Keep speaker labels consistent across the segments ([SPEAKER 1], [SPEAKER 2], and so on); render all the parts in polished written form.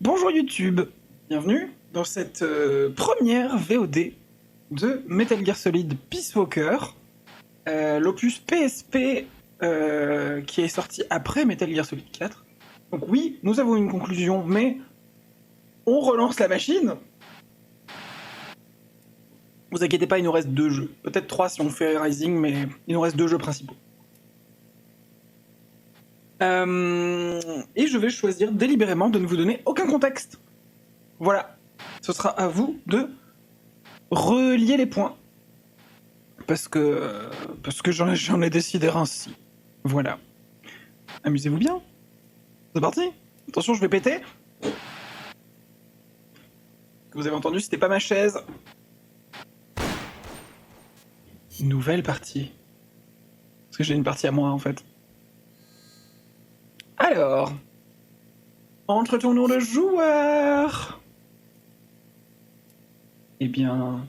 [SPEAKER 1] Bonjour YouTube, bienvenue dans cette première VOD de Metal Gear Solid Peace Walker, l'opus PSP qui est sorti après Metal Gear Solid 4. Donc oui, nous avons une conclusion, mais on relance la machine. Vous inquiétez pas, il nous reste 2 jeux. Peut-être 3 si on fait Rising, mais il nous reste 2 jeux principaux. Et je vais choisir délibérément de ne vous donner aucun contexte. Voilà, ce sera à vous de relier les points. Parce que j'en ai décidé ainsi. Voilà. Amusez-vous bien. C'est parti. Attention, je vais péter. Vous avez entendu, c'était pas ma chaise. Nouvelle partie. Parce que j'ai une partie à moi, en fait. Alors. Entre ton nom de joueur. Eh bien,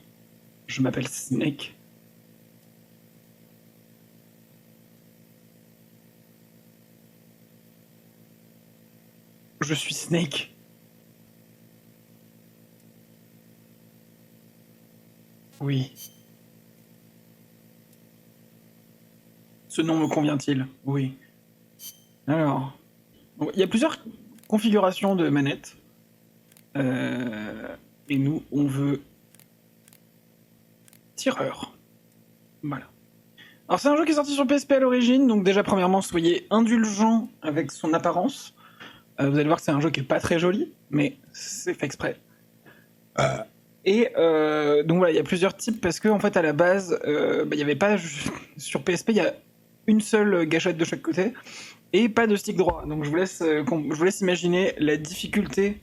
[SPEAKER 1] je m'appelle Snake. Je suis Snake. Oui. Ce nom me convient-il? Oui. Alors, il y a plusieurs configurations de manettes. Et nous, on veut tireur. Voilà. Alors c'est un jeu qui est sorti sur PSP à l'origine, donc déjà premièrement, soyez indulgents avec son apparence. Vous allez voir que c'est un jeu qui est pas très joli, mais c'est fait exprès. Et donc voilà, il y a plusieurs types parce que en fait à la base, il y avait pas sur PSP, il y a une seule gâchette de chaque côté et pas de stick droit. Donc je vous laisse imaginer la difficulté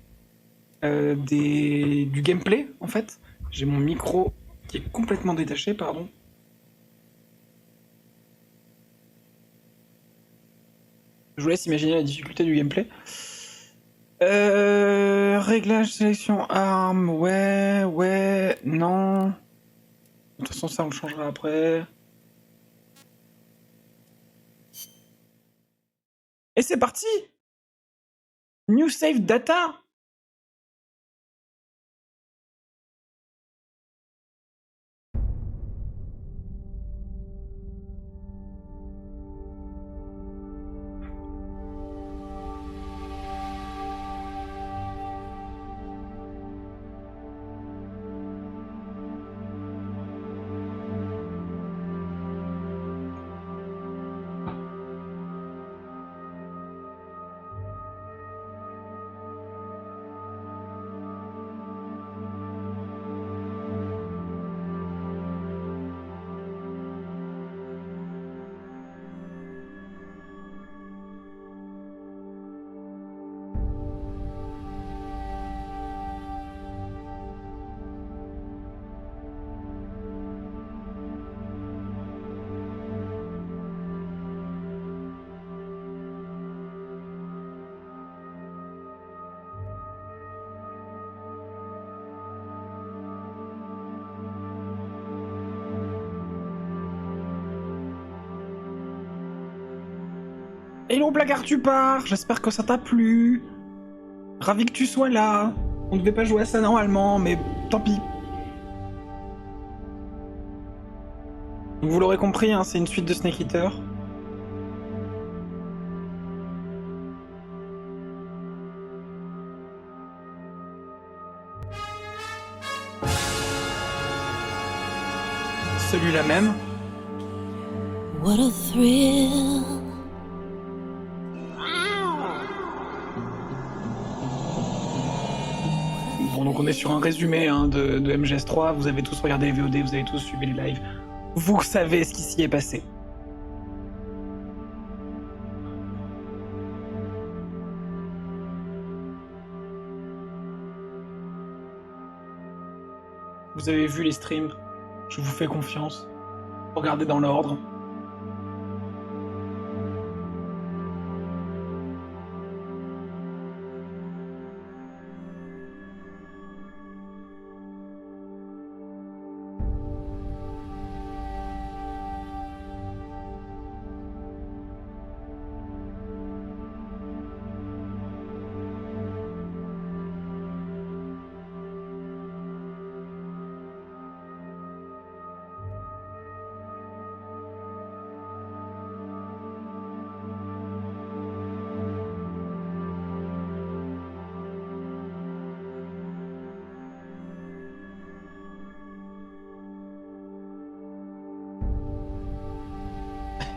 [SPEAKER 1] du gameplay en fait. J'ai mon micro qui est complètement détaché, pardon. Je vous laisse imaginer la difficulté du gameplay. Réglage, sélection, arme, ouais, non. De toute façon, ça on le changera après. Et c'est parti! New save data! Hello placard, tu pars! J'espère que ça t'a plu. Ravi que tu sois là. On devait pas jouer à ça normalement, mais tant pis. Donc vous l'aurez compris, hein, c'est une suite de Snake Eater. Celui-là même.
[SPEAKER 2] What a thrill.
[SPEAKER 1] Bon, donc on est sur un résumé hein, de MGS3. Vous avez tous regardé les VOD, vous avez tous suivi les lives. Vous savez ce qui s'y est passé. Vous avez vu les streams. Je vous fais confiance. Regardez dans l'ordre.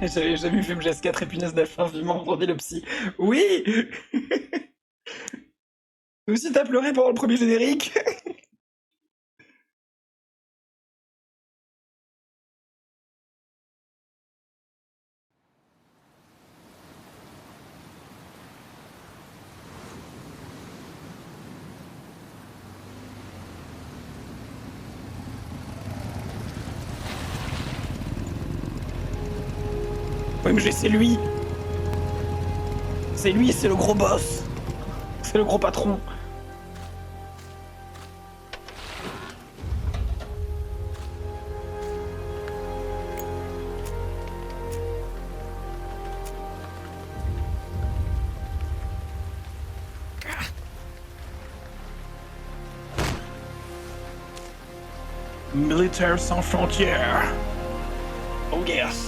[SPEAKER 1] J'avais jamais vu MGS4 et punaise de la fin, vivement vendredi le psy. Oui. Toi aussi t'as pleuré pendant le premier générique. OMG, c'est lui. C'est lui, c'est le gros boss. C'est le gros patron. Militaire sans frontières. Oh yes.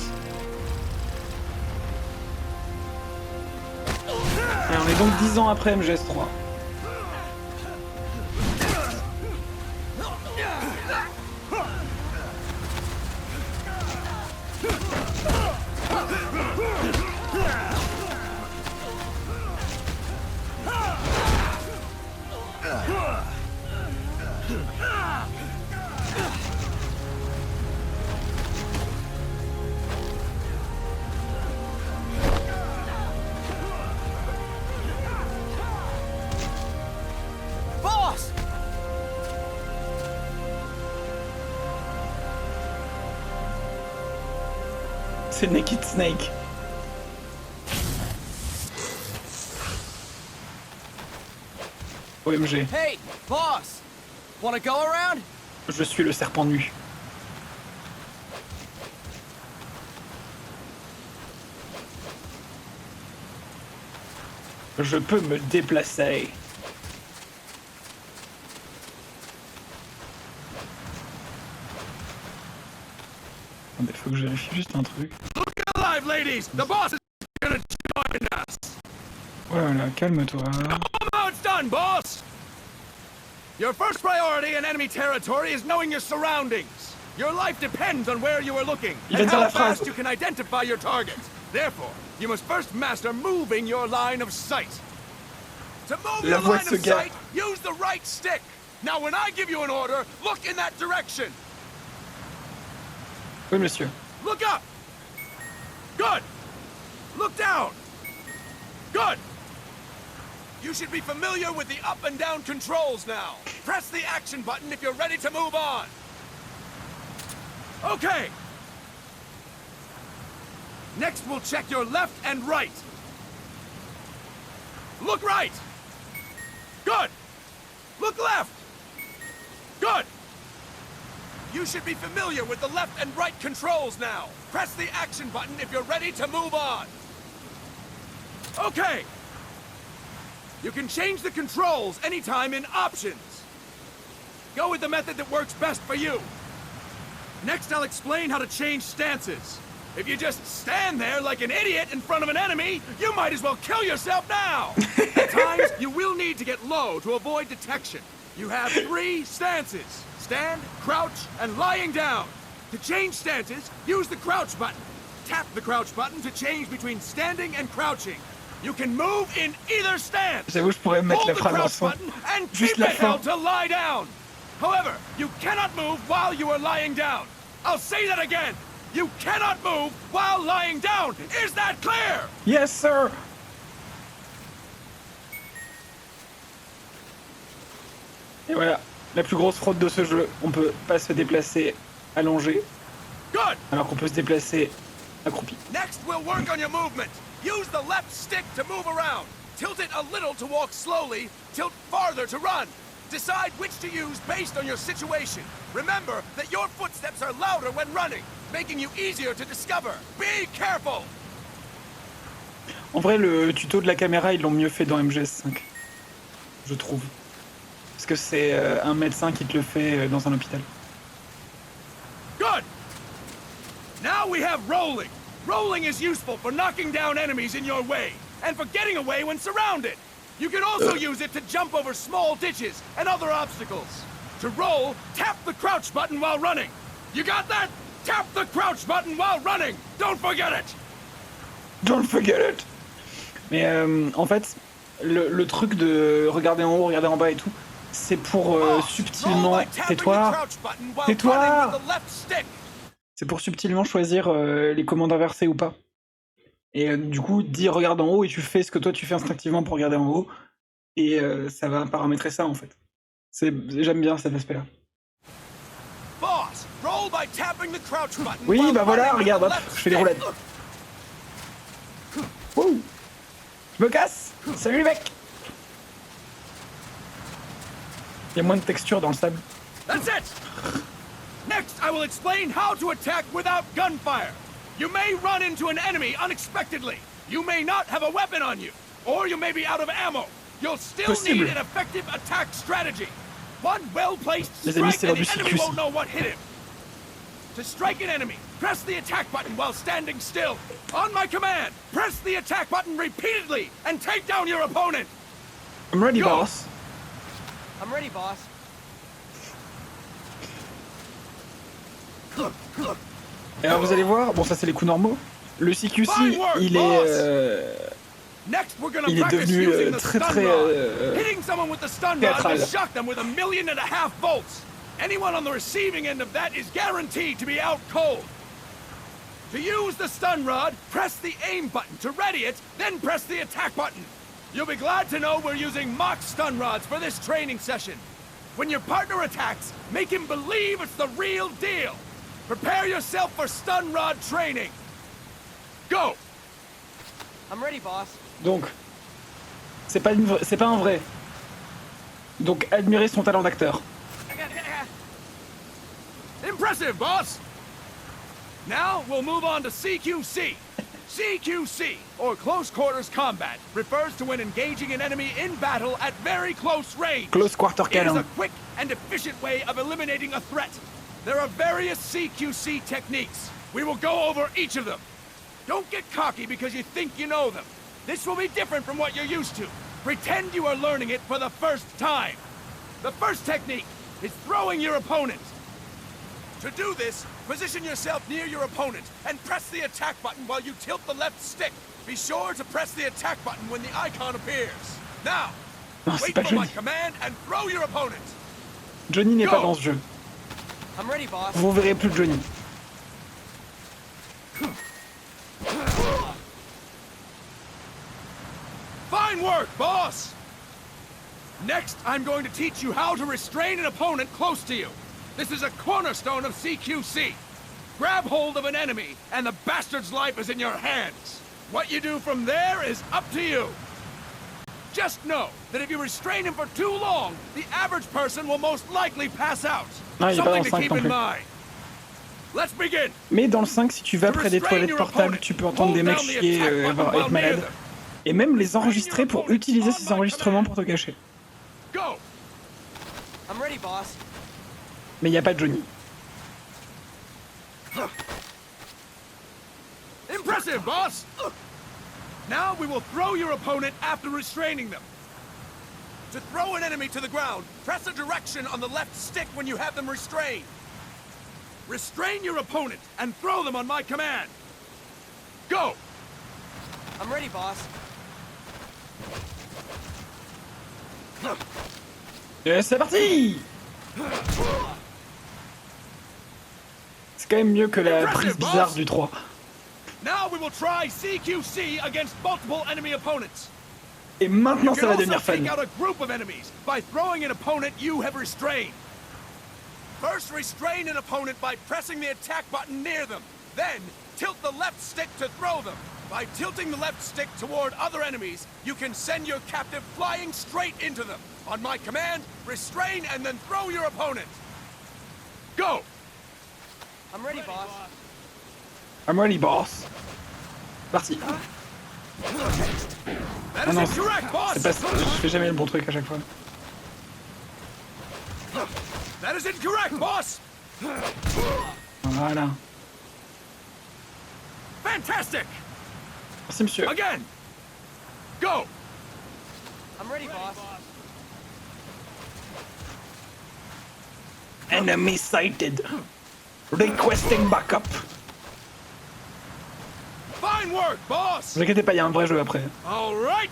[SPEAKER 1] Et on est donc 10 ans après MGS3. C'est Naked Snake. OMG.
[SPEAKER 3] Hey, boss! Wanna go around?
[SPEAKER 1] Je suis le serpent nu. Je peux me déplacer. Attendez, faut que je vérifie juste un truc.
[SPEAKER 3] Look alive, ladies! The boss is gonna join us!
[SPEAKER 1] Voilà, calme-toi.
[SPEAKER 3] How it's done, boss! Your first priority in enemy territory is knowing your surroundings. Your life depends on where you are looking
[SPEAKER 1] Il vient
[SPEAKER 3] and
[SPEAKER 1] de dire
[SPEAKER 3] how
[SPEAKER 1] la phrase.
[SPEAKER 3] fast you can identify your targets. Therefore, you must first master moving your line of sight. To move
[SPEAKER 1] La
[SPEAKER 3] your
[SPEAKER 1] voix
[SPEAKER 3] line
[SPEAKER 1] de ce
[SPEAKER 3] of
[SPEAKER 1] gars.
[SPEAKER 3] sight, use the right stick. Now, when I give you an order, look in that direction.
[SPEAKER 1] Oui, monsieur.
[SPEAKER 3] Look up. Good. Look down. Good. You should be familiar with the up and down controls now. Press the action button if you're ready to move on. Okay. Next, we'll check your left and right. Look right. Good. Look left. Good. You should be familiar with the left and right controls now. Press the action button if you're ready to move on. Okay. You can change the controls anytime in Options. Go with the method that works best for you. Next, I'll explain how to change stances. If you just stand there like an idiot in front of an enemy, you might as well kill yourself now! At times, you will need to get low to avoid detection. You have 3 stances: stand, crouch, and lying down. To change stances, use the crouch button. Tap the crouch button to change between standing and crouching. You can move in either stance.
[SPEAKER 1] J'avoue, je pourrais mettre
[SPEAKER 3] Hold
[SPEAKER 1] la
[SPEAKER 3] the
[SPEAKER 1] phrase en
[SPEAKER 3] crouch
[SPEAKER 1] son.
[SPEAKER 3] button and
[SPEAKER 1] Juste
[SPEAKER 3] keep
[SPEAKER 1] la
[SPEAKER 3] it
[SPEAKER 1] fin.
[SPEAKER 3] held to lie down. However, you cannot move while you are lying down. I'll say that again. You cannot move while lying down. Is that clear?
[SPEAKER 1] Yes, sir. Et voilà, la plus grosse fraude de ce jeu. On peut pas se déplacer allongé,
[SPEAKER 3] Good.
[SPEAKER 1] alors qu'on peut se déplacer accroupi.
[SPEAKER 3] Next, we'll work on your movement. Use the left stick to move around. Tilt it a little to walk slowly. Tilt farther to run. Decide which to use based on your situation. Remember that your footsteps are louder when running, making you easier to discover. Be careful!
[SPEAKER 1] En vrai, le tuto de la caméra, ils l'ont mieux fait dans MGS5. Je trouve. Parce que c'est un médecin qui te le fait dans un hôpital.
[SPEAKER 3] Good! Now we have rolling. Rolling is useful for knocking down enemies in your way, and for getting away when surrounded. You can also use it to jump over small ditches and other obstacles. To roll, tap the crouch button while running. You got that? Tap the crouch button while running! Don't forget it!
[SPEAKER 1] Don't forget it. Mais en fait, le truc de regarder en haut, regarder en bas et tout, c'est pour subtilement... Tais-toi. Tais-toi. C'est pour subtilement choisir les commandes inversées ou pas. Et du coup, dis regarde en haut et tu fais ce que toi tu fais instinctivement pour regarder en haut. Et ça va paramétrer ça en fait. J'aime bien cet aspect-là. Oui, bah voilà, regarde, hop, je fais des roulades. Wouh. Je me casse. Salut les mecs. Il y a moins de texture dans le sable.
[SPEAKER 3] That's it! Next, I will explain how to attack without gunfire. You may run into an enemy unexpectedly. You may not have a weapon on you. Or you may be out of ammo. You'll still need an effective attack strategy. One well-placed strike and the enemy won't know what hit him. To strike an enemy, press the attack button while standing still. On my command, press the attack button repeatedly and take down your opponent.
[SPEAKER 1] I'm ready, boss.
[SPEAKER 4] I'm ready, boss.
[SPEAKER 1] Et alors vous allez voir, bon ça c'est les coups normaux. Le CQC, il est devenu très théâtral.
[SPEAKER 3] Anyone on the receiving end of that is guaranteed to be out cold. To use the stun rod, press the aim button to ready it, then press the attack button. You'll be glad to know we're using mock stun rods for this training session. When your partner attacks, make him believe it's the real deal. Prepare yourself for stun rod training. Go!
[SPEAKER 4] I'm ready, boss.
[SPEAKER 1] Donc, c'est pas un vrai. Donc, admirez son talent d'acteur.
[SPEAKER 3] Impressive, boss! Now, we'll move on to CQC. CQC, or Close Quarters Combat, refers to when engaging an enemy in battle at very close range.
[SPEAKER 1] Close Quarter
[SPEAKER 3] It is
[SPEAKER 1] Cannon.
[SPEAKER 3] a quick and efficient way of eliminating a threat. There are various CQC techniques. We will go over each of them. Don't get cocky because you think you know them. This will be different from what you're used to. Pretend you are learning it for the first time. The first technique is throwing your opponent. To do this, position yourself near your opponent and press the attack button while you tilt the left stick. Be sure to press the attack button when the icon appears. Now, wait for my command and throw your opponent.
[SPEAKER 1] Johnny n'est pas dans ce jeu.
[SPEAKER 4] I'm ready, boss.
[SPEAKER 1] Vous verrez plus de Johnny.
[SPEAKER 3] Fine work, boss! Next, I'm going to teach you how to restrain an opponent close to you. This is a cornerstone of CQC. Grab hold of an enemy, and the bastard's life is in your hands. What you do from there is up to you. Just know that if you restrain him for too long, the average person will most likely pass out.
[SPEAKER 1] Ah, il est pas dans le 5 non plus.
[SPEAKER 3] Let's begin.
[SPEAKER 1] Mais dans le 5, si tu vas près des toilettes portables, tu peux entendre des mecs chier, être malades. Et même les enregistrer pour utiliser ces enregistrements pour te cacher.
[SPEAKER 3] Go.
[SPEAKER 4] I'm ready, boss.
[SPEAKER 1] Mais il n'y a pas de Johnny.
[SPEAKER 3] Impressive, boss! Now we will throw your opponent after restraining them. To throw an enemy to the ground, press a direction on the left stick when you have them restrained. Restrain your opponent and throw them on my command. Go!
[SPEAKER 4] I'm ready, boss.
[SPEAKER 1] Et c'est parti! C'est quand même mieux que la prise bizarre du 3.
[SPEAKER 3] Now we will try CQC against multiple enemy opponents.
[SPEAKER 1] Et maintenant ça va devenir fun.
[SPEAKER 3] Take out a group of enemies by throwing an opponent you have restrained. First, restrain an opponent by pressing the attack button near them. Then, tilt the left stick to throw them. By tilting the left stick toward other enemies, you can send your captive flying straight into them. On my command, restrain and then throw your opponent. Go!
[SPEAKER 4] I'm ready, boss.
[SPEAKER 1] I'm ready, boss. Parti.
[SPEAKER 3] That
[SPEAKER 1] Ah
[SPEAKER 3] is
[SPEAKER 1] non,
[SPEAKER 3] incorrect, boss!
[SPEAKER 1] c'est pas, je fais jamais le bon truc à chaque fois.
[SPEAKER 3] That is incorrect, boss!
[SPEAKER 1] Voilà.
[SPEAKER 3] Fantastic!
[SPEAKER 1] Merci, monsieur.
[SPEAKER 3] Again! Go!
[SPEAKER 4] I'm ready, boss.
[SPEAKER 1] Enemy sighted. Requesting backup.
[SPEAKER 3] Fine Fine work, boss!
[SPEAKER 1] Ne vous inquiétez pas, il y a un vrai jeu après.
[SPEAKER 3] All right!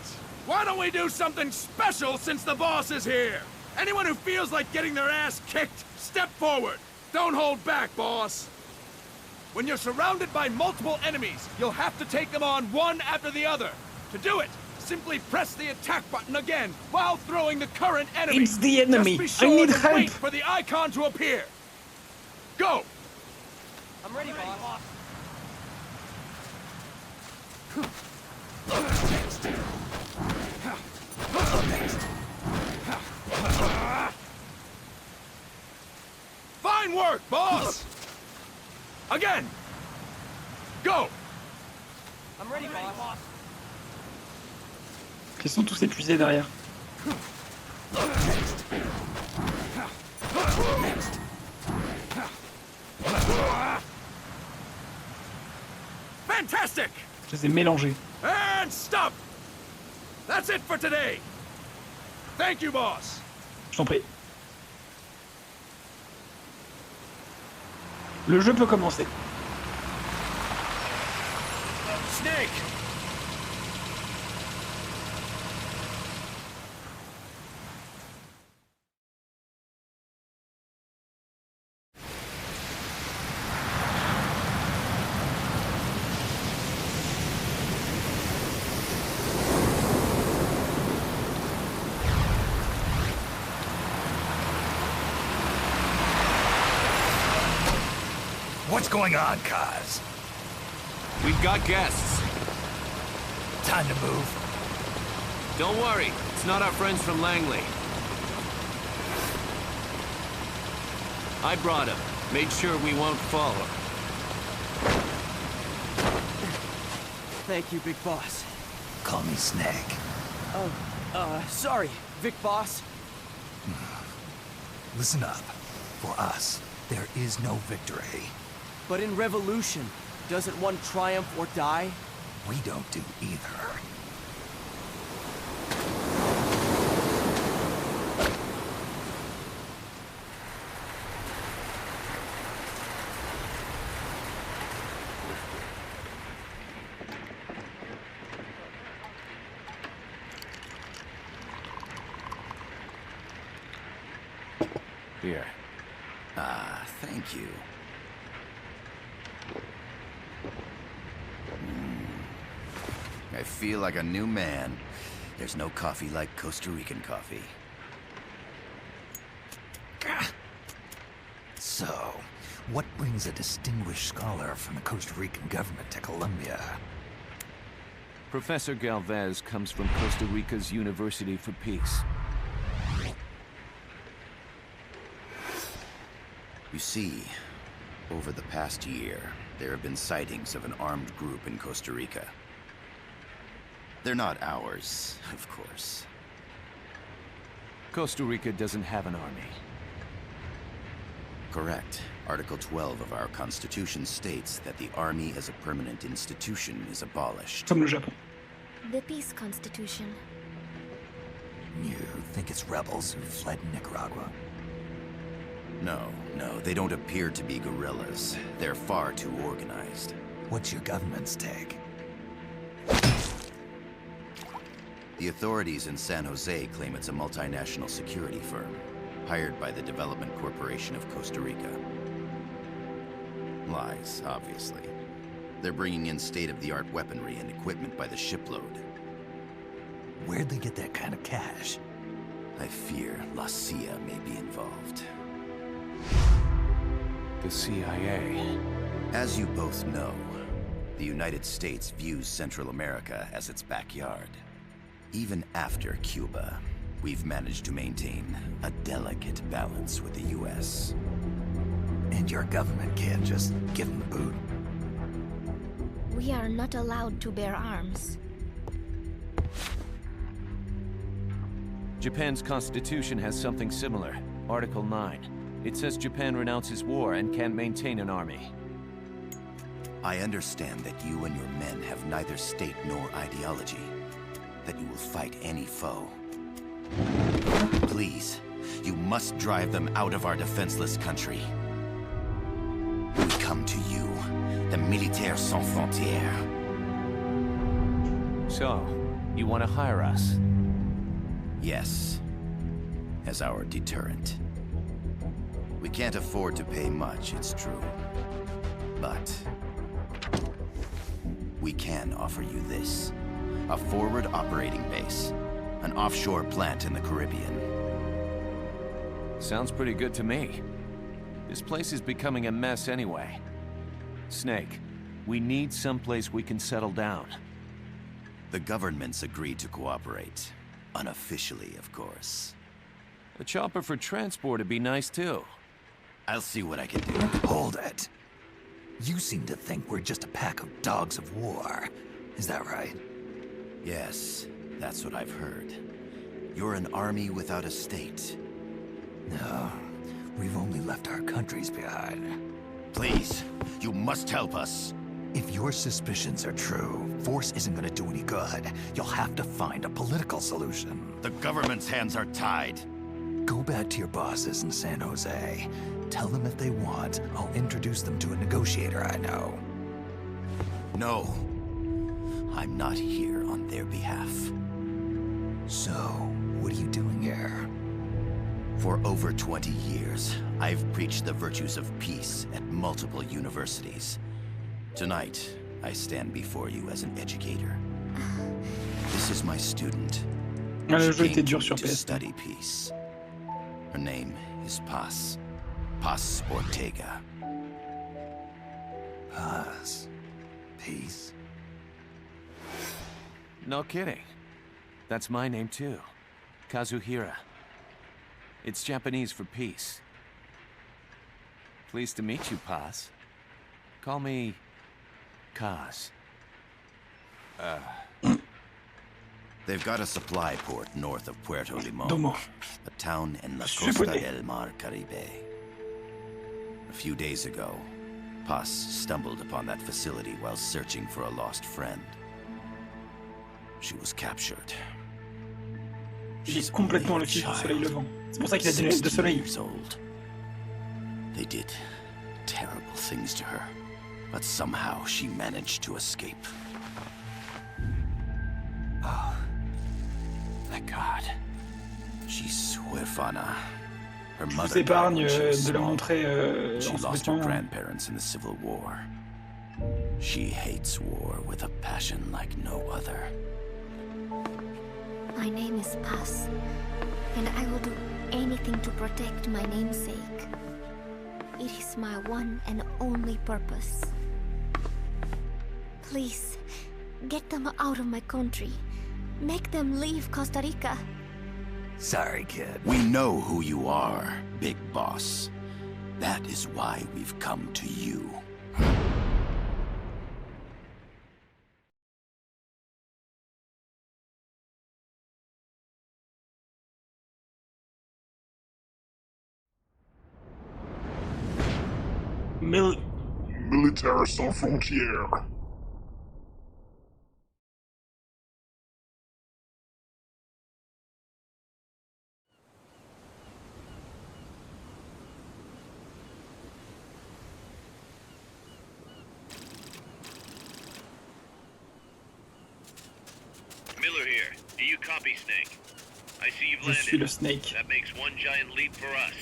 [SPEAKER 3] Why don't we do something special since the boss is here? Anyone who feels like getting their ass kicked, step forward. Don't hold back, boss. When you're surrounded by multiple enemies, you'll have to take them on one after the other. To do it, simply press the attack button again while throwing the current enemy.
[SPEAKER 1] It's the enemy.
[SPEAKER 3] Just be
[SPEAKER 1] I
[SPEAKER 3] sure
[SPEAKER 1] need
[SPEAKER 3] to
[SPEAKER 1] help.
[SPEAKER 3] wait for the icon to appear. Go!
[SPEAKER 4] I'm ready, boss.
[SPEAKER 3] Fine work, boss! Again! Go!
[SPEAKER 4] I'm ready, boss.
[SPEAKER 1] Ils sont tous épuisés derrière.
[SPEAKER 3] Fantastic!
[SPEAKER 1] Je les ai mélangés.
[SPEAKER 3] And stop! That's it for today! Thank you, boss!
[SPEAKER 1] Je t'en prie. Le jeu peut commencer.
[SPEAKER 3] Snake!
[SPEAKER 5] What's going on, Kaz?
[SPEAKER 6] We've got guests.
[SPEAKER 5] Time to move.
[SPEAKER 6] Don't worry, it's not our friends from Langley. I brought him. Made sure we won't fall.
[SPEAKER 4] Thank you, Big Boss.
[SPEAKER 5] Call me Snake.
[SPEAKER 4] Sorry, Vic Boss.
[SPEAKER 5] Listen up. For us, there is no victory.
[SPEAKER 4] But in revolution, doesn't one triumph or die?
[SPEAKER 5] We don't do either.
[SPEAKER 6] Here.
[SPEAKER 7] Ah, thank you. I feel like a new man. There's no coffee like Costa Rican coffee.
[SPEAKER 5] So, what brings a distinguished scholar from the Costa Rican government to Colombia?
[SPEAKER 6] Professor Galvez comes from Costa Rica's University for Peace.
[SPEAKER 7] You see, over the past year, there have been sightings of an armed group in Costa Rica. They're not ours, of course.
[SPEAKER 6] Costa Rica doesn't have an army.
[SPEAKER 7] Correct. Article 12 of our Constitution states that the army as a permanent institution is abolished.
[SPEAKER 1] Comme le Japon.
[SPEAKER 2] The Peace Constitution.
[SPEAKER 5] You think it's rebels who fled Nicaragua?
[SPEAKER 7] No, they don't appear to be guerrillas. They're far too organized.
[SPEAKER 5] What's your government's take?
[SPEAKER 7] The authorities in San Jose claim it's a multinational security firm, hired by the Development Corporation of Costa Rica. Lies, obviously. They're bringing in state-of-the-art weaponry and equipment by the shipload.
[SPEAKER 5] Where'd they get that kind of cash?
[SPEAKER 7] I fear La CIA may be involved.
[SPEAKER 6] The CIA.
[SPEAKER 7] As you both know, the United States views Central America as its backyard. Even after Cuba, we've managed to maintain a delicate balance with the U.S.
[SPEAKER 5] And your government can't just give them the boot?
[SPEAKER 2] We are not allowed to bear arms.
[SPEAKER 6] Japan's constitution has something similar. Article 9. It says Japan renounces war and can't maintain an army.
[SPEAKER 7] I understand that you and your men have neither state nor ideology. That you will fight any foe. Please, you must drive them out of our defenseless country. We come to you, the Militaires Sans Frontières.
[SPEAKER 6] So, you want to hire us?
[SPEAKER 7] Yes. As our deterrent. We can't afford to pay much, it's true. But we can offer you this. A forward operating base. An offshore plant in the Caribbean.
[SPEAKER 6] Sounds pretty good to me. This place is becoming a mess anyway. Snake, we need someplace we can settle down.
[SPEAKER 7] The governments agreed to cooperate. Unofficially, of course.
[SPEAKER 6] A chopper for transport would be nice too.
[SPEAKER 7] I'll see what I can do.
[SPEAKER 5] Hold it. You seem to think we're just a pack of dogs of war. Is that right?
[SPEAKER 7] Yes, that's what I've heard. You're an army without a state.
[SPEAKER 5] No, we've only left our countries behind.
[SPEAKER 7] Please, you must help us.
[SPEAKER 5] If your suspicions are true, force isn't gonna do any good. You'll have to find a political solution.
[SPEAKER 7] The government's hands are tied.
[SPEAKER 5] Go back to your bosses in San Jose. Tell them if they want, I'll introduce them to a negotiator I know.
[SPEAKER 7] No. I'm not here on their behalf.
[SPEAKER 5] So, what are you doing here?
[SPEAKER 7] For over 20 years, I've preached the virtues of peace at multiple universities. Tonight, I stand before you as an educator. This is my student.
[SPEAKER 1] Le jeu
[SPEAKER 7] She
[SPEAKER 1] était
[SPEAKER 7] came
[SPEAKER 1] dur sur
[SPEAKER 7] to
[SPEAKER 1] PS.
[SPEAKER 7] study peace. Her name is Paz. Paz Ortega.
[SPEAKER 5] Paz. Peace.
[SPEAKER 6] No kidding. That's my name too. Kazuhira. It's Japanese for peace. Pleased to meet you, Paz. Call me Kaz.
[SPEAKER 7] They've got a supply port north of Puerto Limon,
[SPEAKER 1] Domo.
[SPEAKER 7] a town in La
[SPEAKER 1] Je
[SPEAKER 7] Costa
[SPEAKER 1] connais.
[SPEAKER 7] del Mar Caribe. A few days ago, Paz stumbled upon that facility while searching for a lost friend. She was captured.
[SPEAKER 1] Il est complètement le fils du soleil levant. C'est pour ça qu'il a des lunettes de
[SPEAKER 7] 16
[SPEAKER 1] soleil.
[SPEAKER 7] years old. They did terrible things to her, but somehow she managed to escape.
[SPEAKER 6] Oh, thank God.
[SPEAKER 7] She's huérfana. Her
[SPEAKER 1] Je vous
[SPEAKER 7] mother died
[SPEAKER 1] épargne
[SPEAKER 7] when she was
[SPEAKER 1] de la
[SPEAKER 7] small.
[SPEAKER 1] montrer
[SPEAKER 7] She
[SPEAKER 1] en
[SPEAKER 7] lost her
[SPEAKER 1] sous-vêtements.
[SPEAKER 7] grandparents in the Civil War. She hates war with a passion like no other.
[SPEAKER 2] My name is Paz, and I will do anything to protect my namesake. It is my one and only purpose. Please, get them out of my country. Make them leave Costa Rica.
[SPEAKER 5] Sorry, kid.
[SPEAKER 7] We know who you are, Big Boss. That is why we've come to you.
[SPEAKER 8] Militaires sans frontières.
[SPEAKER 9] Miller here. Do you copy, Snake? I see you've
[SPEAKER 1] Je suis le
[SPEAKER 9] landed.
[SPEAKER 1] Snake.
[SPEAKER 9] That makes one giant leap for us.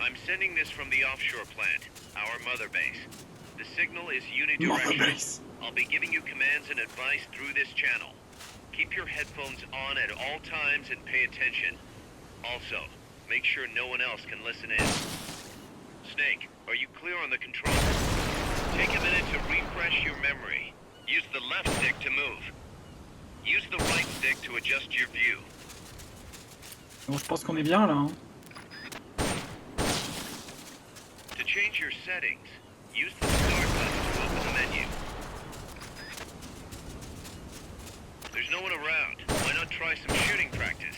[SPEAKER 9] I'm sending this from the offshore plant, our mother base. The signal is
[SPEAKER 1] Mother
[SPEAKER 9] unidirectional.
[SPEAKER 1] base.
[SPEAKER 9] I'll be giving you commands and advice through this channel. Keep your headphones on at all times and pay attention. Also, make sure no one else can listen in. Snake, are you clear on the controls? Take a minute to refresh your memory. Use the left stick to move. Use the right stick to adjust your view.
[SPEAKER 1] Bon, je pense qu'on est bien là. Hein.
[SPEAKER 9] To change your settings, use the start button to open the menu. There's no one around. Why not try some shooting practice?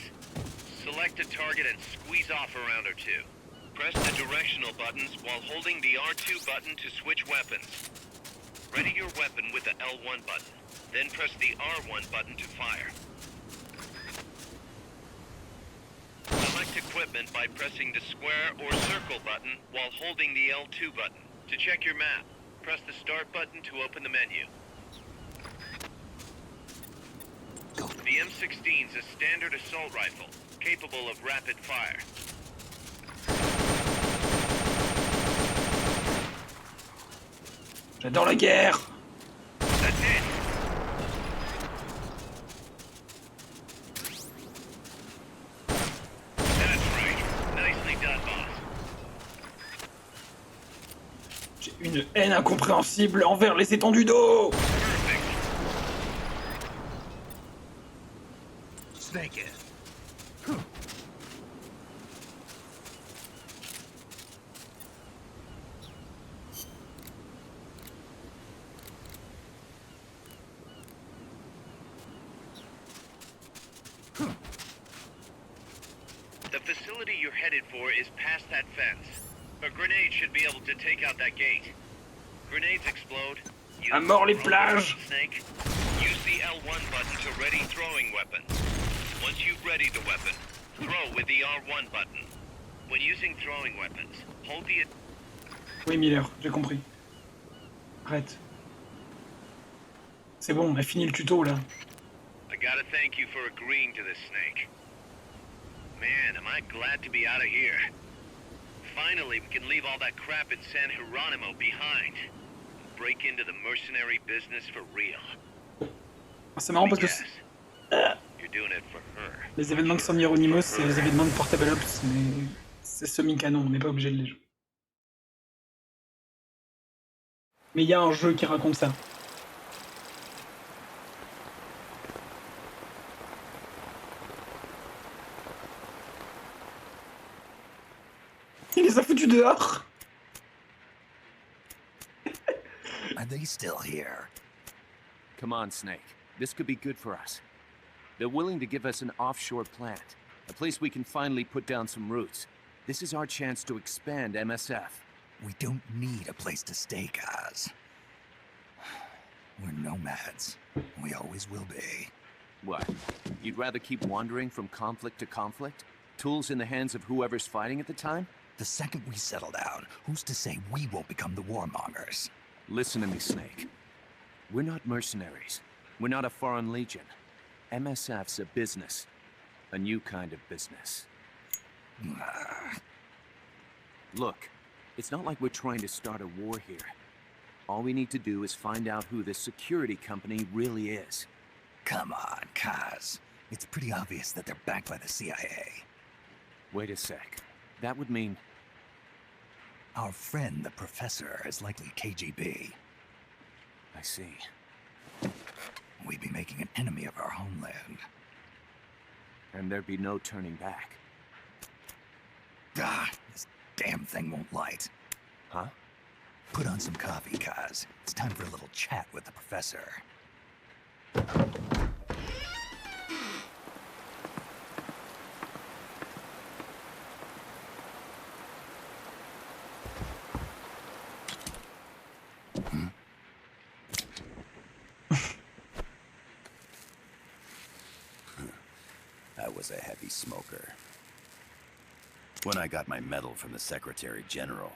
[SPEAKER 9] Select a target and squeeze off a round or two. Press the directional buttons while holding the R2 button to switch weapons. Ready your weapon with the L1 button. Then press the R1 button to fire. Select equipment by pressing the square or circle button while holding the L2 button. To check your map, press the start button to open the menu. The M16's a standard assault rifle, capable of rapid fire.
[SPEAKER 1] J'adore la guerre.
[SPEAKER 9] That's it. That's right. Nicely done, boss.
[SPEAKER 1] J'ai une haine incompréhensible envers les étendues d'eau.
[SPEAKER 9] Perfect.
[SPEAKER 5] Snake it.
[SPEAKER 9] The facility you're headed for is past that fence. A grenade should be able to take out that gate. Grenades explode. Use
[SPEAKER 1] À mort les
[SPEAKER 9] the
[SPEAKER 1] plages.
[SPEAKER 9] Snake. Use the L1 button to ready throwing weapons. Once you've readied the weapon, throw with the R1 button. When using throwing weapons, hold the...
[SPEAKER 1] Oui, Miller, j'ai compris. Arrête. C'est bon, on a fini le tuto là.
[SPEAKER 9] I gotta thank you for agreeing to this, Snake. Man, am I glad to be out of here. Finally, we can leave all that crap in San Geronimo behind. Break into the mercenary business for real.
[SPEAKER 1] C'est marrant parce que
[SPEAKER 9] You're doing it for her.
[SPEAKER 1] les événements de San Hieronymous, c'est les événements de Portable Ops, mais c'est semi-canon, on n'est pas obligé de les jouer. Mais il y a un jeu qui raconte ça. Il les a foutus dehors.
[SPEAKER 5] Are they still here?
[SPEAKER 6] Come on, Snake. This could be good for us. They're willing to give us an offshore plant, a place we can finally put down some roots. This is our chance to expand MSF.
[SPEAKER 5] We don't need a place to stay, guys. We're nomads. We always will be.
[SPEAKER 6] What? You'd rather keep wandering from conflict to conflict? Tools in the hands of whoever's fighting at the time?
[SPEAKER 5] The second we settle down, who's to say we won't become the warmongers?
[SPEAKER 6] Listen to me, Snake. We're not mercenaries. We're not a foreign legion. MSF's a business. A new kind of business. Look, it's not like we're trying to start a war here. All we need to do is find out who this security company really is.
[SPEAKER 5] Come on, Kaz. It's pretty obvious that they're backed by the CIA.
[SPEAKER 6] Wait a sec. That would mean...
[SPEAKER 5] Our friend, the professor, is likely KGB.
[SPEAKER 6] I see.
[SPEAKER 5] We'd be making an enemy of our homeland.
[SPEAKER 6] And there'd be no turning back.
[SPEAKER 5] Ah, this damn thing won't light.
[SPEAKER 6] Huh?
[SPEAKER 5] Put on some coffee, Kaz. It's time for a little chat with the professor.
[SPEAKER 7] I was a heavy smoker. When I got my medal from the Secretary General,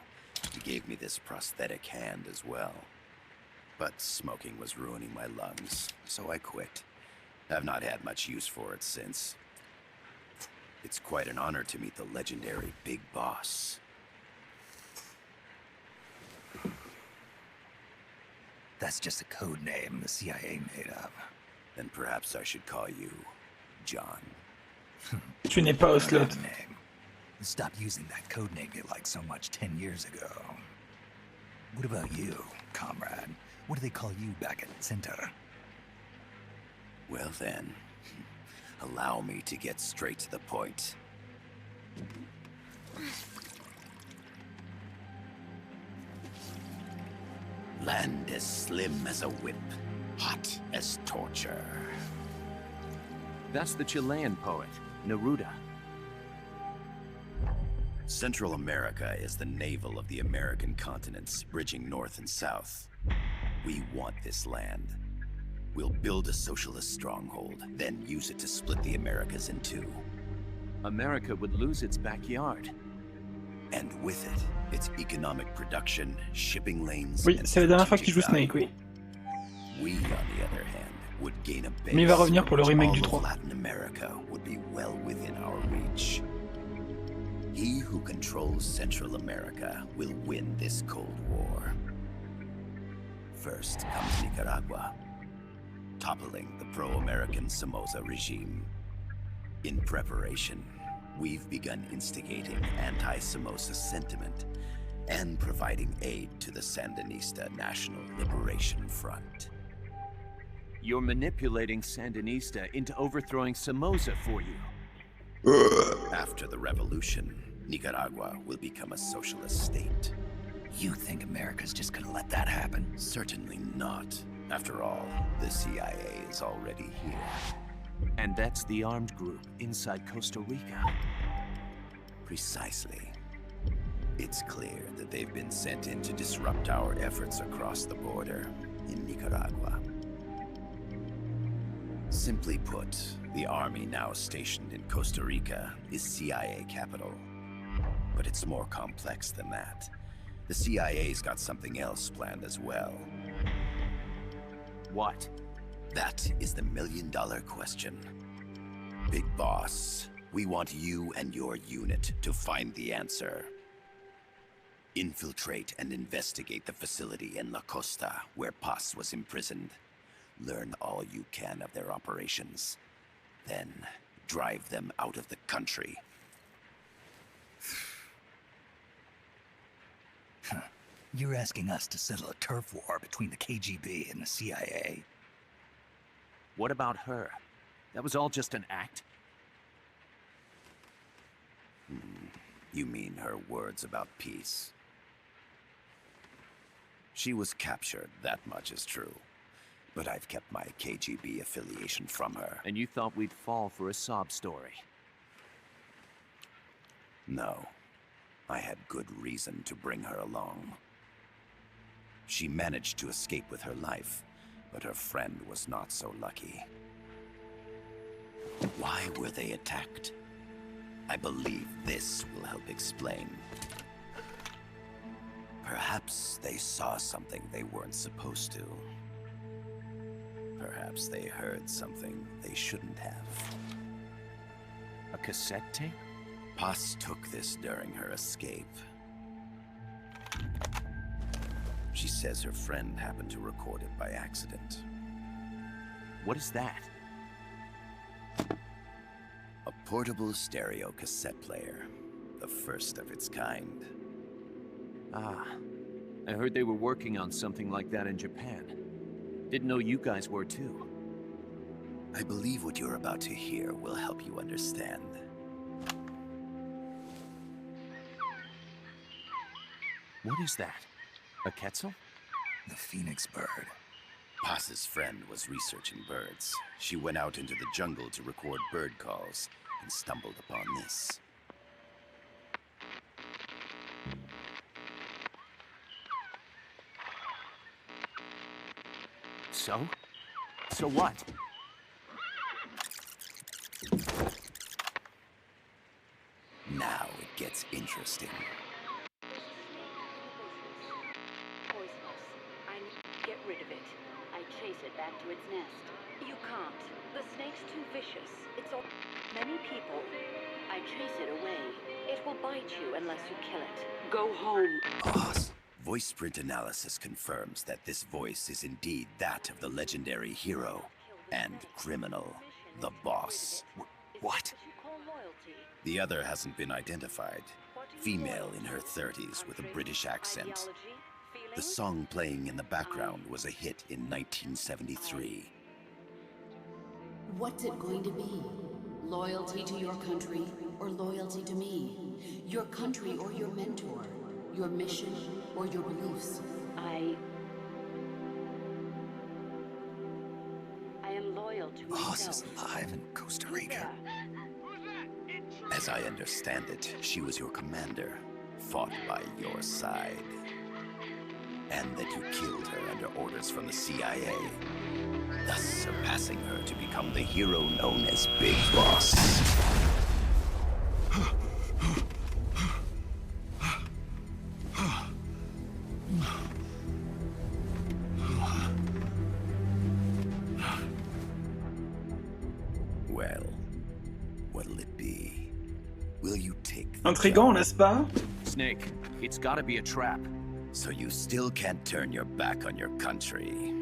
[SPEAKER 7] he gave me this prosthetic hand as well. But smoking was ruining my lungs, so I quit. I've not had much use for it since. It's quite an honor to meet the legendary Big Boss.
[SPEAKER 5] That's just a code name the CIA made up.
[SPEAKER 7] Then perhaps I should call you John.
[SPEAKER 1] Tu n'es pas Ocelot.
[SPEAKER 5] Another name. Stop using that code name you liked so much 10 years ago. What about you, comrade? What do they call you back at Center?
[SPEAKER 7] Well then, allow me to get straight to the point. Land as slim as a whip, hot as torture.
[SPEAKER 6] That's the Chilean poet, Neruda.
[SPEAKER 7] Central America is the navel of the American continents, bridging north and south. We want this land. We'll build a socialist stronghold, then use it to split the Americas in two.
[SPEAKER 6] America would lose its backyard.
[SPEAKER 7] And with it, its economic production, shipping lanes,
[SPEAKER 1] Oui,
[SPEAKER 7] and
[SPEAKER 1] c'est la dernière fois qu'il joue
[SPEAKER 7] strategic
[SPEAKER 1] Snake, oui.
[SPEAKER 7] value. We, on the other hand, would gain a
[SPEAKER 1] Mais il va
[SPEAKER 7] base
[SPEAKER 1] revenir pour le
[SPEAKER 7] which
[SPEAKER 1] remake du
[SPEAKER 7] all
[SPEAKER 1] 3.
[SPEAKER 7] of Latin America would be well within our reach. He who controls Central America will win this Cold War. First comes Nicaragua, toppling the pro-American Somoza regime. In preparation, we've begun instigating anti-Somoza sentiment and providing aid to the Sandinista National Liberation Front.
[SPEAKER 6] You're manipulating Sandinista into overthrowing Somoza for you.
[SPEAKER 7] After the revolution, Nicaragua will become a socialist state.
[SPEAKER 5] You think America's just gonna let that happen?
[SPEAKER 7] Certainly not. After all, the CIA is already here.
[SPEAKER 6] And that's the armed group inside Costa Rica.
[SPEAKER 7] Precisely. It's clear that they've been sent in to disrupt our efforts across the border in Nicaragua. Simply put, the army now stationed in Costa Rica is CIA capital. But it's more complex than that. The CIA's got something else planned as well.
[SPEAKER 6] What?
[SPEAKER 7] That is the million-dollar question. Big Boss, we want you and your unit to find the answer. Infiltrate and investigate the facility in La Costa where Paz was imprisoned. Learn all you can of their operations. Then, drive them out of the country.
[SPEAKER 5] You're asking us to settle a turf war between the KGB and the CIA?
[SPEAKER 6] What about her? That was all just an act?
[SPEAKER 7] You mean her words about peace? She was captured, that much is true. But I've kept my KGB affiliation from her.
[SPEAKER 6] And you thought we'd fall for a sob story?
[SPEAKER 7] No. I had good reason to bring her along. She managed to escape with her life, but her friend was not so lucky. Why were they attacked? I believe this will help explain. Perhaps they saw something they weren't supposed to. Perhaps they heard something they shouldn't have.
[SPEAKER 6] A cassette tape?
[SPEAKER 7] Paz took this during her escape. She says her friend happened to record it by accident.
[SPEAKER 6] What is that?
[SPEAKER 7] A portable stereo cassette player. The first of its kind.
[SPEAKER 6] Ah, I heard they were working on something like that in Japan. Didn't know you guys were too.
[SPEAKER 7] I believe what you're about to hear will help you understand.
[SPEAKER 6] What is that? A quetzal?
[SPEAKER 5] The phoenix bird.
[SPEAKER 7] Paz's friend was researching birds. She went out into the jungle to record bird calls and stumbled upon this.
[SPEAKER 6] So? So what?
[SPEAKER 7] Now it gets interesting.
[SPEAKER 10] Poisonous. I need to get rid of it. I chase it back to its nest. You can't. The snake's too vicious. It's all... Many people. I chase it away. It will bite you unless you kill it. Go home.
[SPEAKER 7] Boss. Voice print analysis confirms that this voice is indeed that of the legendary hero and criminal, the Boss.
[SPEAKER 5] What?
[SPEAKER 7] The other hasn't been identified. Female in her 30s with a British accent. The song playing in the background was a hit in 1973.
[SPEAKER 11] What's it going to be? Loyalty to your country or loyalty to me? Your country or your mentor? Your mission or your beliefs?
[SPEAKER 10] I am loyal to
[SPEAKER 5] Boss is
[SPEAKER 10] myself.
[SPEAKER 5] alive in Costa Rica.
[SPEAKER 7] As I understand it, she was your commander, fought by your side. And that you killed her under orders from the CIA, thus surpassing her to become the hero known as Big Boss.
[SPEAKER 1] Intriguant, n'est-ce pas?
[SPEAKER 6] Snake, it's gotta be a trap.
[SPEAKER 7] So you still can't turn your back on your country.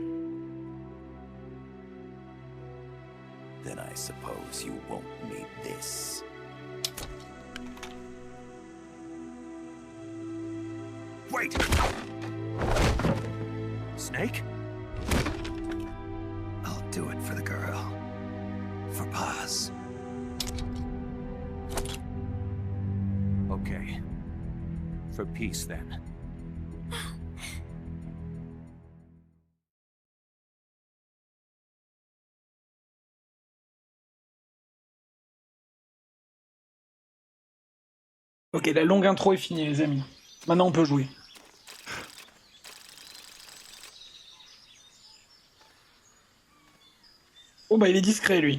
[SPEAKER 7] Then I suppose you won't need this.
[SPEAKER 5] Wait!
[SPEAKER 6] Snake?
[SPEAKER 5] I'll do it for the girl. For Paz.
[SPEAKER 6] Okay. For peace, then.
[SPEAKER 1] Ok, la longue intro est finie, les amis. Maintenant, on peut jouer. Oh bah, il est discret, lui.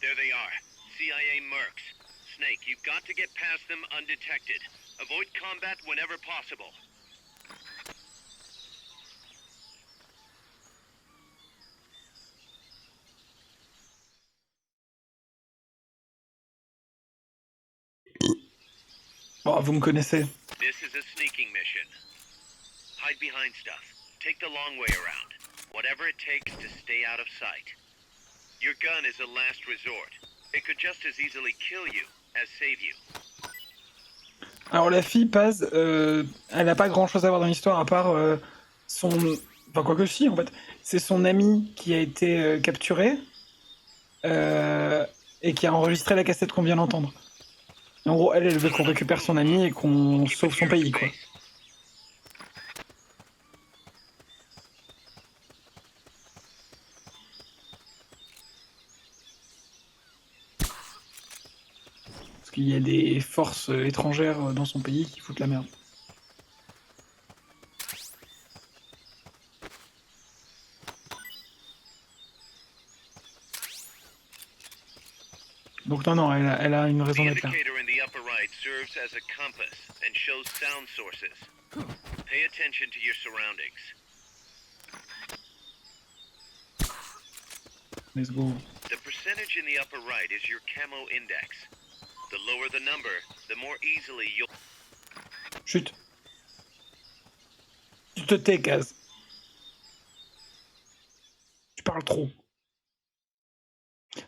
[SPEAKER 9] There they are. CIA mercs. Snake, you've got to get past them undetected. Avoid combat whenever possible.
[SPEAKER 1] Bon, vous me connaissez.
[SPEAKER 9] This is a sneaking mission. Hide behind stuff. Take the long way around. Whatever it takes to stay out of sight. Your gun is a last resort. It could just as easily kill you as save you.
[SPEAKER 1] Alors la fille, Paz, elle a pas grand chose à voir dans l'histoire à part son... Enfin quoi que si en fait. C'est son ami qui a été capturé et qui a enregistré la cassette qu'on vient d'entendre. En gros, elle veut qu'on récupère son ami et qu'on sauve son pays, quoi. Parce qu'il y a des forces étrangères dans son pays qui foutent la merde. Donc non, elle a une raison d'être là.
[SPEAKER 9] Serves as a compass and shows sound sources. Pay attention to your surroundings.
[SPEAKER 1] Let's go.
[SPEAKER 9] The percentage in the upper right is your camo index. The lower the number, the more easily you'll...
[SPEAKER 1] Chut. Tu te tais, Kaz. Tu parles trop.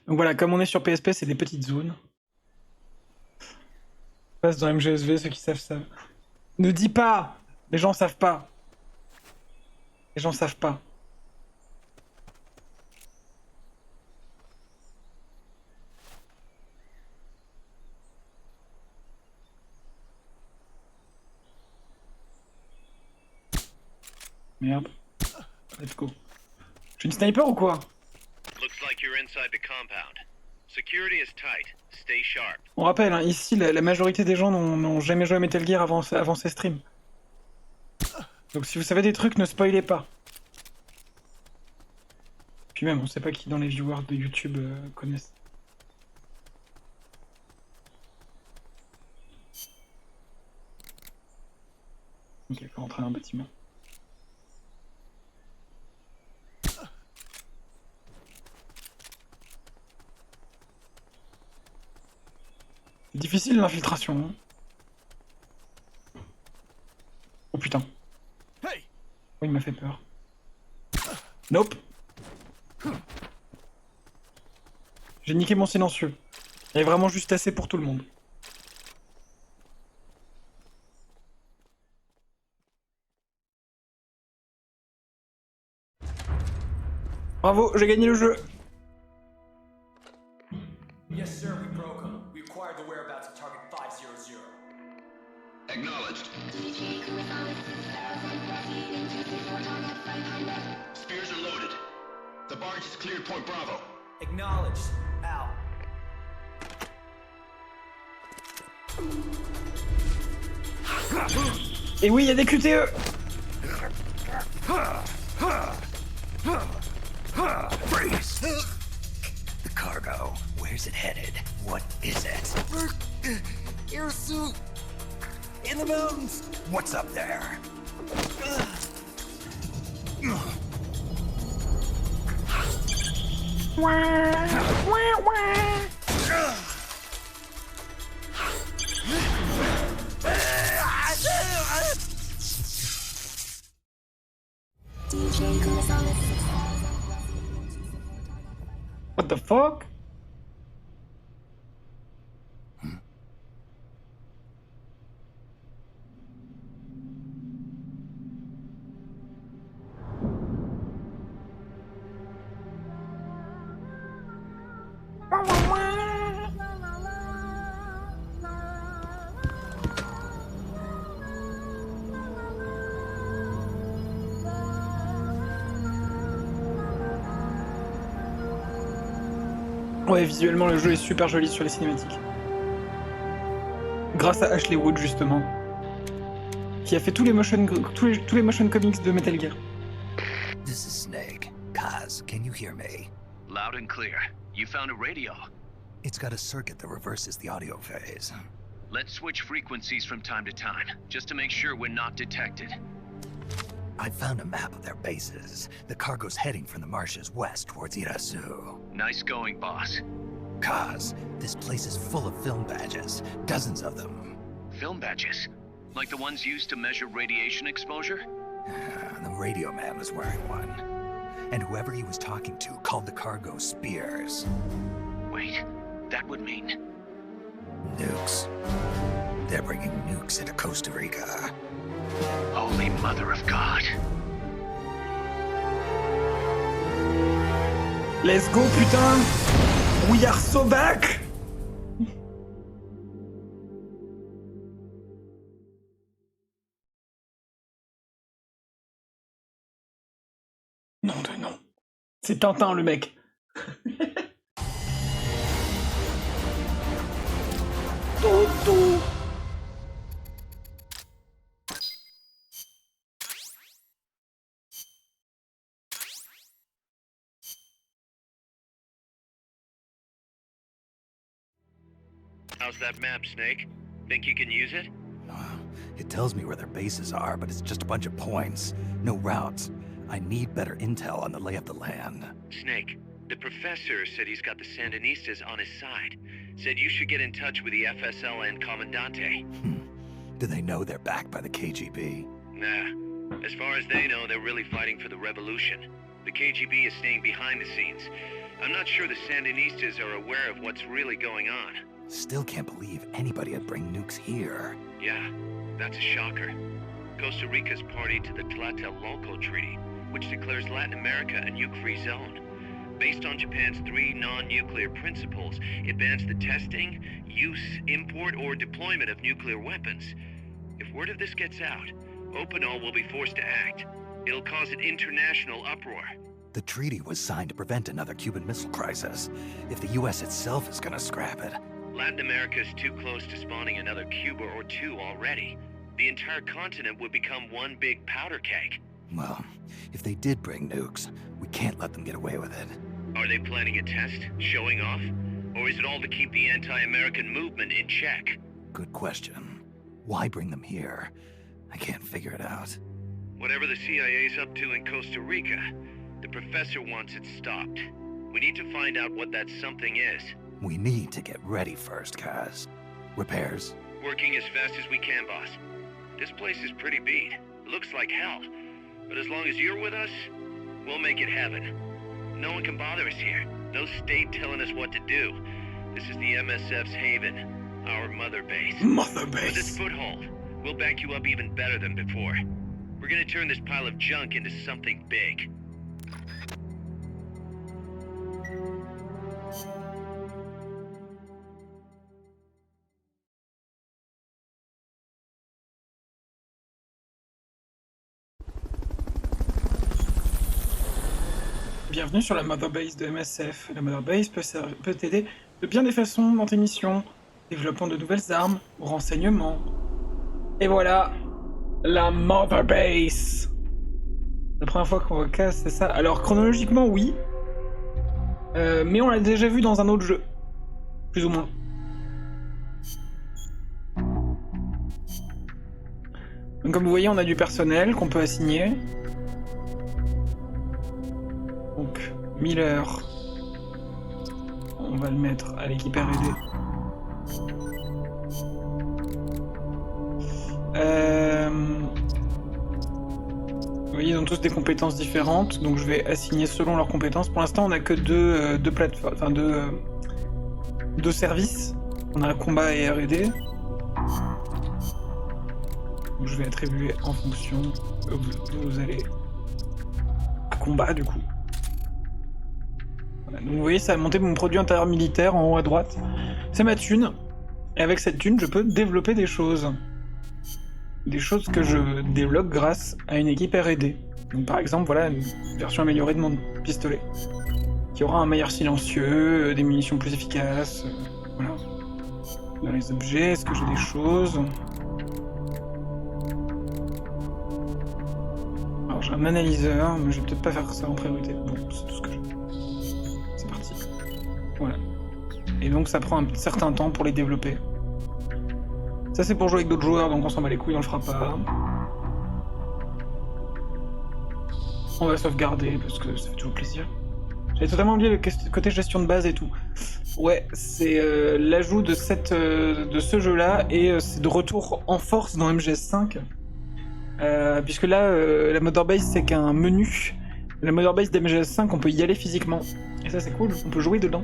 [SPEAKER 1] Donc voilà, comme on est sur PSP, c'est des petites zones. Passe dans MGSV, ceux qui savent. Ne dis pas! Les gens savent pas. Les gens savent pas. Merde. Let's go. Je suis une sniper ou quoi?
[SPEAKER 9] Looks like you're inside the compound. Security is tight. Stay sharp.
[SPEAKER 1] On rappelle, hein, ici, la majorité des gens n'ont jamais joué à Metal Gear avant ces streams. Donc si vous savez des trucs, ne spoilez pas. Puis même, on sait pas qui dans les viewers de YouTube connaissent. Ok, il faut rentrer dans un bâtiment. C'est difficile l'infiltration. Hein. Oh putain. Oh, il m'a fait peur. Nope. J'ai niqué mon silencieux. Il y avait vraiment juste assez pour tout le monde. Bravo, j'ai gagné le jeu.
[SPEAKER 4] Yes, sir, we broke him. We acquired the whereabouts of target 500.
[SPEAKER 12] Acknowledged. Spears are loaded. The barge has cleared Point Bravo.
[SPEAKER 4] Acknowledged. Out.
[SPEAKER 1] Et oui, il y a des QTE.
[SPEAKER 5] Freeze! The cargo. Where's it headed? What is it?
[SPEAKER 4] Air suit! In the mountains!
[SPEAKER 5] What's up there?
[SPEAKER 1] What the fuck? Ouais, visuellement, le jeu est super joli sur les cinématiques. Grâce à Ashley Wood, justement. Qui a fait tous les motion comics de Metal Gear.
[SPEAKER 5] This is Snake. Kaz, can you hear me?
[SPEAKER 9] Loud and clear. You found a radio.
[SPEAKER 5] It's got a circuit that reverses the audio phase.
[SPEAKER 9] Let's switch frequencies from time to time, just to make sure we're not detected.
[SPEAKER 5] I found a map of their bases. The cargo's heading from the marshes west towards Irasu.
[SPEAKER 9] Nice going, boss.
[SPEAKER 5] Kaz, this place is full of film badges. Dozens of them.
[SPEAKER 9] Film badges? Like the ones used to measure radiation exposure?
[SPEAKER 5] The radio man was wearing one. And whoever he was talking to called the cargo spears.
[SPEAKER 9] Wait, that would mean...
[SPEAKER 5] Nukes. They're bringing nukes into Costa Rica.
[SPEAKER 9] Holy Mother of God.
[SPEAKER 1] Let's go, putain! We are so back! Non de non. C'est Tintin, le mec. Toto.
[SPEAKER 9] How's that map, Snake? Think you can use it?
[SPEAKER 5] It tells me where their bases are, but it's just a bunch of points. No routes. I need better intel on the lay of the land.
[SPEAKER 9] Snake, the professor said he's got the Sandinistas on his side. Said you should get in touch with the FSL and Commandante.
[SPEAKER 5] Do they know they're backed by the KGB?
[SPEAKER 9] Nah. As far as they know, they're really fighting for the revolution. The KGB is staying behind the scenes. I'm not sure the Sandinistas are aware of what's really going on.
[SPEAKER 5] Still can't believe anybody would bring nukes here.
[SPEAKER 9] Yeah, that's a shocker. Costa Rica's party to the Tlatelolco Treaty, which declares Latin America a nuke-free zone. Based on Japan's 3 non-nuclear principles, it bans the testing, use, import, or deployment of nuclear weapons. If word of this gets out, Opinol will be forced to act. It'll cause an international uproar.
[SPEAKER 5] The treaty was signed to prevent another Cuban Missile Crisis. If the US itself is gonna scrap it...
[SPEAKER 9] Latin America is too close to spawning another Cuba or two already. The entire continent would become one big powder keg.
[SPEAKER 5] Well, if they did bring nukes, we can't let them get away with it.
[SPEAKER 9] Are they planning a test? Showing off? Or is it all to keep the anti-American movement in check?
[SPEAKER 5] Good question. Why bring them here? I can't figure it out.
[SPEAKER 9] Whatever the CIA's up to in Costa Rica, the professor wants it stopped. We need to find out what that something is.
[SPEAKER 5] We need to get ready first, Kaz. Repairs?
[SPEAKER 9] Working as fast as we can, boss. This place is pretty beat. Looks like hell. But as long as you're with us, we'll make it heaven. No one can bother us here. No state telling us what to do. This is the MSF's haven. Our mother base.
[SPEAKER 1] Mother base.
[SPEAKER 9] With this foothold, we'll back you up even better than before. We're gonna turn this pile of junk into something big.
[SPEAKER 1] Bienvenue sur la Mother Base de MSF. La Mother Base peut t'aider de bien des façons dans tes missions, développant de nouvelles armes ou renseignements. Et voilà, la Mother Base. La première fois qu'on voit Kaz, c'est ça. Alors chronologiquement, oui. Mais on l'a déjà vu dans un autre jeu. Plus ou moins. Donc comme vous voyez, on a du personnel qu'on peut assigner. Donc, Miller, on va le mettre à l'équipe R&D. Vous voyez, donc tous des compétences différentes, donc je vais assigner selon leurs compétences. Pour l'instant, on a que deux plateformes, enfin deux services. On a combat et R&D. Donc je vais attribuer en fonction. Vous allez à combat du coup. Voilà, donc vous voyez, ça a monté mon produit intérieur militaire en haut à droite. C'est ma thune. Et avec cette thune, je peux développer des choses. Des choses que je développe grâce à une équipe R&D. Donc par exemple, voilà une version améliorée de mon pistolet. Qui aura un meilleur silencieux, des munitions plus efficaces. Voilà. Dans les objets, est-ce que j'ai des choses? Alors j'ai un analyseur, mais je vais peut-être pas faire ça en priorité. Bon, c'est tout ce que j'ai. C'est parti. Voilà. Et donc ça prend un certain temps pour les développer. Ça c'est pour jouer avec d'autres joueurs, donc on s'en bat les couilles, on le fera pas. On va sauvegarder, parce que ça fait toujours plaisir. J'avais totalement oublié le côté gestion de base et tout. Ouais, c'est l'ajout de ce jeu-là, et c'est de retour en force dans MGS5. Puisque là, la Mother Base c'est qu'un menu. La Mother Base d'MGS5, on peut y aller physiquement. Et ça c'est cool, on peut jouer dedans.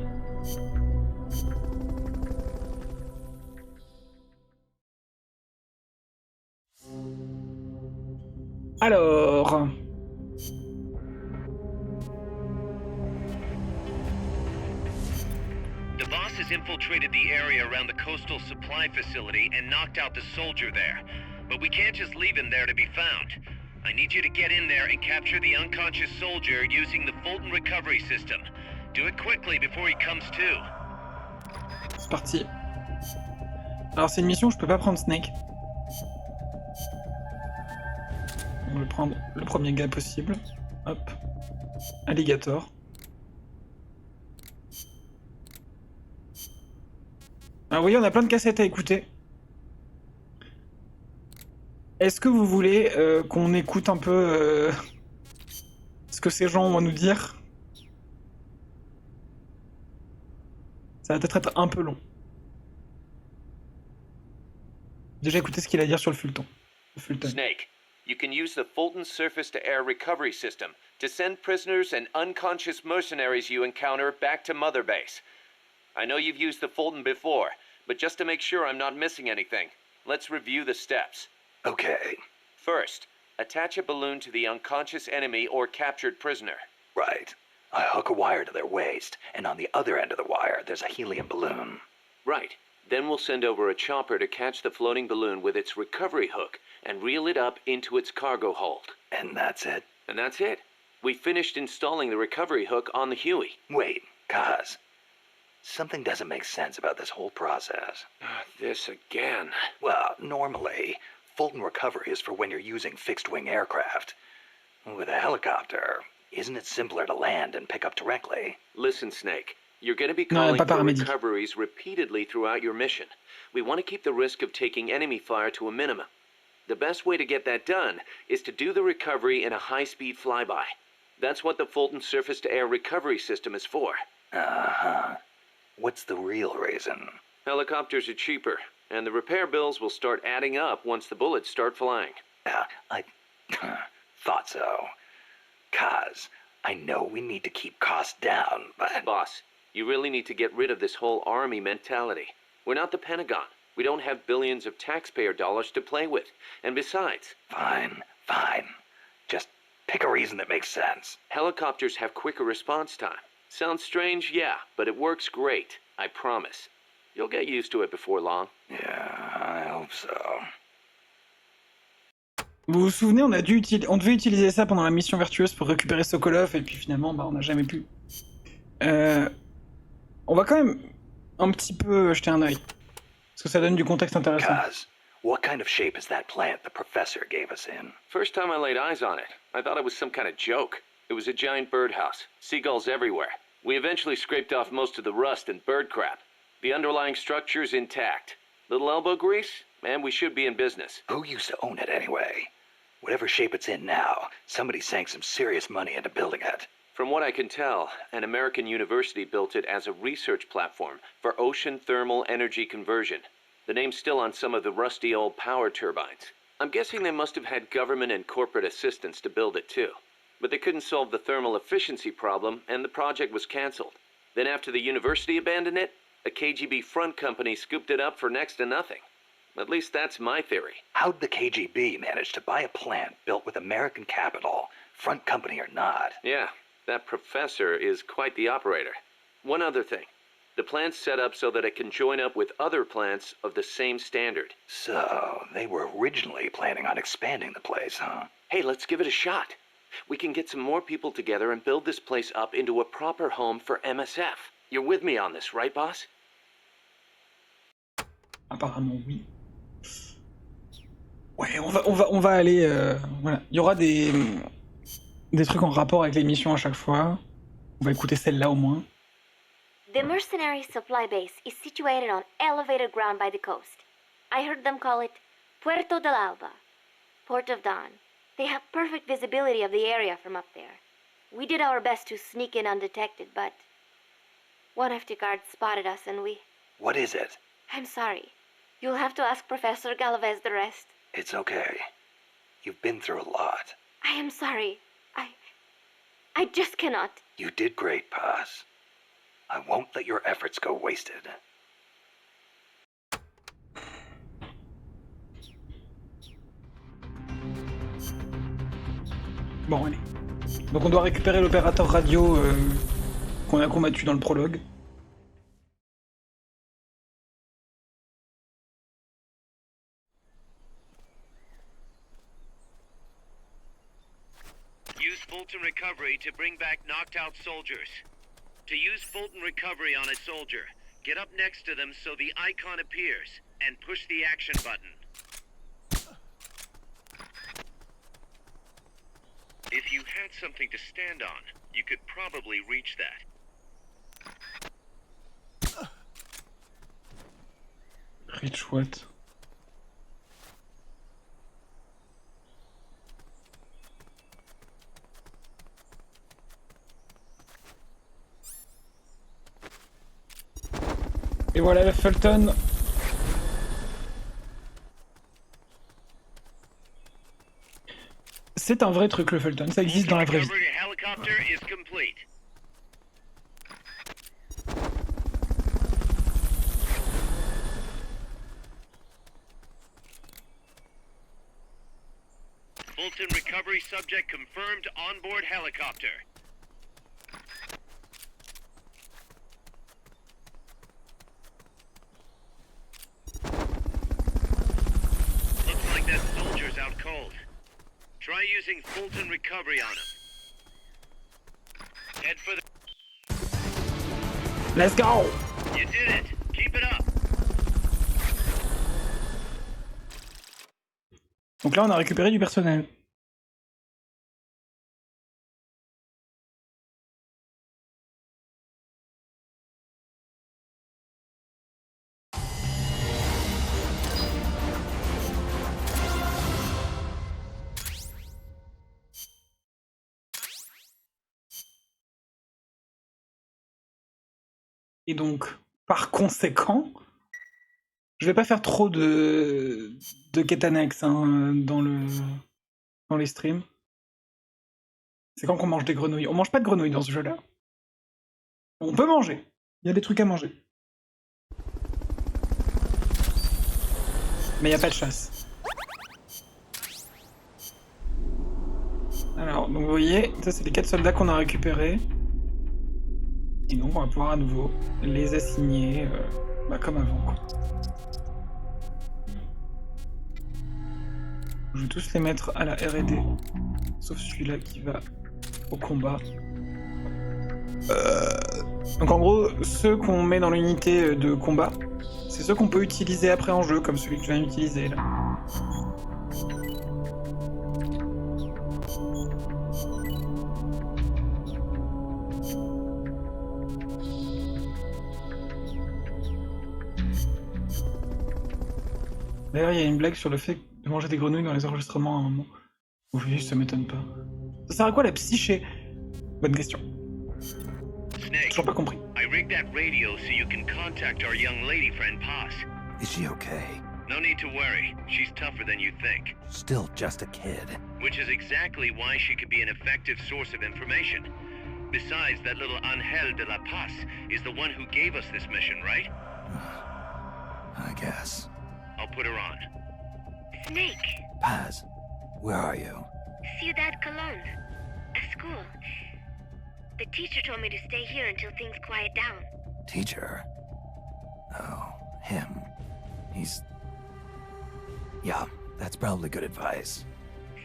[SPEAKER 1] Alors...
[SPEAKER 9] The boss has infiltrated the area around the coastal supply facility and knocked out the soldier there. But we can't just leave him there to be found. I need you to get in there and capture the unconscious soldier using the Fulton recovery system. Do it quickly before he comes to.
[SPEAKER 1] C'est parti. Alors c'est une mission où je peux pas prendre Snake. On va prendre le premier gars possible. Hop. Alligator. Alors vous voyez, on a plein de cassettes à écouter. Est-ce que vous voulez qu'on écoute un peu ce que ces gens ont à nous dire? Ça va peut-être être un peu long. Déjà écoutez ce qu'il a à dire sur le Fulton.
[SPEAKER 6] Snake, you can use the Fulton surface-to-air recovery system to send prisoners and unconscious mercenaries you encounter back to Mother Base. I know you've used the Fulton before, but just to make sure I'm not missing anything, let's review the steps.
[SPEAKER 5] Okay.
[SPEAKER 6] First, attach a balloon to the unconscious enemy or captured prisoner.
[SPEAKER 5] Right. I hook a wire to their waist, and on the other end of the wire, there's a helium balloon.
[SPEAKER 6] Right. Then we'll send over a chopper to catch the floating balloon with its recovery hook and reel it up into its cargo hold.
[SPEAKER 5] And that's it?
[SPEAKER 6] And that's it. We finished installing the recovery hook on the Huey.
[SPEAKER 5] Wait, Kaz. Something doesn't make sense about this whole process.
[SPEAKER 6] This again.
[SPEAKER 5] Well, normally, Fulton recovery is for when you're using fixed-wing aircraft. With a helicopter, isn't it simpler to land and pick up directly?
[SPEAKER 6] Listen, Snake. You're going to be calling for recoveries repeatedly throughout your mission. We want to keep the risk of taking enemy fire to a minimum. The best way to get that done is to do the recovery in a high-speed flyby. That's what the Fulton surface-to-air recovery system is for.
[SPEAKER 5] Uh-huh. What's the real reason?
[SPEAKER 6] Helicopters are cheaper, and the repair bills will start adding up once the bullets start flying.
[SPEAKER 5] I thought so. Kaz, I know we need to keep costs down, but...
[SPEAKER 6] Boss, you really need to get rid of this whole army mentality. We're not the Pentagon. We don't have billions of taxpayer dollars to play with. And besides...
[SPEAKER 5] Fine. Just pick a reason that makes sense.
[SPEAKER 6] Helicopters have quicker response time. Sounds strange, yeah, but it works great. I promise. You'll get used to it before long.
[SPEAKER 5] Yeah, I hope so.
[SPEAKER 1] Vous vous souvenez, on devait utiliser ça pendant la mission vertueuse pour récupérer Sokolov, et puis finalement, on n'a jamais pu. On va quand même un petit peu jeter un œil, parce que ça donne du contexte intéressant.
[SPEAKER 5] Kaz, what kind of shape is that plant the professor gave us in?
[SPEAKER 6] First time I laid eyes on it, I thought it was some kind of joke. It was a giant birdhouse, seagulls everywhere. We eventually scraped off most of the rust and bird crap. The underlying structure's intact. Little elbow grease, and we should be in business.
[SPEAKER 5] Who used to own it anyway? Whatever shape it's in now, somebody sank some serious money into building it.
[SPEAKER 6] From what I can tell, an American university built it as a research platform for ocean thermal energy conversion. The name's still on some of the rusty old power turbines. I'm guessing they must have had government and corporate assistance to build it too. But they couldn't solve the thermal efficiency problem, and the project was cancelled. Then after the university abandoned it, a KGB front company scooped it up for next to nothing. At least that's my theory.
[SPEAKER 5] How'd the KGB manage to buy a plant built with American capital, front company or not?
[SPEAKER 6] Yeah, that professor is quite the operator. One other thing. The plant's set up so that it can join up with other plants of the same standard.
[SPEAKER 5] So, they were originally planning on expanding the place, huh?
[SPEAKER 6] Hey, let's give it a shot. We can get some more people together and build this place up into a proper home for MSF. You're with me on this, right, boss?
[SPEAKER 1] Apparemment, oui. Ouais, on va aller... voilà. Il y aura des trucs en rapport avec les missions à chaque fois. On va écouter celle-là au moins.
[SPEAKER 2] The mercenary supply base is situated on elevated ground by the coast. I heard them call it Puerto del Alba, Port of Dawn. They have perfect visibility of the area from up there. We did our best to sneak in undetected, but one FT guard spotted us and we...
[SPEAKER 5] What is it?
[SPEAKER 2] I'm sorry. You'll have to ask Professor Galvez the rest.
[SPEAKER 5] It's okay. You've been through a lot.
[SPEAKER 2] I am sorry. I just cannot.
[SPEAKER 5] You did great, Paz. I won't let your efforts go wasted.
[SPEAKER 1] Bon, allez. Donc on doit récupérer l'opérateur radio qu'on a combattu dans le prologue.
[SPEAKER 9] Use Fulton Recovery to bring back knocked out soldiers. To use Fulton Recovery on a soldier, get up next to them so the icon appears, and push the action button. If you had something to stand on, you could probably reach that.
[SPEAKER 1] Reach what? Et voilà la Fulton. C'est un vrai truc le Fulton, ça existe dans la vraie vie.
[SPEAKER 9] Fulton recovery subject confirmed on-board helicopter. Looks like that soldier's out cold. Try using Fulton recovery on him. Head for the...
[SPEAKER 1] Let's go!
[SPEAKER 9] You did it! Keep it up!
[SPEAKER 1] Donc là on a récupéré du personnel. Et donc, par conséquent, je vais pas faire trop de quêtes annexes hein, dans les streams. C'est quand qu'on mange des grenouilles. On mange pas de grenouilles dans ce jeu-là. On peut manger. Il y a des trucs à manger. Mais il n'y a pas de chasse. Alors, donc vous voyez, ça c'est les 4 soldats qu'on a récupérés. Et donc on va pouvoir à nouveau les assigner comme avant quoi. Je vais tous les mettre à la R&D, sauf celui-là qui va au combat. Donc en gros, ceux qu'on met dans l'unité de combat, c'est ceux qu'on peut utiliser après en jeu, comme celui que je viens d'utiliser là. D'ailleurs, il y a une blague sur le fait de manger des grenouilles dans les enregistrements à un moment. Oui, ça m'étonne pas. Ça sert à quoi la psyché? Bonne question.
[SPEAKER 9] Snake,
[SPEAKER 1] toujours pas compris.
[SPEAKER 9] I rigged that radio so you can contact our young lady friend Paz.
[SPEAKER 5] Is she okay?
[SPEAKER 9] No need to worry. She's tougher than you think.
[SPEAKER 5] Still just a kid.
[SPEAKER 9] Which is exactly why she could be an effective source of information. Besides, that little Angel de la Paz is the one who gave us this mission, right?
[SPEAKER 5] I guess.
[SPEAKER 9] I'll put her on.
[SPEAKER 2] Snake.
[SPEAKER 5] Paz, where are you?
[SPEAKER 2] Ciudad Colon. At school. The teacher told me to stay here until things quiet down.
[SPEAKER 5] Teacher? Oh, him. He's... Yeah, that's probably good advice.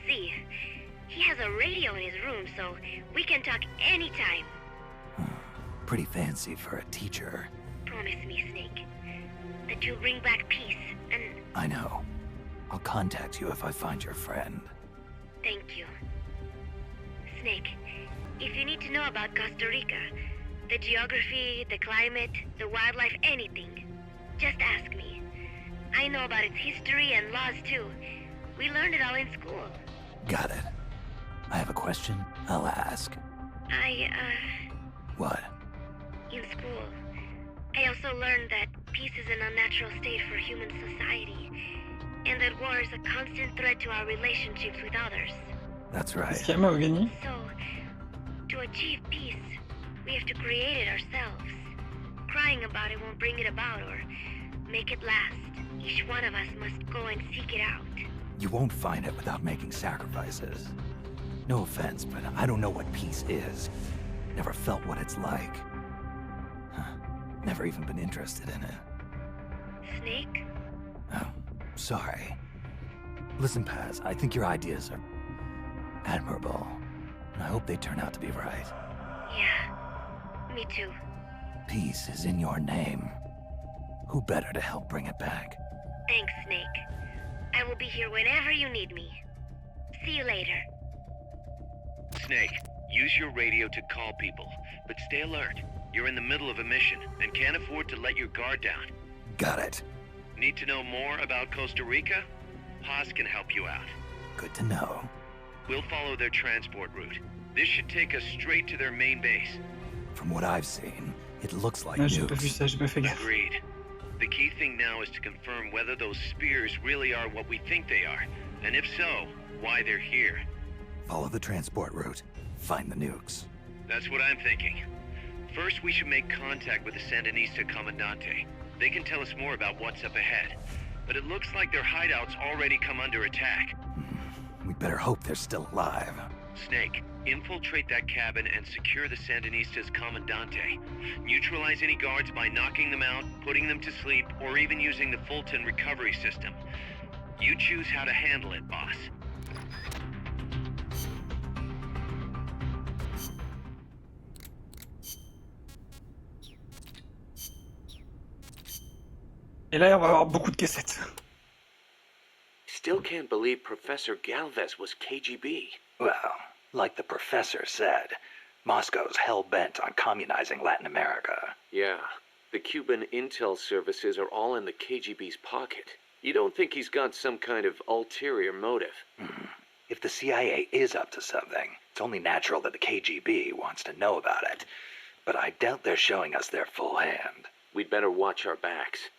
[SPEAKER 2] See, he has a radio in his room, so we can talk anytime.
[SPEAKER 5] Pretty fancy for a teacher.
[SPEAKER 2] Promise me, Snake, that you'll bring back peace, and...
[SPEAKER 5] I know. I'll contact you if I find your friend.
[SPEAKER 2] Thank you. Snake, if you need to know about Costa Rica, the geography, the climate, the wildlife, anything, just ask me. I know about its history and laws too. We learned it all in school.
[SPEAKER 5] Got it. I have a question, I'll ask. What?
[SPEAKER 2] In school, I also learned that peace is an unnatural state for human society, and that war is a constant threat to our relationships with others.
[SPEAKER 5] That's right.
[SPEAKER 1] Est-ce qu'il y a Mahogany?
[SPEAKER 2] So, to achieve peace, we have to create it ourselves. Crying about it won't bring it about or make it last. Each one of us must go and seek it out.
[SPEAKER 5] You won't find it without making sacrifices. No offense, but I don't know what peace is. Never felt what it's like. Never even been interested in it.
[SPEAKER 2] Snake?
[SPEAKER 5] Oh, sorry. Listen, Paz, I think your ideas are admirable. I hope they turn out to be right.
[SPEAKER 2] Yeah, me too.
[SPEAKER 5] Peace is in your name. Who better to help bring it back?
[SPEAKER 2] Thanks, Snake. I will be here whenever you need me. See you later.
[SPEAKER 9] Snake, use your radio to call people, but stay alert. You're in the middle of a mission and can't afford to let your guard down.
[SPEAKER 5] Got it.
[SPEAKER 9] Need to know more about Costa Rica? Paz can help you out.
[SPEAKER 5] Good to know.
[SPEAKER 9] We'll follow their transport route. This should take us straight to their main base.
[SPEAKER 5] From what I've seen, it looks like
[SPEAKER 1] J'ai pas vu ça, j'ai pas fait gaffe.
[SPEAKER 9] Agreed. The key thing now is to confirm whether those spears really are what we think they are, and if so, why they're here.
[SPEAKER 5] Follow the transport route. Find the nukes.
[SPEAKER 9] That's what I'm thinking. First, we should make contact with the Sandinista Comandante. They can tell us more about what's up ahead. But it looks like their hideout's already come under attack.
[SPEAKER 5] We better hope they're still alive.
[SPEAKER 9] Snake, infiltrate that cabin and secure the Sandinista's Comandante. Neutralize any guards by knocking them out, putting them to sleep, or even using the Fulton recovery system. You choose how to handle it, boss.
[SPEAKER 1] Et là, on va avoir beaucoup de cassettes.
[SPEAKER 6] Still can't believe Professor Galvez was KGB.
[SPEAKER 5] Well, like the professor said, Moscow's hell-bent on communizing Latin America.
[SPEAKER 6] Yeah, the Cuban intel services are all in the KGB's pocket. You don't think he's got some kind of ulterior motive?
[SPEAKER 5] If the CIA is up to something, it's only natural that the KGB wants to know about it. But I doubt they're showing us their full hand.
[SPEAKER 6] We'd better watch our backs.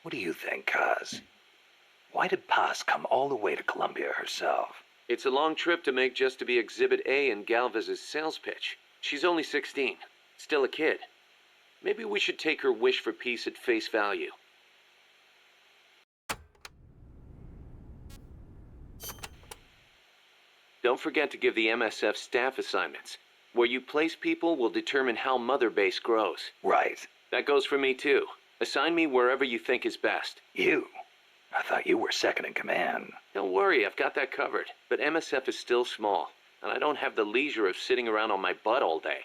[SPEAKER 5] What do you think, Kaz? Why did Paz come all the way to Colombia herself?
[SPEAKER 6] It's a long trip to make just to be Exhibit A in Galvez's sales pitch. She's only 16, still a kid. Maybe we should take her wish for peace at face value. Don't forget to give the MSF staff assignments. Where you place people will determine how Mother Base grows.
[SPEAKER 5] Right.
[SPEAKER 6] That goes for me too. Assign me wherever you think is best.
[SPEAKER 5] You? I thought you were second in command.
[SPEAKER 6] Don't worry, I've got that covered. But MSF is still small, and I don't have the leisure of sitting around on my butt all day.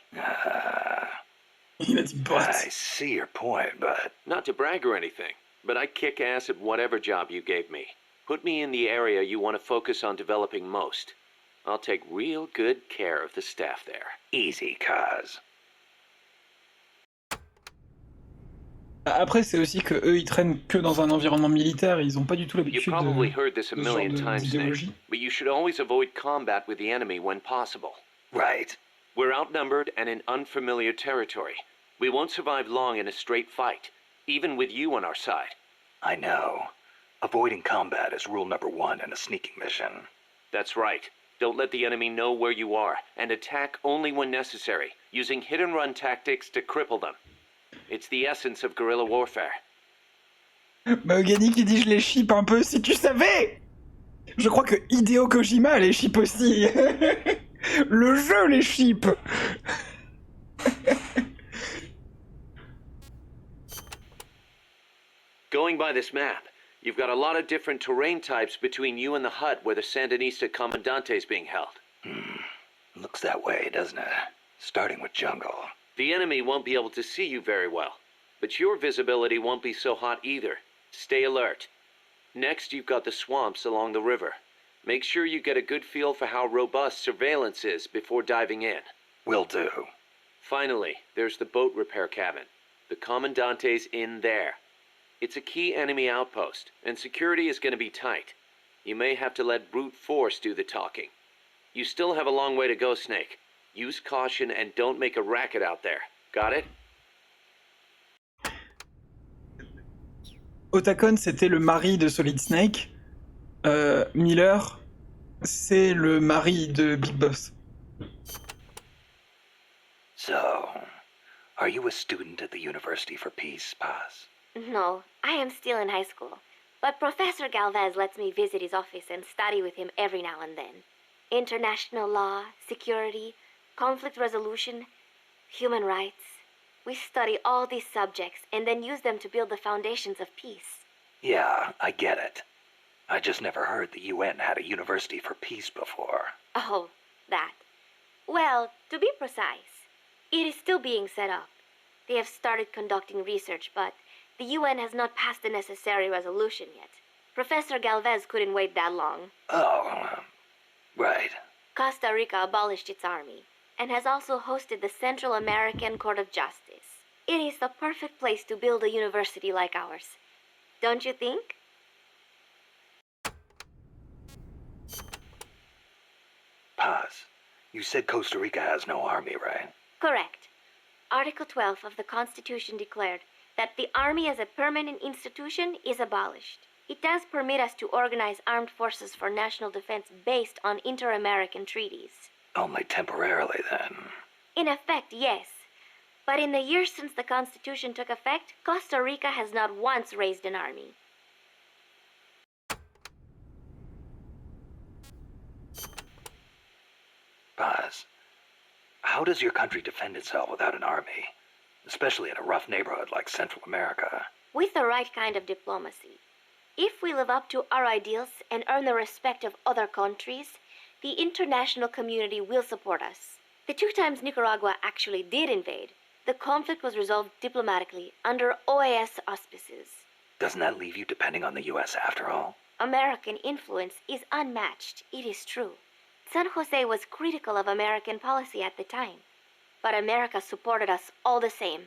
[SPEAKER 5] I see your point, but...
[SPEAKER 6] Not to brag or anything, but I kick ass at whatever job you gave me. Put me in the area you want to focus on developing most. I'll take real good care of the staff there.
[SPEAKER 5] Easy, Kaz.
[SPEAKER 1] Après, c'est aussi que eux, ils traînent que dans un environnement militaire, et ils ont pas du tout
[SPEAKER 6] You
[SPEAKER 1] l'habitude
[SPEAKER 6] probably heard this a
[SPEAKER 1] de ce genre
[SPEAKER 6] million times, Nick,
[SPEAKER 1] d'idéologie.
[SPEAKER 6] but you should always avoid combat with the enemy when possible.
[SPEAKER 5] Right.
[SPEAKER 6] We're outnumbered and in unfamiliar territory. We won't survive long in a straight fight, even with you on our side.
[SPEAKER 5] I know. Avoiding combat is rule number 1 in a sneaking mission.
[SPEAKER 6] That's right. Don't let the enemy know where you are, and attack only when necessary, using hit-and-run tactics to cripple them. It's the essence of guerrilla warfare.
[SPEAKER 1] Ogani qui dit je les ship un peu, si tu savais! Je crois que Hideo Kojima les ship aussi. Le jeu les ship.
[SPEAKER 6] Going by this map, you've got a lot of different terrain types between you and the hut where the Sandinista Comandante is being held.
[SPEAKER 5] Looks that way, doesn't it? Starting with jungle.
[SPEAKER 6] The enemy won't be able to see you very well, but your visibility won't be so hot either. Stay alert. Next, you've got the swamps along the river. Make sure you get a good feel for how robust surveillance is before diving in.
[SPEAKER 5] Will do.
[SPEAKER 6] Finally, there's the boat repair cabin. The Commandante's in there. It's a key enemy outpost, and security is going to be tight. You may have to let brute force do the talking. You still have a long way to go, Snake. Use caution and don't make a racket out there. Got it?
[SPEAKER 1] Otacon, c'était le mari de Solid Snake. Miller, c'est le mari de Big Boss.
[SPEAKER 5] So, are you a student at the University for Peace, Paz?
[SPEAKER 2] No, I am still in high school. But Professor Galvez lets me visit his office and study with him every now and then. International law, security, conflict resolution, human rights. We study all these subjects and then use them to build the foundations of peace.
[SPEAKER 5] Yeah, I get it. I just never heard the UN had a University for Peace before.
[SPEAKER 2] Oh, that. Well, to be precise, it is still being set up. They have started conducting research, but the UN has not passed the necessary resolution yet. Professor Galvez couldn't wait that long.
[SPEAKER 5] Oh, right.
[SPEAKER 2] Costa Rica abolished its army and has also hosted the Central American Court of Justice. It is the perfect place to build a university like ours. Don't you think?
[SPEAKER 5] Paz, you said Costa Rica has no army, right?
[SPEAKER 2] Correct. Article 12 of the Constitution declared that the army as a permanent institution is abolished. It does permit us to organize armed forces for national defense based on inter-American treaties.
[SPEAKER 5] Only temporarily, then.
[SPEAKER 2] In effect, yes. But in the years since the Constitution took effect, Costa Rica has not once raised an army.
[SPEAKER 5] Paz, how does your country defend itself without an army? Especially in a rough neighborhood like Central America.
[SPEAKER 2] With the right kind of diplomacy. If we live up to our ideals and earn the respect of other countries, the international community will support us. The 2 times Nicaragua actually did invade, the conflict was resolved diplomatically under OAS auspices.
[SPEAKER 5] Doesn't that leave you depending on the U.S. after all?
[SPEAKER 2] American influence is unmatched, it is true. San Jose was critical of American policy at the time, but America supported us all the same.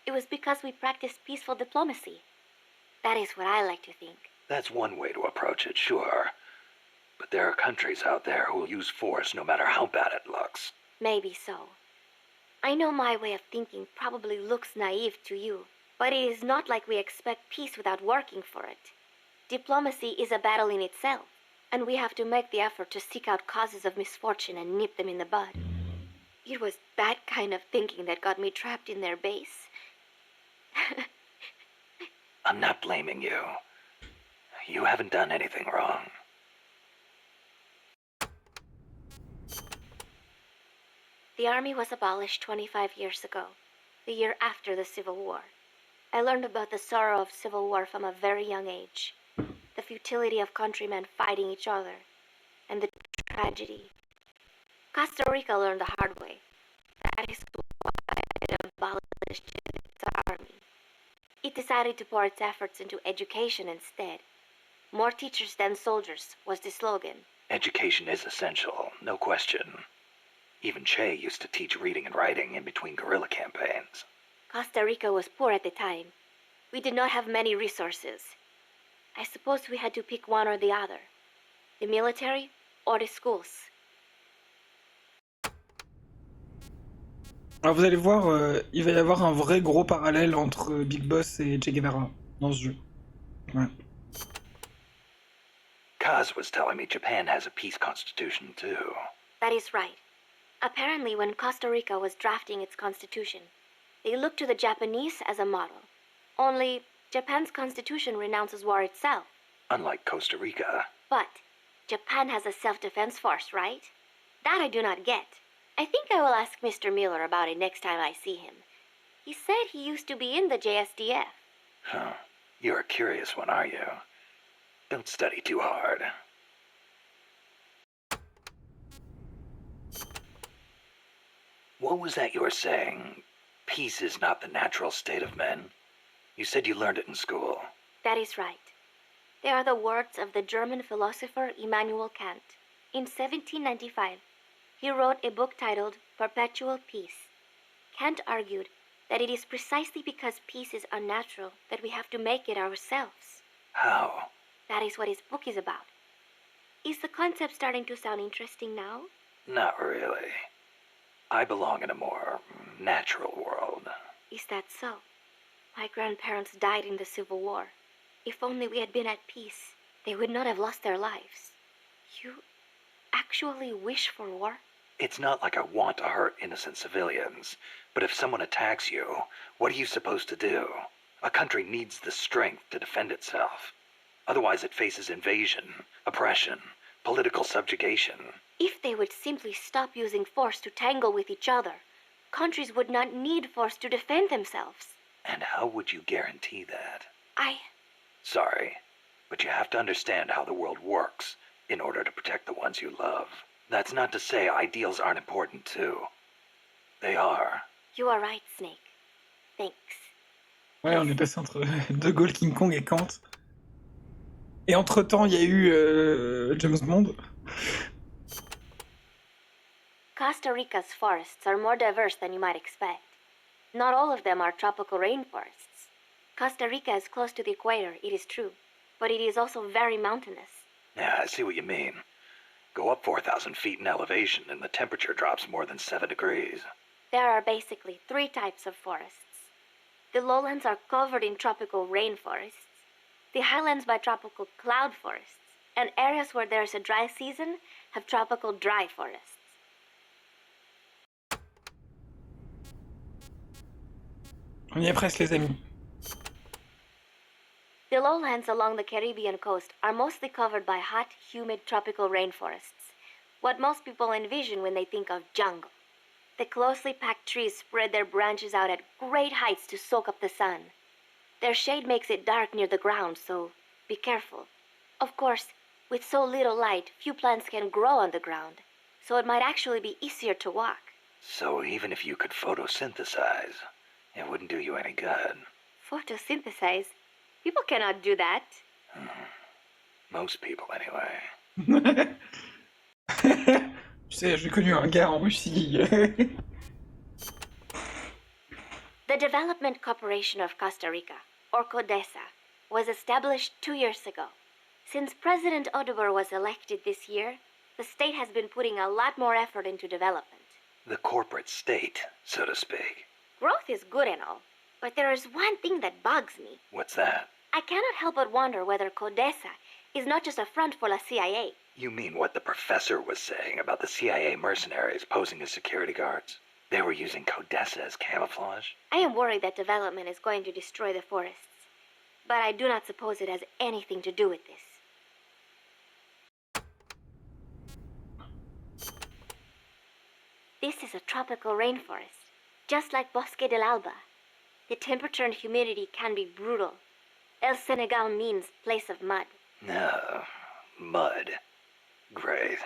[SPEAKER 2] It was because we practiced peaceful diplomacy. That is what I like to think.
[SPEAKER 5] That's one way to approach it, sure. But there are countries out there who will use force no matter how bad it looks.
[SPEAKER 2] Maybe so. I know my way of thinking probably looks naive to you, but it is not like we expect peace without working for it. Diplomacy is a battle in itself, and we have to make the effort to seek out causes of misfortune and nip them in the bud. It was that kind of thinking that got me trapped in their base.
[SPEAKER 5] I'm not blaming you. You haven't done anything wrong.
[SPEAKER 2] The army was abolished 25 years ago, the year after the Civil War. I learned about the sorrow of civil war from a very young age, the futility of countrymen fighting each other, and the tragedy. Costa Rica learned the hard way. That is why it abolished its army. It decided to pour its efforts into education instead. More teachers than soldiers was the slogan.
[SPEAKER 5] Education is essential, no question. Even Che used to teach reading and writing in between guerrilla campaigns.
[SPEAKER 2] Costa Rica was poor at the time. We did not have many resources. I suppose we had to pick one or the other. The military or the schools.
[SPEAKER 1] Alors vous allez voir, il va y avoir un vrai gros parallèle entre Big Boss et Che Guevara dans ce jeu. Ouais.
[SPEAKER 5] Kaz was telling me Japan has a peace constitution too.
[SPEAKER 2] That is right. Apparently, when Costa Rica was drafting its constitution, they looked to the Japanese as a model. Only, Japan's constitution renounces war itself.
[SPEAKER 5] Unlike Costa Rica.
[SPEAKER 2] But Japan has a self-defense force, right? That I do not get. I think I will ask Mr. Miller about it next time I see him. He said he used to be in the JSDF.
[SPEAKER 5] Huh. You're a curious one, are you? Don't study too hard. What was that you were saying? Peace is not the natural state of men? You said you learned it in school.
[SPEAKER 2] That is right. They are the words of the German philosopher Immanuel Kant. In 1795, he wrote a book titled Perpetual Peace. Kant argued that it is precisely because peace is unnatural that we have to make it ourselves.
[SPEAKER 5] How?
[SPEAKER 2] That is what his book is about. Is the concept starting to sound interesting now?
[SPEAKER 5] Not really. I belong in a more natural world.
[SPEAKER 2] Is that so? My grandparents died in the Civil War. If only we had been at peace, they would not have lost their lives. You actually wish for war?
[SPEAKER 5] It's not like I want to hurt innocent civilians, but if someone attacks you, what are you supposed to do? A country needs the strength to defend itself. Otherwise it faces invasion, oppression, political subjugation.
[SPEAKER 2] If they would simply stop using force to tangle with each other, countries would not need force to defend themselves.
[SPEAKER 5] And how would you guarantee that?
[SPEAKER 2] Sorry,
[SPEAKER 5] but you have to understand how the world works in order to protect the ones you love. That's not to say ideals aren't important too. They are.
[SPEAKER 2] You are right, Snake. Thanks.
[SPEAKER 1] Ouais, on est passé entre De Gaulle, King Kong et Kant. Et entre-temps, il y a eu James Bond.
[SPEAKER 2] Costa Rica's forests are more diverse than you might expect. Not all of them are tropical rainforests. Costa Rica is close to the equator, it is true, but it is also very mountainous.
[SPEAKER 5] Yeah, I see what you mean. Go up 4,000 feet in elevation and the temperature drops more than 7 degrees.
[SPEAKER 2] There are basically 3 types of forests. The lowlands are covered in tropical rainforests, the highlands by tropical cloud forests, and areas where there is a dry season have tropical dry forests.
[SPEAKER 1] On y est presque, les amis.
[SPEAKER 2] The lowlands along the Caribbean coast are mostly covered by hot, humid tropical rainforests, what most people envision when they think of jungle. The closely packed trees spread their branches out at great heights to soak up the sun. Their shade makes it dark near the ground, so be careful. Of course, with so little light, few plants can grow on the ground, so it might actually be easier to walk.
[SPEAKER 5] So even if you could photosynthesize, it wouldn't do you any good.
[SPEAKER 2] Photosynthesize? People cannot do that.
[SPEAKER 5] Most people, anyway.
[SPEAKER 1] Tu sais, j'ai connu un gars en Russie.
[SPEAKER 2] The Development Corporation of Costa Rica, or CODESA, was established 2 years ago. Since President Oduber was elected this year, the state has been putting a lot more effort into development.
[SPEAKER 5] The corporate state, so to speak.
[SPEAKER 2] Growth is good and all, but there is one thing that bugs me.
[SPEAKER 5] What's that?
[SPEAKER 2] I cannot help but wonder whether CODESA is not just a front for the CIA.
[SPEAKER 5] You mean what the professor was saying about the CIA mercenaries posing as security guards? They were using CODESA as camouflage?
[SPEAKER 2] I am worried that development is going to destroy the forests, but I do not suppose it has anything to do with this. This is a tropical rainforest, just like Bosque del Alba. The temperature and humidity can be brutal. El Senegal means place of mud.
[SPEAKER 5] No, mud. Great.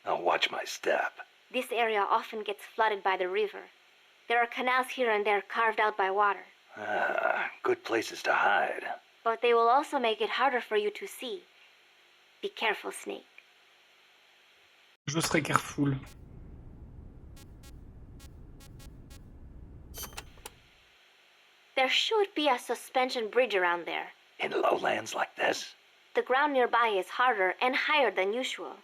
[SPEAKER 5] I'll watch my step.
[SPEAKER 2] This area often gets flooded by the river. There are canals here and there carved out by water.
[SPEAKER 5] Good places to hide.
[SPEAKER 2] But they will also make it harder for you to see. Be careful, Snake.
[SPEAKER 1] Je serai careful.
[SPEAKER 2] There should be a suspension bridge around there.
[SPEAKER 5] In lowlands like this?
[SPEAKER 2] The ground nearby is harder and higher than usual.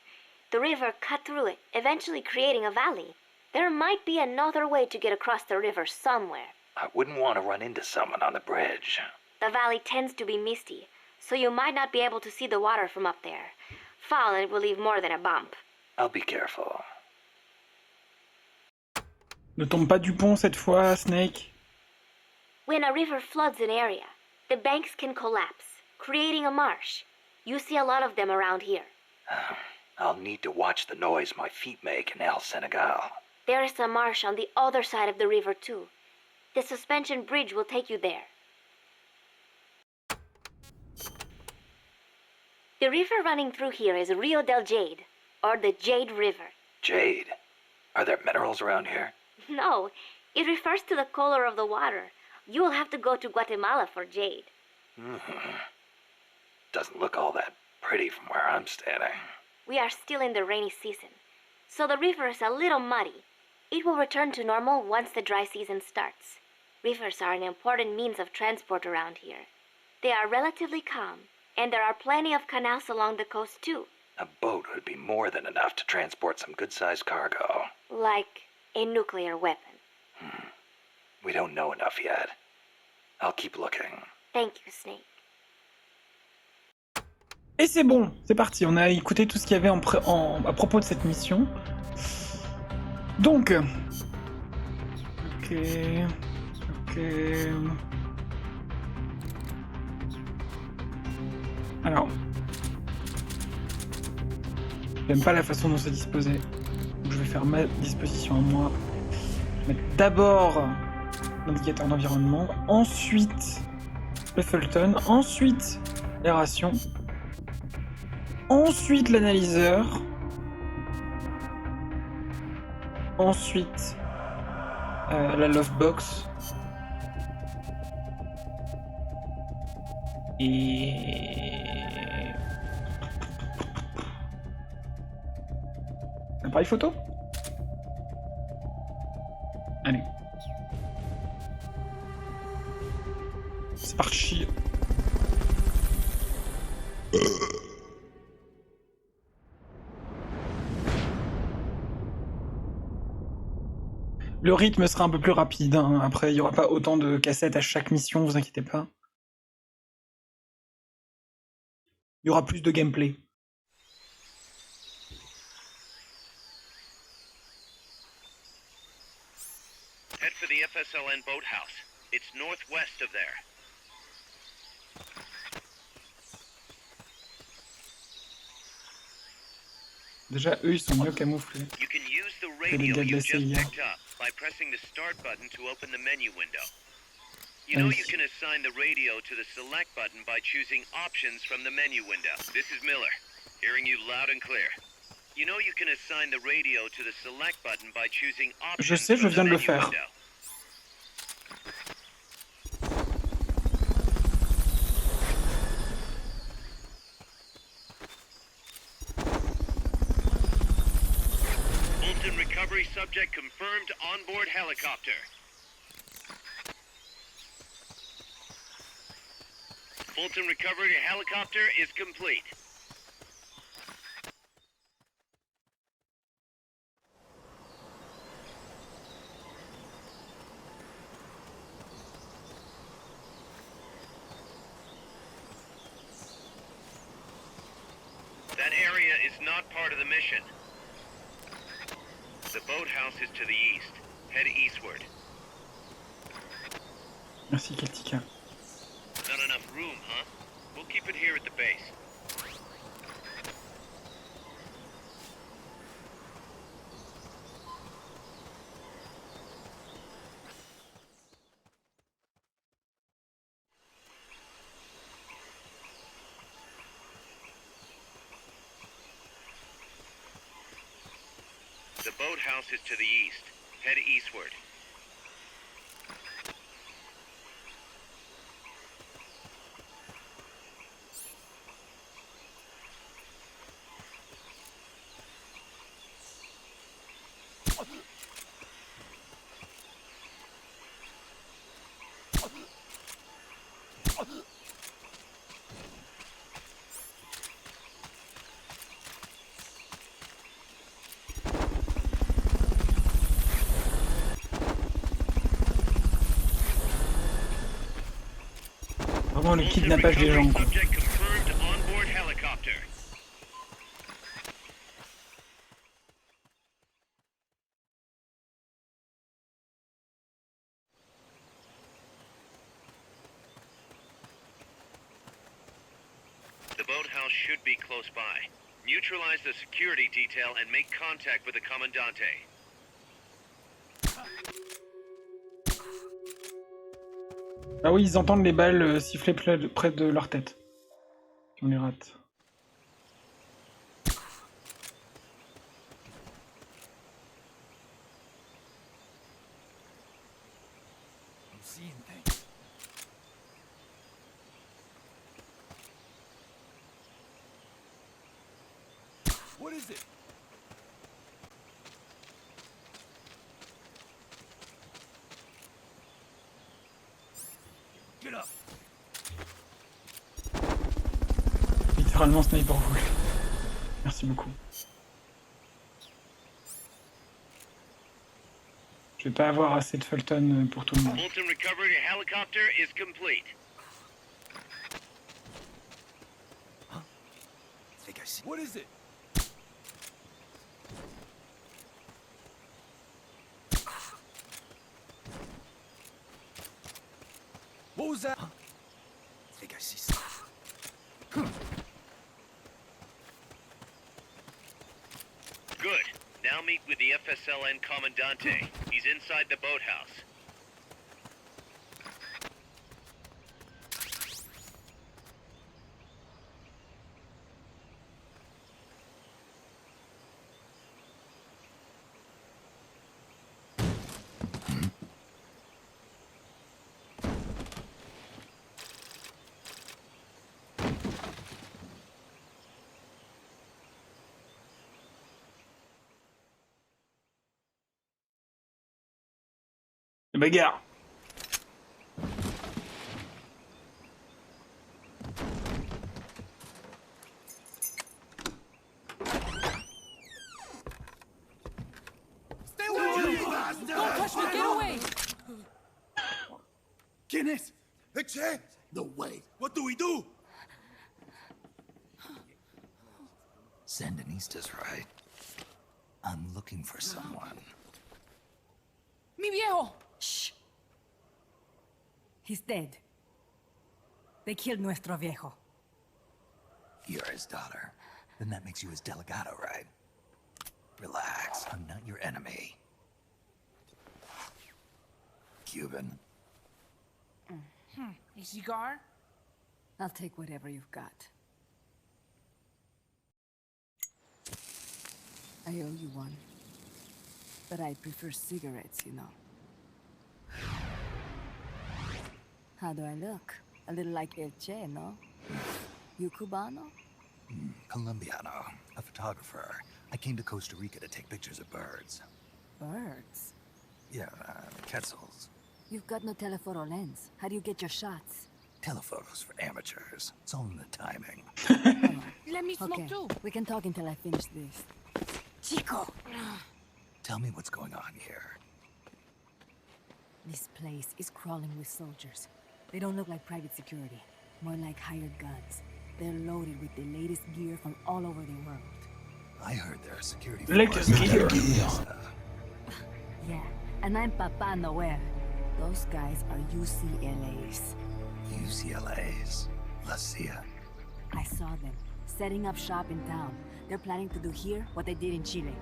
[SPEAKER 2] The river cut through it, eventually creating a valley. There might be another way to get across the river somewhere.
[SPEAKER 5] I wouldn't want to run into someone on the bridge.
[SPEAKER 2] The valley tends to be misty, so you might not be able to see the water from up there. Fall and it will leave more than a bump.
[SPEAKER 5] I'll be careful.
[SPEAKER 1] Ne tombe pas du pont cette fois, Snake.
[SPEAKER 2] When a river floods an area, the banks can collapse, creating a marsh. You see a lot of them around here.
[SPEAKER 5] I'll need to watch the noise my feet make in El Senegal.
[SPEAKER 2] There is a marsh on the other side of the river too. The suspension bridge will take you there. The river running through here is Rio del Jade, or the Jade River.
[SPEAKER 5] Jade? Are there minerals around here?
[SPEAKER 2] No, it refers to the color of the water. You will have to go to Guatemala for jade.
[SPEAKER 5] Doesn't look all that pretty from where I'm standing.
[SPEAKER 2] We are still in the rainy season, so the river is a little muddy. It will return to normal once the dry season starts. Rivers are an important means of transport around here. They are relatively calm, and there are plenty of canals along the coast too.
[SPEAKER 5] A boat would be more than enough to transport some good-sized cargo.
[SPEAKER 2] Like a nuclear weapon.
[SPEAKER 5] We don't know enough yet. I'll keep looking.
[SPEAKER 2] Thank you, Snake.
[SPEAKER 1] Et c'est bon, c'est parti, on a écouté tout ce qu'il y avait à propos de cette mission. Donc... Ok... Alors... J'aime pas la façon dont c'est disposé. Donc je vais faire ma disposition à moi. Je vais mettre d'abord l'indicateur d'environnement, ensuite le Fulton, ensuite les rations, ensuite l'analyseur, ensuite la lovebox et l'appareil photo. Allez. C'est parti. Le rythme sera un peu plus rapide, hein. Après il n'y aura pas autant de cassettes à chaque mission, vous inquiétez pas. Il y aura plus de gameplay.
[SPEAKER 9] Head for the FSLN boathouse. It's northwest of there.
[SPEAKER 1] Déjà, eux, ils sont mieux camouflés
[SPEAKER 9] You can use the
[SPEAKER 1] que les
[SPEAKER 9] radio
[SPEAKER 1] gars de
[SPEAKER 9] you
[SPEAKER 1] la
[SPEAKER 9] just
[SPEAKER 1] CIA.
[SPEAKER 9] picked up by pressing the start button to open the menu window. You know you can assign the radio to the select button by choosing options from the menu window. This is Miller, hearing you loud and clear. You know you can assign the radio to the select button by choosing options
[SPEAKER 1] Je sais, je
[SPEAKER 9] from the
[SPEAKER 1] viens de le
[SPEAKER 9] menu
[SPEAKER 1] faire.
[SPEAKER 9] window. Fulton recovery subject confirmed onboard helicopter. Fulton recovery helicopter is complete. That area is not part of the mission. The boathouse is to the east. Head eastward.
[SPEAKER 1] Merci, Keltika.
[SPEAKER 9] Not enough room, huh? We'll keep it here at the base. The boathouse is to the east. Head eastward.
[SPEAKER 1] vraiment le kidnappage des gens, quoi.
[SPEAKER 9] The boathouse should be close by. Neutralize the security detail and make contact with the Commandante.
[SPEAKER 1] Ah oui, ils entendent les balles siffler près de leur tête. Si on les rate.
[SPEAKER 3] I'm seeing things. What is it? Get up.
[SPEAKER 1] Littéralement sniper roule. Merci beaucoup. Je vais pas avoir assez de Fulton pour tout le monde.
[SPEAKER 9] Fulton recovered your helicopter is complete.
[SPEAKER 3] Huh? I think I see. What is it? What was that? Huh? I think I see something.
[SPEAKER 9] Good. Now meet with the FSLN Commandante. He's inside the boathouse.
[SPEAKER 1] Bagarre.
[SPEAKER 3] Stay away! Don't touch me! Get away! Guinness! The chance! No way! What do we do?
[SPEAKER 7] Sandinista's right. I'm looking for someone.
[SPEAKER 10] Mi viejo! Shh! He's dead. They killed nuestro viejo.
[SPEAKER 7] You're his daughter. Then that makes you his delegado, right? Relax, I'm not your enemy. Cuban.
[SPEAKER 10] A cigar? I'll take whatever you've got. I owe you one. But I prefer cigarettes, you know. How do I look? A little like El Che, no? You Cubano?
[SPEAKER 7] Colombiano, a photographer. I came to Costa Rica to take pictures of birds.
[SPEAKER 10] Birds?
[SPEAKER 7] Yeah, quetzals.
[SPEAKER 10] You've got no telephoto lens. How do you get your shots?
[SPEAKER 7] Telephotos for amateurs. It's all in the timing.
[SPEAKER 10] Let me smoke too. We can talk until I finish this. Chico!
[SPEAKER 7] Tell me what's going on here.
[SPEAKER 10] This place is crawling with soldiers. They don't look like private security, more like hired guns. They're loaded with the latest gear from all over the world.
[SPEAKER 7] I heard there are security
[SPEAKER 1] Latest gear.
[SPEAKER 10] Yeah, and I'm Papa Noel. Those guys are UCLA's.
[SPEAKER 7] UCLA's? La CIA.
[SPEAKER 10] I saw them, setting up shop in town. They're planning to do here what they did in Chile.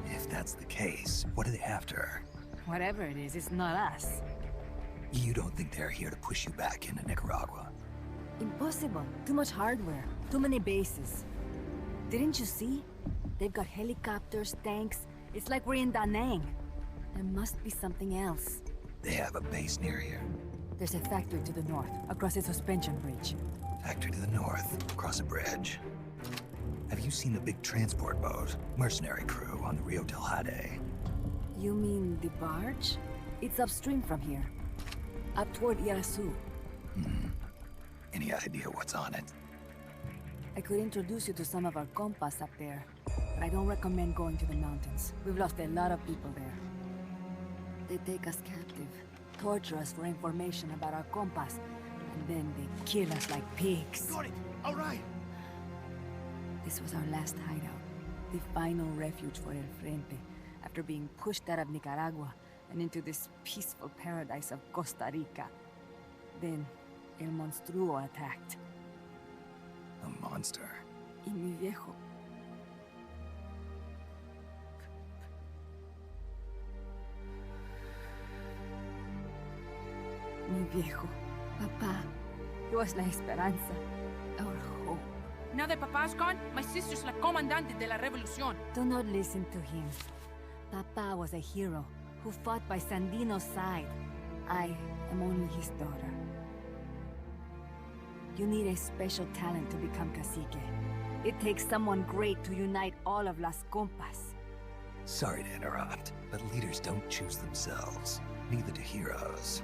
[SPEAKER 7] If that's the case, what are they after?
[SPEAKER 10] Whatever it is, it's not us.
[SPEAKER 7] You don't think they're here to push you back into Nicaragua?
[SPEAKER 10] Impossible. Too much hardware. Too many bases. Didn't you see? They've got helicopters, tanks. It's like we're in Da Nang. There must be something else.
[SPEAKER 7] They have a base near here.
[SPEAKER 10] There's a factory to the north, across a suspension bridge.
[SPEAKER 7] Factory to the north, across a bridge. Have you seen the big transport boat, mercenary crew on the Rio del Jade?
[SPEAKER 10] You mean the barge? It's upstream from here. Up toward Irasu.
[SPEAKER 7] Any idea what's on it?
[SPEAKER 10] I could introduce you to some of our compas up there, but I don't recommend going to the mountains. We've lost a lot of people there. They take us captive, torture us for information about our compas, And then they kill us like pigs.
[SPEAKER 3] Got it! Alright!
[SPEAKER 10] This was our last hideout. The final refuge for El Frente, after being pushed out of Nicaragua and into this peaceful paradise of Costa Rica. Then, El Monstruo attacked.
[SPEAKER 7] A monster.
[SPEAKER 10] Y mi viejo. Mi viejo. Papá. He was la esperanza. Our hope.
[SPEAKER 13] Now that Papa's gone, my sister's la comandante de la revolución.
[SPEAKER 10] Do not listen to him. Papa was a hero who fought by Sandino's side. I am only his daughter. You need a special talent to become cacique. It takes someone great to unite all of Las Compas.
[SPEAKER 7] Sorry to interrupt, but leaders don't choose themselves. Neither do heroes.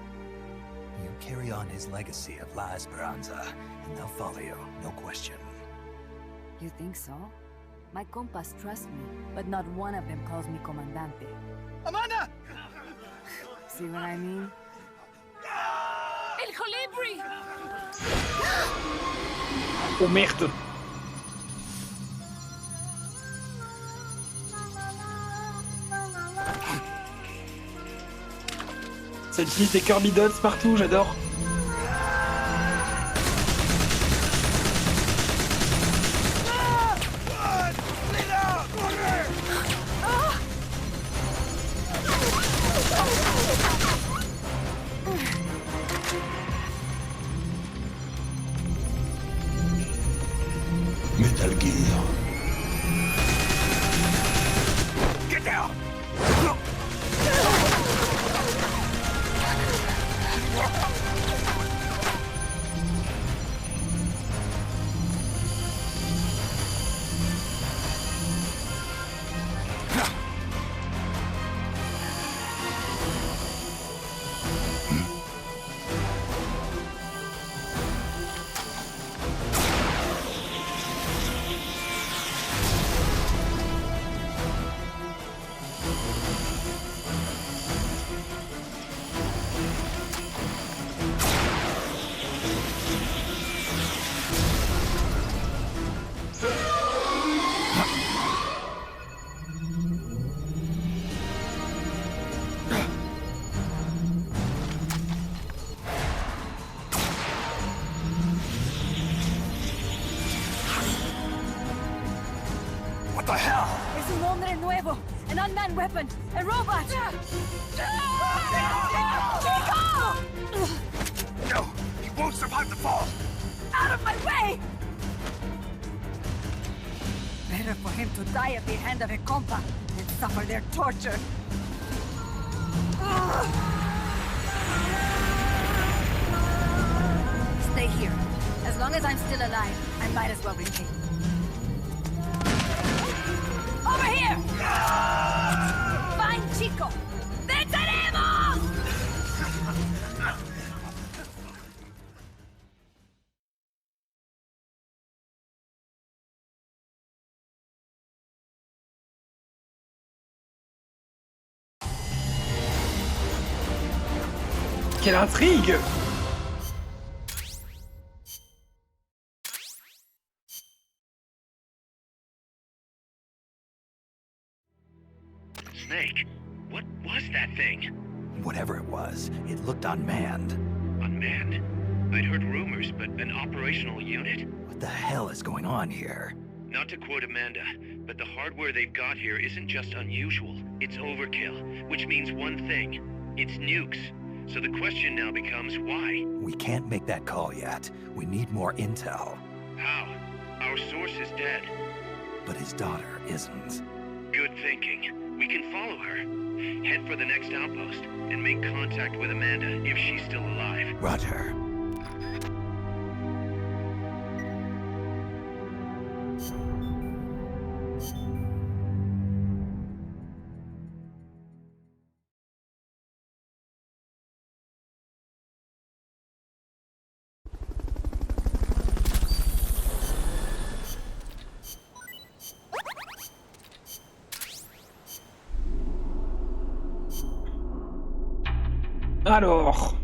[SPEAKER 7] You carry on his legacy of La Esperanza, and they'll follow you, no question.
[SPEAKER 10] You think so? My compas trust me, but not one of them calls me comandante.
[SPEAKER 3] Amanda!
[SPEAKER 10] See what I mean?
[SPEAKER 13] El Colibri!
[SPEAKER 1] Oh merde! Ça utilise des Kirby Dots partout, j'adore.
[SPEAKER 8] Metal Gear.
[SPEAKER 3] Get down!
[SPEAKER 7] What the hell?
[SPEAKER 10] Es un hombre nuevo! An unmanned weapon! A robot!
[SPEAKER 3] No! He won't survive the fall!
[SPEAKER 10] Out of my way! Better for him to die at the hand of a compa than suffer their torture. Stay here. As long as I'm still alive, I might as well repay. Over here! Fine, Chico! ¡Venceremos!
[SPEAKER 1] Quelle intrigue!
[SPEAKER 9] Snake, what was that thing?
[SPEAKER 7] Whatever it was, it looked unmanned.
[SPEAKER 9] Unmanned? I'd heard rumors, but an operational unit?
[SPEAKER 7] What the hell is going on here?
[SPEAKER 9] Not to quote Amanda, but the hardware they've got here isn't just unusual, it's overkill, which means one thing. It's nukes. So the question now becomes why?
[SPEAKER 7] We can't make that call yet. We need more intel.
[SPEAKER 9] How? Our source is dead.
[SPEAKER 7] But his daughter isn't.
[SPEAKER 9] Good thinking. We can follow her. Head for the next outpost and make contact with Amanda if she's still alive.
[SPEAKER 7] Roger.
[SPEAKER 1] Alors...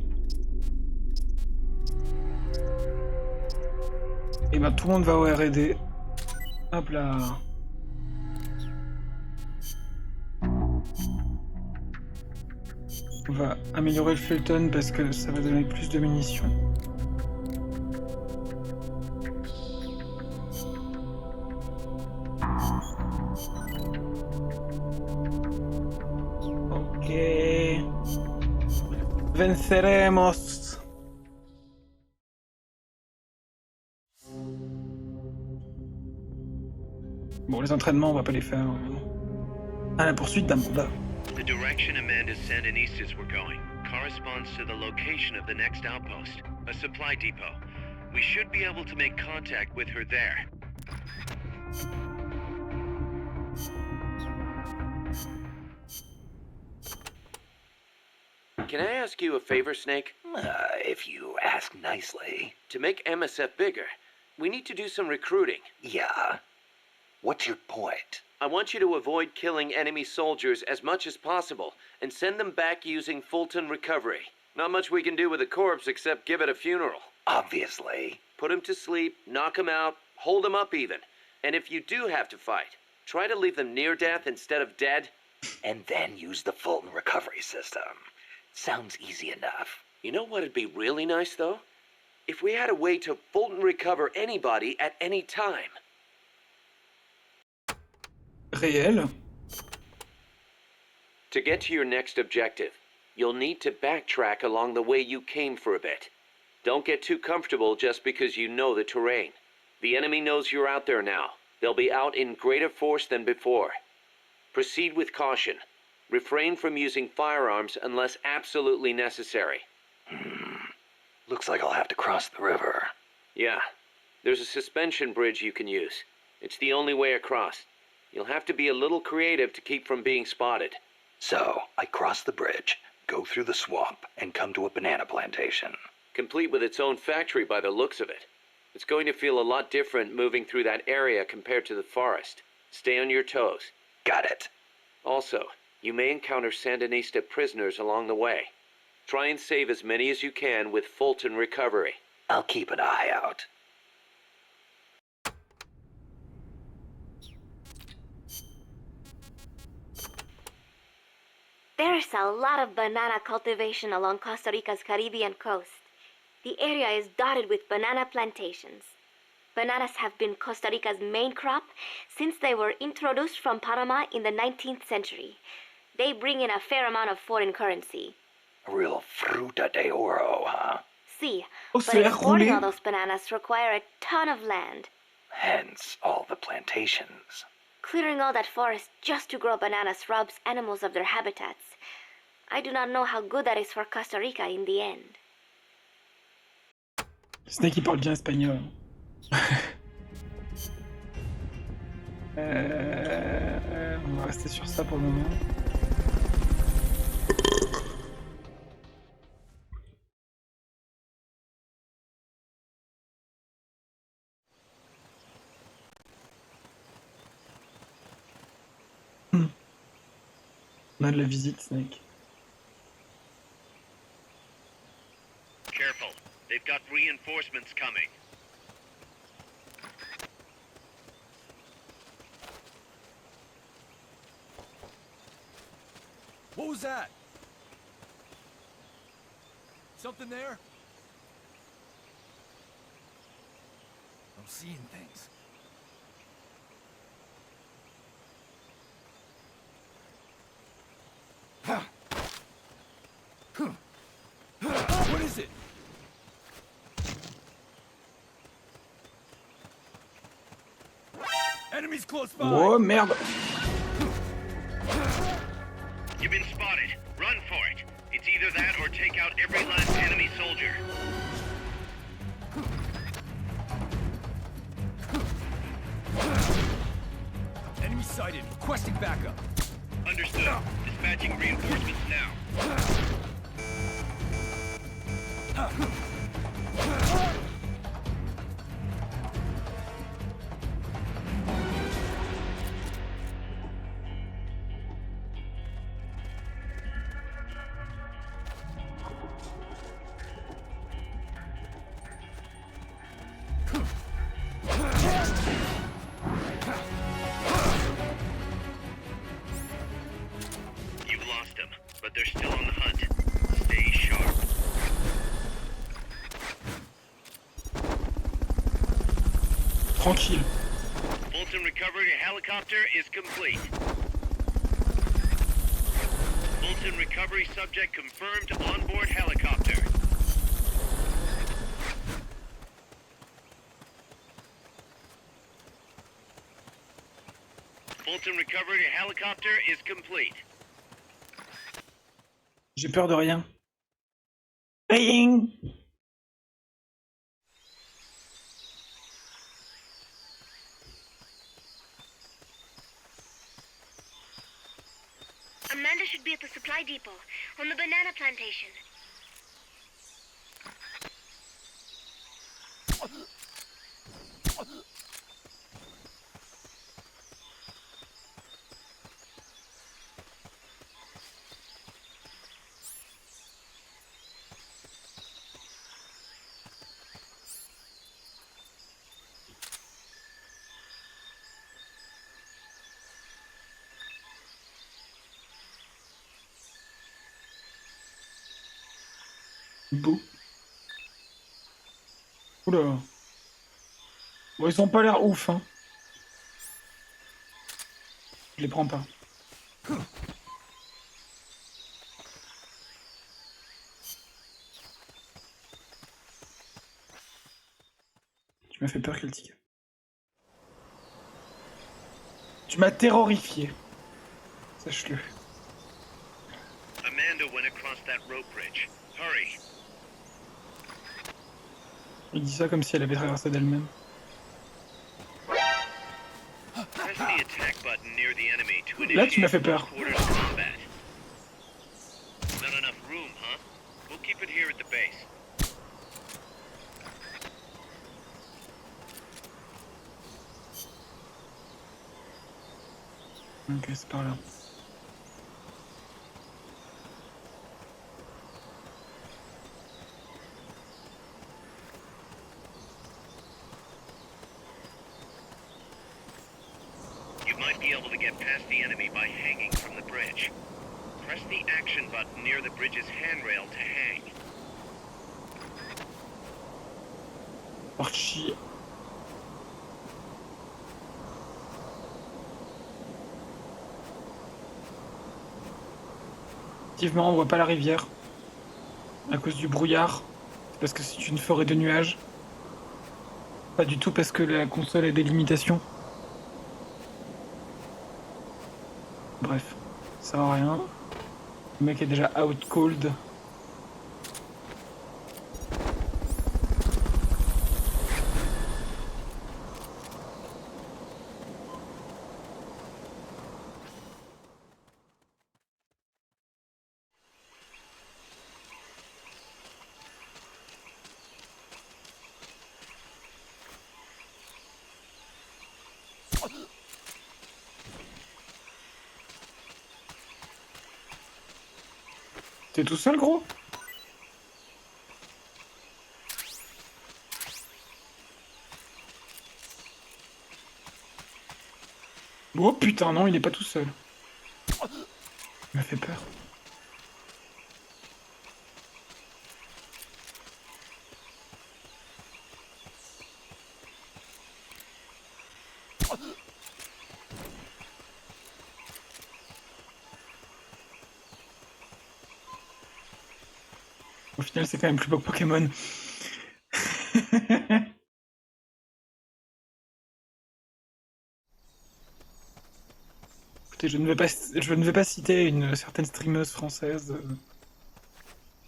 [SPEAKER 1] Et ben tout le monde va au R&D. Hop là. On va améliorer le Fulton parce que ça va donner plus de munitions. Ok. Venceremos. Bon, les entraînements, on va pas les faire. À la poursuite d'Amanda.
[SPEAKER 9] The direction Amanda's Sandinistas were going corresponds to the location of the next outpost, a supply depot. We should be able to make contact with her there.
[SPEAKER 6] Can I ask you a favor, Snake?
[SPEAKER 5] If you ask nicely.
[SPEAKER 6] To make MSF bigger, we need to do some recruiting.
[SPEAKER 5] Yeah. What's your point?
[SPEAKER 6] I want you to avoid killing enemy soldiers as much as possible and send them back using Fulton recovery. Not much we can do with a corpse except give it a funeral.
[SPEAKER 5] Obviously.
[SPEAKER 6] Put him to sleep, knock him out, hold him up even. And if you do have to fight, try to leave them near death instead of dead.
[SPEAKER 5] And then use the Fulton recovery system. Sounds easy enough.
[SPEAKER 6] You know what'd be really nice, though? If we had a way to Fulton recover anybody at any time.
[SPEAKER 1] Réel.
[SPEAKER 6] To get to your next objective, you'll need to backtrack along the way you came for a bit. Don't get too comfortable just because you know the terrain. The enemy knows you're out there now. They'll be out in greater force than before. Proceed with caution. Refrain from using firearms unless absolutely necessary.
[SPEAKER 5] Looks like I'll have to cross the river.
[SPEAKER 6] Yeah. There's a suspension bridge you can use. It's the only way across. You'll have to be a little creative to keep from being spotted.
[SPEAKER 5] So, I cross the bridge, go through the swamp, and come to a banana plantation.
[SPEAKER 6] Complete with its own factory by the looks of it. It's going to feel a lot different moving through that area compared to the forest. Stay on your toes.
[SPEAKER 5] Got it.
[SPEAKER 6] Also, you may encounter Sandinista prisoners along the way. Try and save as many as you can with Fulton recovery.
[SPEAKER 5] I'll keep an eye out.
[SPEAKER 2] There's a lot of banana cultivation along Costa Rica's Caribbean coast. The area is dotted with banana plantations. Bananas have been Costa Rica's main crop since they were introduced from Panama in the 19th century. They bring in a fair amount of foreign currency.
[SPEAKER 5] A real fruta de oro, huh?
[SPEAKER 2] See,
[SPEAKER 1] Oh,
[SPEAKER 2] but
[SPEAKER 1] c'est
[SPEAKER 2] exporting
[SPEAKER 1] roulé.
[SPEAKER 2] all those bananas require a ton of land.
[SPEAKER 5] Hence all the plantations.
[SPEAKER 2] Clearing all that forest just to grow bananas robs animals of their habitats. I do not know how good that is for Costa Rica in the end.
[SPEAKER 1] Snake qui parle bien espagnol. On va rester sur ça pour le moment. On a de la visite, Snake.
[SPEAKER 9] Careful. They've got reinforcements coming.
[SPEAKER 3] What was that? Something there? I'm seeing things. What is it? Enemies close by.
[SPEAKER 1] Oh merde!
[SPEAKER 9] You've been spotted. Run for it. It's either that or take out every last enemy soldier.
[SPEAKER 3] Enemy sighted. Requesting backup.
[SPEAKER 9] Understood. Dispatching reinforcements now.
[SPEAKER 1] Tranquille.
[SPEAKER 9] Fulton recovery helicopter is complete. Fulton recovery subject confirmed on board helicopter. Fulton recovery helicopter is complete.
[SPEAKER 1] J'ai peur de rien. Rien.
[SPEAKER 2] Amanda should be at the supply depot, on the banana plantation.
[SPEAKER 1] Beau. Oula. Bon, ils ont pas l'air ouf, hein. Je les prends pas. Tu m'as fait peur, Celtic. Tu m'as terrorifié. Sache-le.
[SPEAKER 9] Amanda went across that rope bridge. Hurry.
[SPEAKER 1] Il dit ça comme si elle avait traversé d'elle-même.
[SPEAKER 9] Press the attack button near the enemy to
[SPEAKER 1] Là, tu m'as fait peur.
[SPEAKER 9] quarters combat. Not enough room, huh? We'll keep it here at the base.
[SPEAKER 1] Ok, c'est par là.
[SPEAKER 9] You might be able to get past the enemy by hanging from the bridge. Press the action button near the bridge's handrail to hang.
[SPEAKER 1] Archie. Effectivement, on voit pas la rivière. À cause du brouillard. C'est parce que c'est une forêt de nuages. Pas du tout parce que la console a des limitations. Bref, ça sert à rien. Le mec est déjà out cold. T'es tout seul, gros? Oh putain, non, il est pas tout seul. Il m'a fait peur. Au final, c'est quand même plus beau que Pokémon. Écoutez, je ne vais pas citer une certaine streameuse française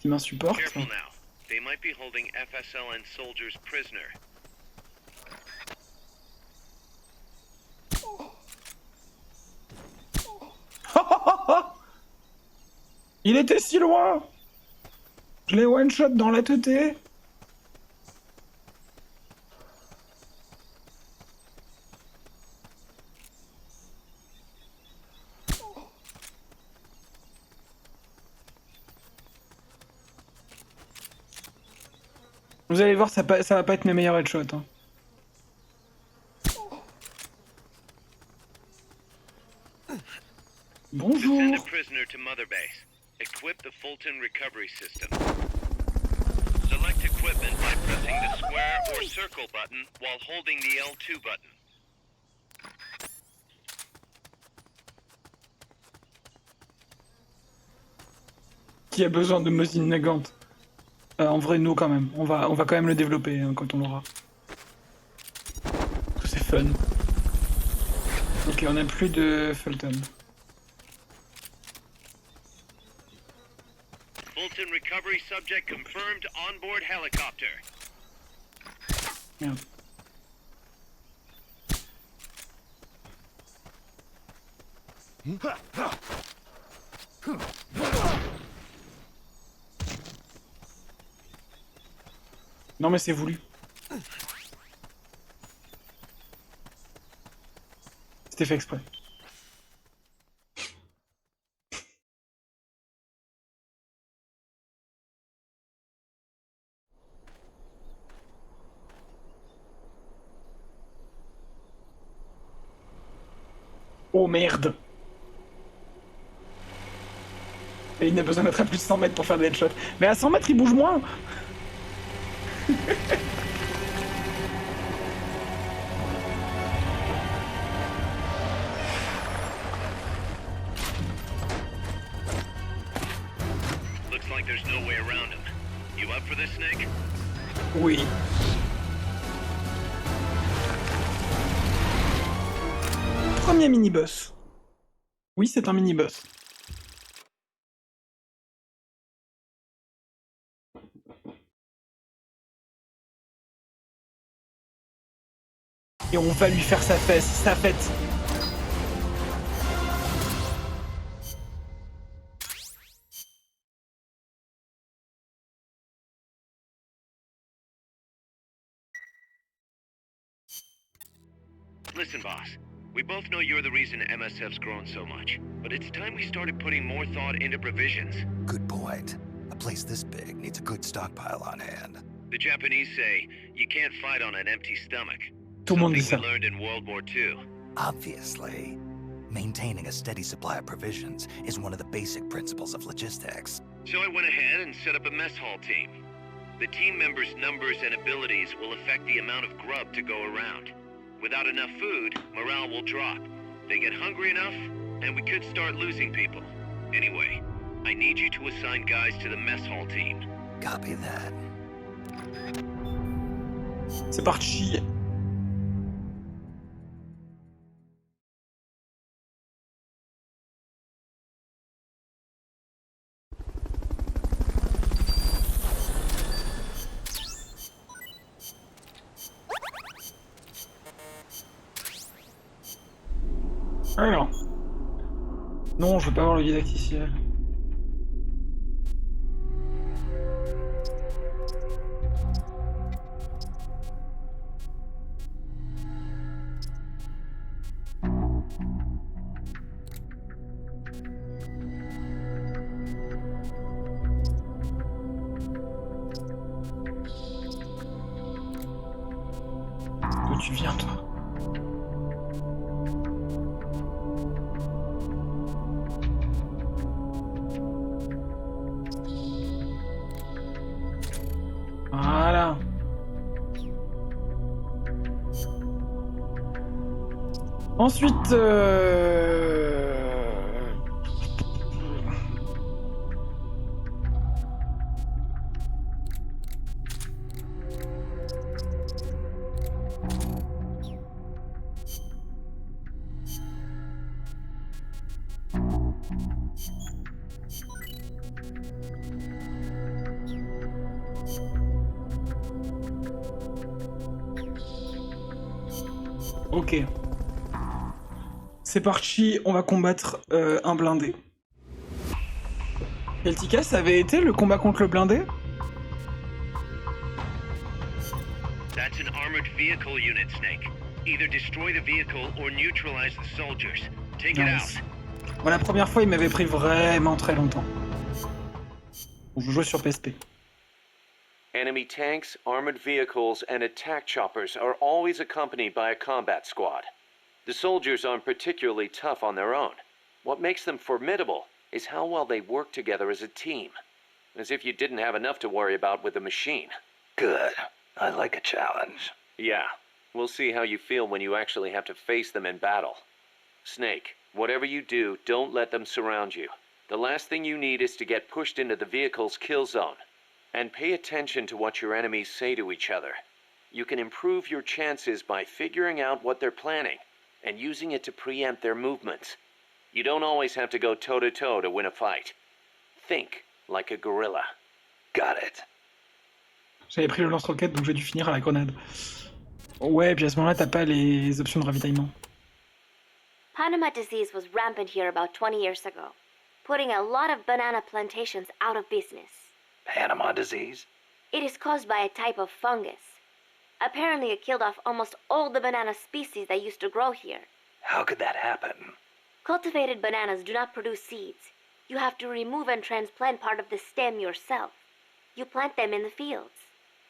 [SPEAKER 1] qui m'insupporte.
[SPEAKER 9] Careful now. They might be holding FSLN soldiers prisoner.
[SPEAKER 1] Il était si loin! Je l'ai one-shot dans la teuté. Vous allez voir, ça va pas être mes meilleurs headshots. Hein. Bonjour.
[SPEAKER 9] Send a prisoner to Mother Base. Equip the Fulton recovery system. Select equipment by pressing the square or circle circle button while holding the L2 button.
[SPEAKER 1] Qui a besoin de Mosin Nagant? En vrai, nous quand même. On va quand même le développer hein, quand on l'aura. C'est fun. Ok, on a plus de Fulton.
[SPEAKER 9] Fulton recovery subject confirmed on board helicopter.
[SPEAKER 1] Merde. Non mais c'est voulu. C'était fait exprès. Oh merde. Et il n'a besoin d'être à plus de 100 mètres pour faire des headshots. Mais à 100 mètres, il bouge moins.
[SPEAKER 9] Looks like there's no way around him. You up for this, Snake?
[SPEAKER 1] Oui. Premier mini-boss. Oui, c'est un mini-boss. Et on va lui faire sa fête.
[SPEAKER 9] Listen, boss. We both know you're the reason MSF's grown so much. But it's time we started putting more thought into provisions.
[SPEAKER 7] Good point. A place this big needs a good stockpile on hand.
[SPEAKER 9] The Japanese say, you can't fight on an empty stomach.
[SPEAKER 1] Tout le monde dit
[SPEAKER 9] Something
[SPEAKER 1] ça.
[SPEAKER 9] we learned in World War II.
[SPEAKER 7] Obviously. Maintaining a steady supply of provisions is one of the basic principles of logistics.
[SPEAKER 9] So I went ahead and set up a mess hall team. The team members' numbers and abilities will affect the amount of grub to go around. Without enough food, morale will drop. They get hungry enough, and we could start losing people. Anyway, I need you to assign guys to the mess hall team.
[SPEAKER 7] Copy that.
[SPEAKER 1] C'est parti. Alors. Non, je veux pas avoir le didacticiel. D'où tu viens, toi? Voilà. Ensuite, ok. C'est parti, on va combattre un blindé. Celtica, ça avait été le combat contre le blindé?
[SPEAKER 9] That's an armored vehicle unit, Snake. Either destroy the vehicle or neutralize the soldiers. Take it
[SPEAKER 1] Nice.
[SPEAKER 9] out.
[SPEAKER 1] Bon, la première fois, il m'avait pris vraiment très longtemps. Je jouais sur PSP.
[SPEAKER 6] Enemy tanks, armored vehicles, and attack choppers are always accompanied by a combat squad. The soldiers aren't particularly tough on their own. What makes them formidable is how well they work together as a team. As if you didn't have enough to worry about with the machine.
[SPEAKER 5] Good. I like a challenge.
[SPEAKER 6] Yeah, we'll see how you feel when you actually have to face them in battle. Snake, whatever you do, don't let them surround you. The last thing you need is to get pushed into the vehicle's kill zone. And pay attention to what your enemies say to each other. You can improve your chances by figuring out what they're planning and using it to preempt their movements. You don't always have to go toe-to-toe to win a fight. Think like a gorilla.
[SPEAKER 5] Got it.
[SPEAKER 1] J'avais pris le lance-roquette, donc j'ai dû finir à la grenade. Ouais, et puis à ce moment-là, t'as pas les options de ravitaillement.
[SPEAKER 2] Panama disease was rampant here about 20 years ago, putting a lot of banana plantations out of business.
[SPEAKER 5] Panama disease?
[SPEAKER 2] It is caused by a type of fungus. Apparently it killed off almost all the banana species that used to grow here.
[SPEAKER 5] How could that happen?
[SPEAKER 2] Cultivated bananas do not produce seeds. You have to remove and transplant part of the stem yourself. You plant them in the fields.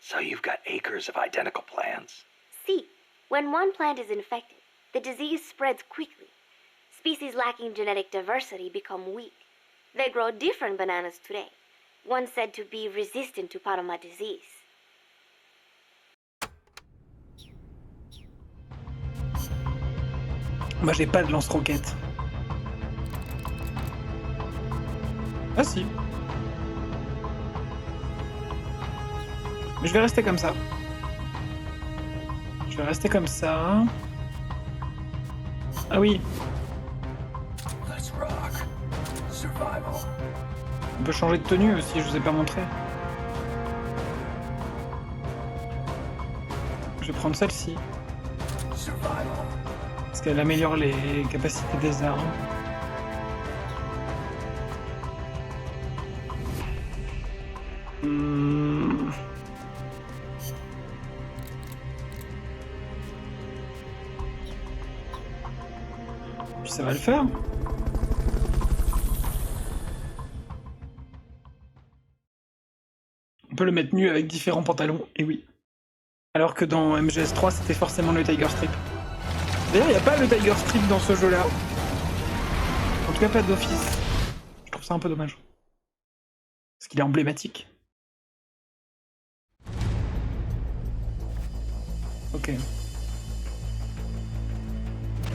[SPEAKER 5] So you've got acres of identical plants?
[SPEAKER 2] See, when one plant is infected, the disease spreads quickly. Species lacking genetic diversity become weak. They grow different bananas today, one said to be resistant to Panama disease.
[SPEAKER 1] Moi j'ai pas de lance-roquette. Ah si. Mais je vais rester comme ça. Je vais rester comme ça. Ah oui.
[SPEAKER 5] Let's rock. Survival.
[SPEAKER 1] On peut changer de tenue aussi, je vous ai pas montré. Je vais prendre celle-ci. Parce qu'elle améliore les capacités des armes. Puis ça va le faire. On peut le mettre nu avec différents pantalons, et oui. Alors que dans MGS3, c'était forcément le Tiger Strip. D'ailleurs, il n'y a pas le Tiger Strip dans ce jeu-là. En tout cas, pas d'office. Je trouve ça un peu dommage. Parce qu'il est emblématique. Ok.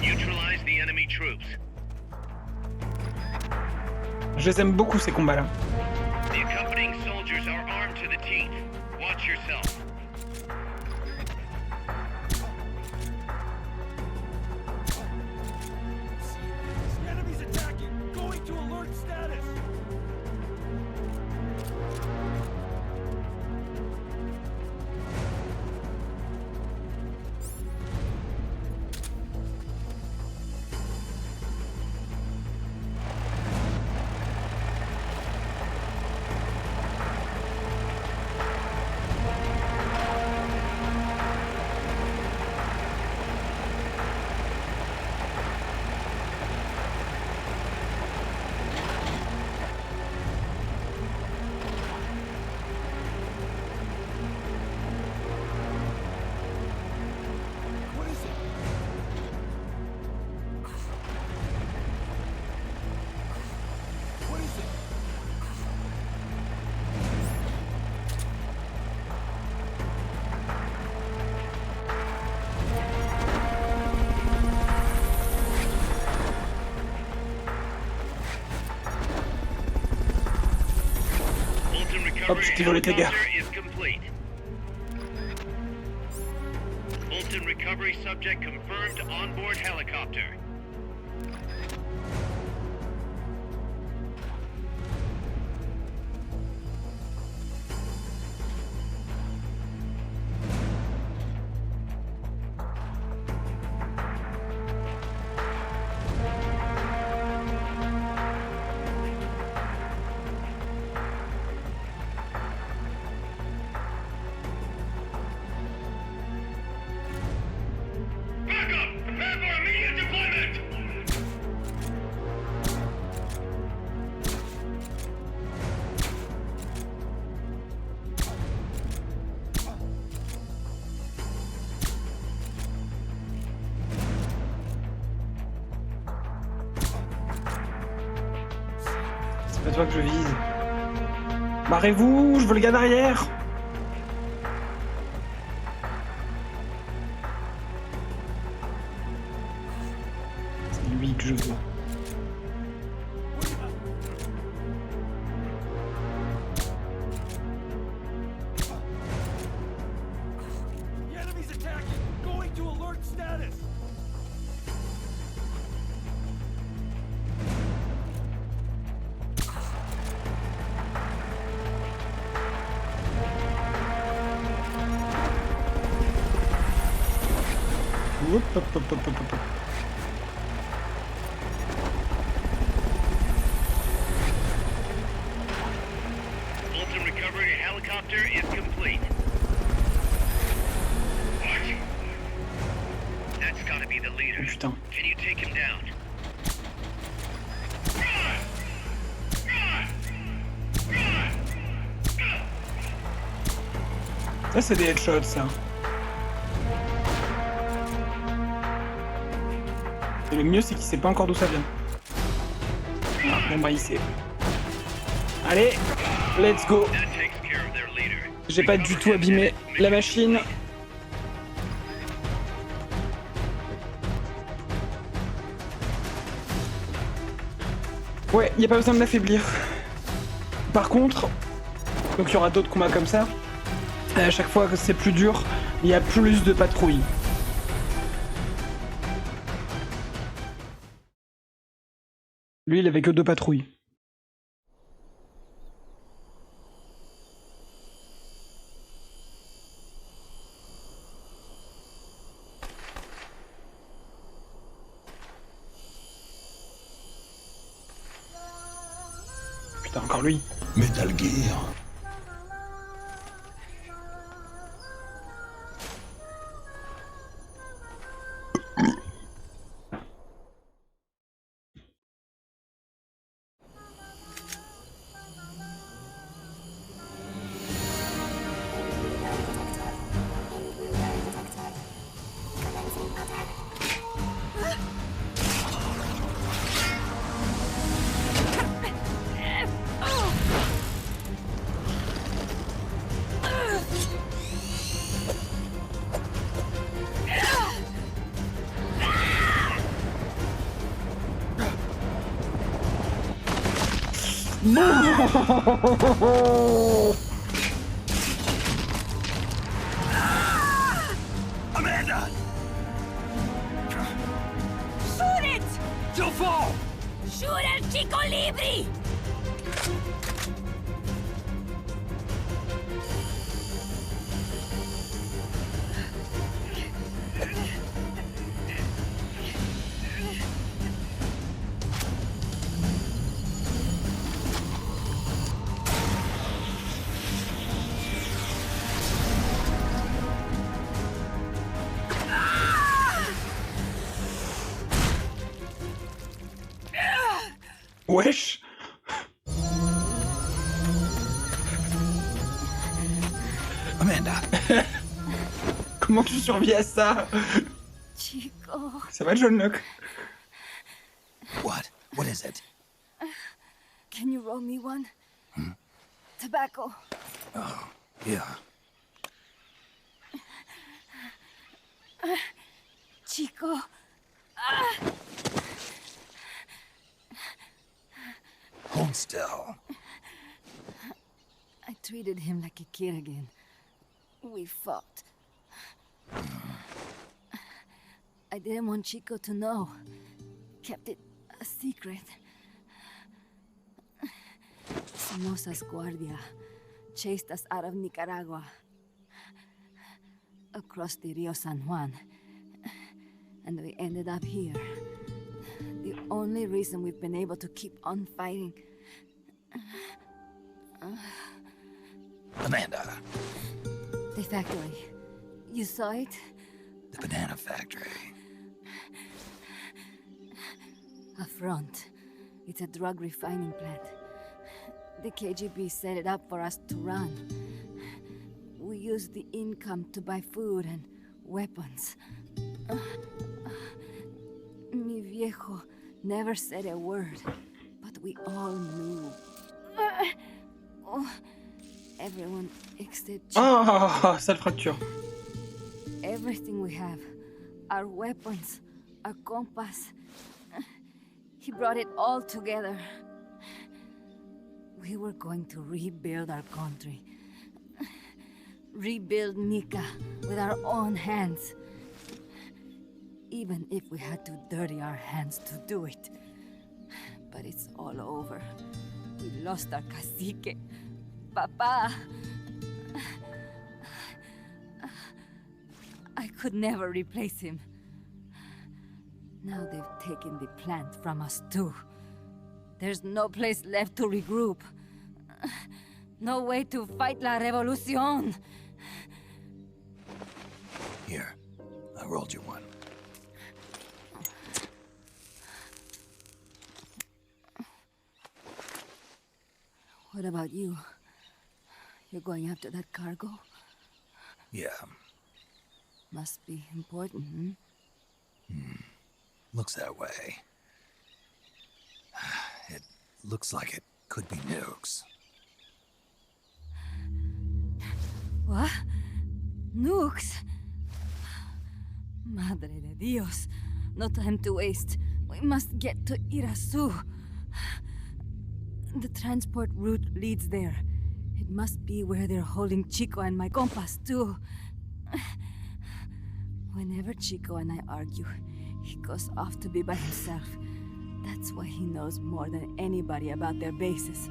[SPEAKER 9] Neutralize the enemy troops.
[SPEAKER 1] Je les aime beaucoup, ces combats-là.
[SPEAKER 9] The accompanying soldiers are armed to the teeth. Watch yourself.
[SPEAKER 3] The enemy's attacking! Going to alert status!
[SPEAKER 1] Hop, je t'ai volé tes gars.
[SPEAKER 9] Bolton recovery subject confirmed on board helicopter.
[SPEAKER 1] C'est pas toi que je vise. Barrez-vous, je veux le gars derrière. lui que je veux. Hop, hop, hop, hop, hop, hop.
[SPEAKER 9] Fulton recovery helicopter is complete. What? That's gotta be the leader.
[SPEAKER 1] Oh, putain.
[SPEAKER 9] Can you take him down?
[SPEAKER 1] Ça, c'est des headshots, ça. Et le mieux, c'est qu'il sait pas encore d'où ça vient. Ah, bon, bah, il sait. Allez, let's go. J'ai pas du tout abîmé la machine. Ouais, y a pas besoin de l'affaiblir. Par contre, donc il y aura d'autres combats comme ça. À chaque fois que c'est plus dur, il y a plus de patrouilles. Lui, il avait que 2 patrouilles. Putain, encore lui.
[SPEAKER 8] Metal Gear.
[SPEAKER 3] Amanda!
[SPEAKER 13] Shoot it!
[SPEAKER 3] She'll fall!
[SPEAKER 13] Shoot el chico libre!
[SPEAKER 1] Wesh.
[SPEAKER 7] Amanda.
[SPEAKER 1] Comment tu survis à ça?
[SPEAKER 13] Chico.
[SPEAKER 1] Ça va, John Locke?
[SPEAKER 7] What? What is it?
[SPEAKER 13] Can you roll me one? Tobacco.
[SPEAKER 7] Oh, yeah.
[SPEAKER 13] Chico.
[SPEAKER 7] Hold still.
[SPEAKER 13] I treated him like a kid again. We fought. I didn't want Chico to know. Kept it a secret. Somoza's Guardia chased us out of Nicaragua. Across the Rio San Juan. And we ended up here. The only reason we've been able to keep on fighting.
[SPEAKER 7] Amanda.
[SPEAKER 13] The factory. You saw it?
[SPEAKER 7] The banana factory.
[SPEAKER 13] A front. It's a drug refining plant. The KGB set it up for us to run. We used the income to buy food and weapons. Mi viejo never said a word, but we all knew. Everyone except Chico.
[SPEAKER 1] Oh, sale fracture.
[SPEAKER 13] Everything we have. Our weapons, our compass. He brought it all together. We were going to rebuild our country. Rebuild Nika with our own hands. Even if we had to dirty our hands to do it. But it's all over. We lost our cacique. Papa. I could never replace him. Now they've taken the plant from us too. There's no place left to regroup. No way to fight la revolución.
[SPEAKER 7] Here, I rolled you one.
[SPEAKER 13] What about you? You're going after that cargo?
[SPEAKER 7] Yeah.
[SPEAKER 13] Must be important,
[SPEAKER 7] Looks that way. It looks like it could be nukes.
[SPEAKER 13] What? Nukes? Madre de Dios. No time to waste. We must get to Irasu. The transport route leads there. It must be where they're holding Chico and my compas, too. Whenever Chico and I argue, he goes off to be by himself. That's why he knows more than anybody about their bases.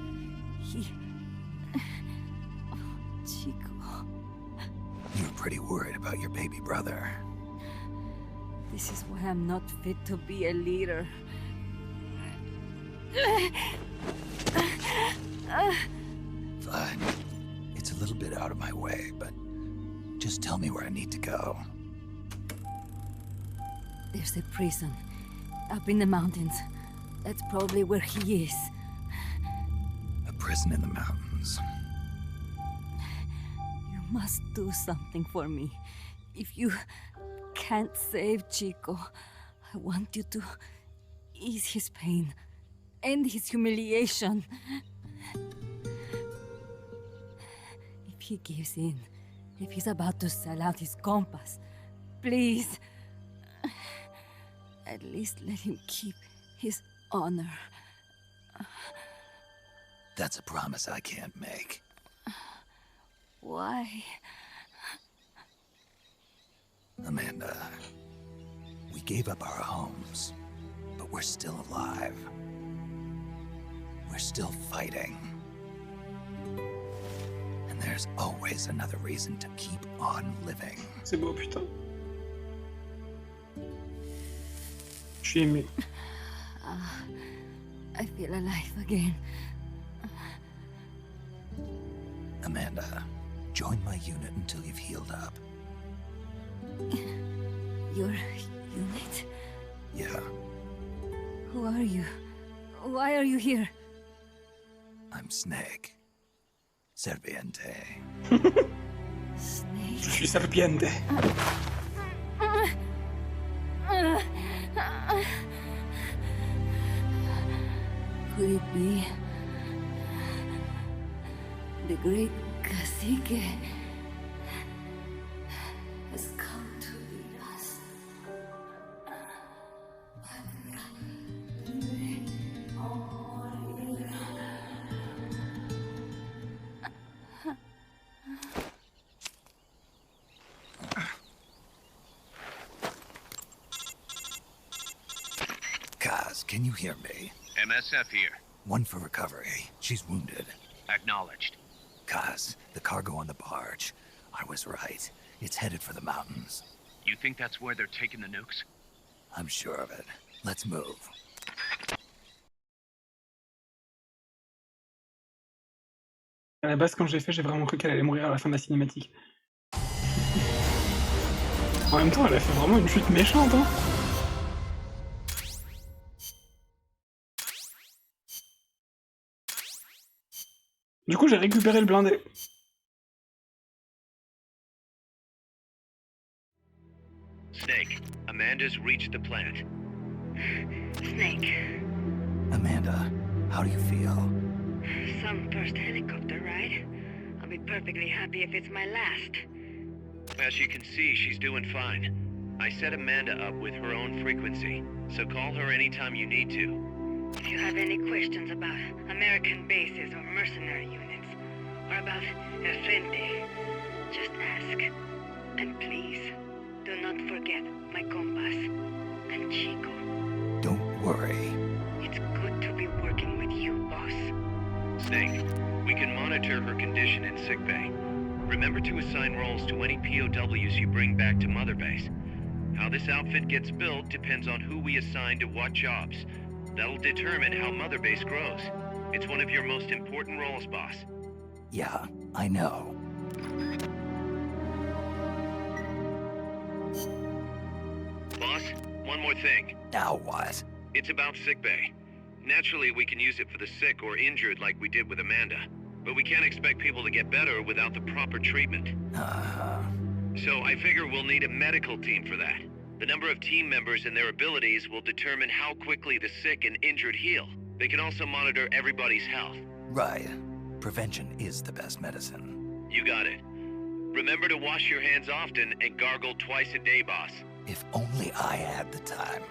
[SPEAKER 13] Oh, Chico.
[SPEAKER 7] You're pretty worried about your baby brother.
[SPEAKER 13] This is why I'm not fit to be a leader.
[SPEAKER 7] Fine. It's a little bit out of my way, but just tell me where I need to go.
[SPEAKER 13] There's a prison up in the mountains. That's probably where he is.
[SPEAKER 7] A prison in the mountains.
[SPEAKER 13] You must do something for me. If you can't save Chico, I want you to ease his pain, end his humiliation. If he gives in, if he's about to sell out his compas, please, at least let him keep his honor.
[SPEAKER 7] That's a promise I can't make.
[SPEAKER 13] Why?
[SPEAKER 7] Amanda, we gave up our homes, but we're still alive. We're still fighting. And there's always another reason to keep on living.
[SPEAKER 1] C'est beau, putain. Je suis ému.
[SPEAKER 13] I feel alive again.
[SPEAKER 7] Amanda, join my unit until you've healed up.
[SPEAKER 13] Your unit?
[SPEAKER 7] Yeah.
[SPEAKER 13] Who are you? Why are you here?
[SPEAKER 7] I'm Snake. Serviente.
[SPEAKER 13] Snake?
[SPEAKER 1] Je suis serpiente.
[SPEAKER 13] Could it be the great cacique has come to lead us?
[SPEAKER 7] Kaz, can you hear me?
[SPEAKER 9] MSF here.
[SPEAKER 7] One for recovery. She's wounded.
[SPEAKER 9] Acknowledged.
[SPEAKER 7] Kaz, the cargo on the barge. I was right. It's headed for the mountains.
[SPEAKER 9] You think that's where they're taking the nukes?
[SPEAKER 7] I'm sure of it. Let's move.
[SPEAKER 1] À la base, quand j'ai fait, j'ai vraiment cru qu'elle allait mourir à la fin de la cinématique. En même temps, elle a fait vraiment une chute méchante, hein. Du coup, j'ai récupéré le blindé.
[SPEAKER 9] Snake, Amanda's reached the plant.
[SPEAKER 14] Snake.
[SPEAKER 7] Amanda, how do you feel?
[SPEAKER 14] Some first helicopter ride. I'll be perfectly happy if it's my last.
[SPEAKER 9] As you can see, she's doing fine. I set Amanda up with her own frequency, so call her anytime you need to.
[SPEAKER 14] If you have any questions about American bases or mercenary units, or about El Frente, just ask. And please, do not forget my compass and Chico.
[SPEAKER 7] Don't worry.
[SPEAKER 14] It's good to be working with you, boss.
[SPEAKER 9] Snake, we can monitor her condition in sickbay. Remember to assign roles to any POWs you bring back to Mother Base. How this outfit gets built depends on who we assign to what jobs. That'll determine how Mother Base grows. It's one of your most important roles, boss.
[SPEAKER 7] Yeah, I know.
[SPEAKER 9] Boss, one more thing.
[SPEAKER 7] Now what?
[SPEAKER 9] It's about sickbay. Naturally, we can use it for the sick or injured like we did with Amanda. But we can't expect people to get better without the proper treatment. So I figure we'll need a medical team for that. The number of team members and their abilities will determine how quickly the sick and injured heal. They can also monitor everybody's health.
[SPEAKER 7] Right. Prevention is the best medicine.
[SPEAKER 9] You got it. Remember to wash your hands often and gargle twice a day, boss.
[SPEAKER 7] If only I had the time.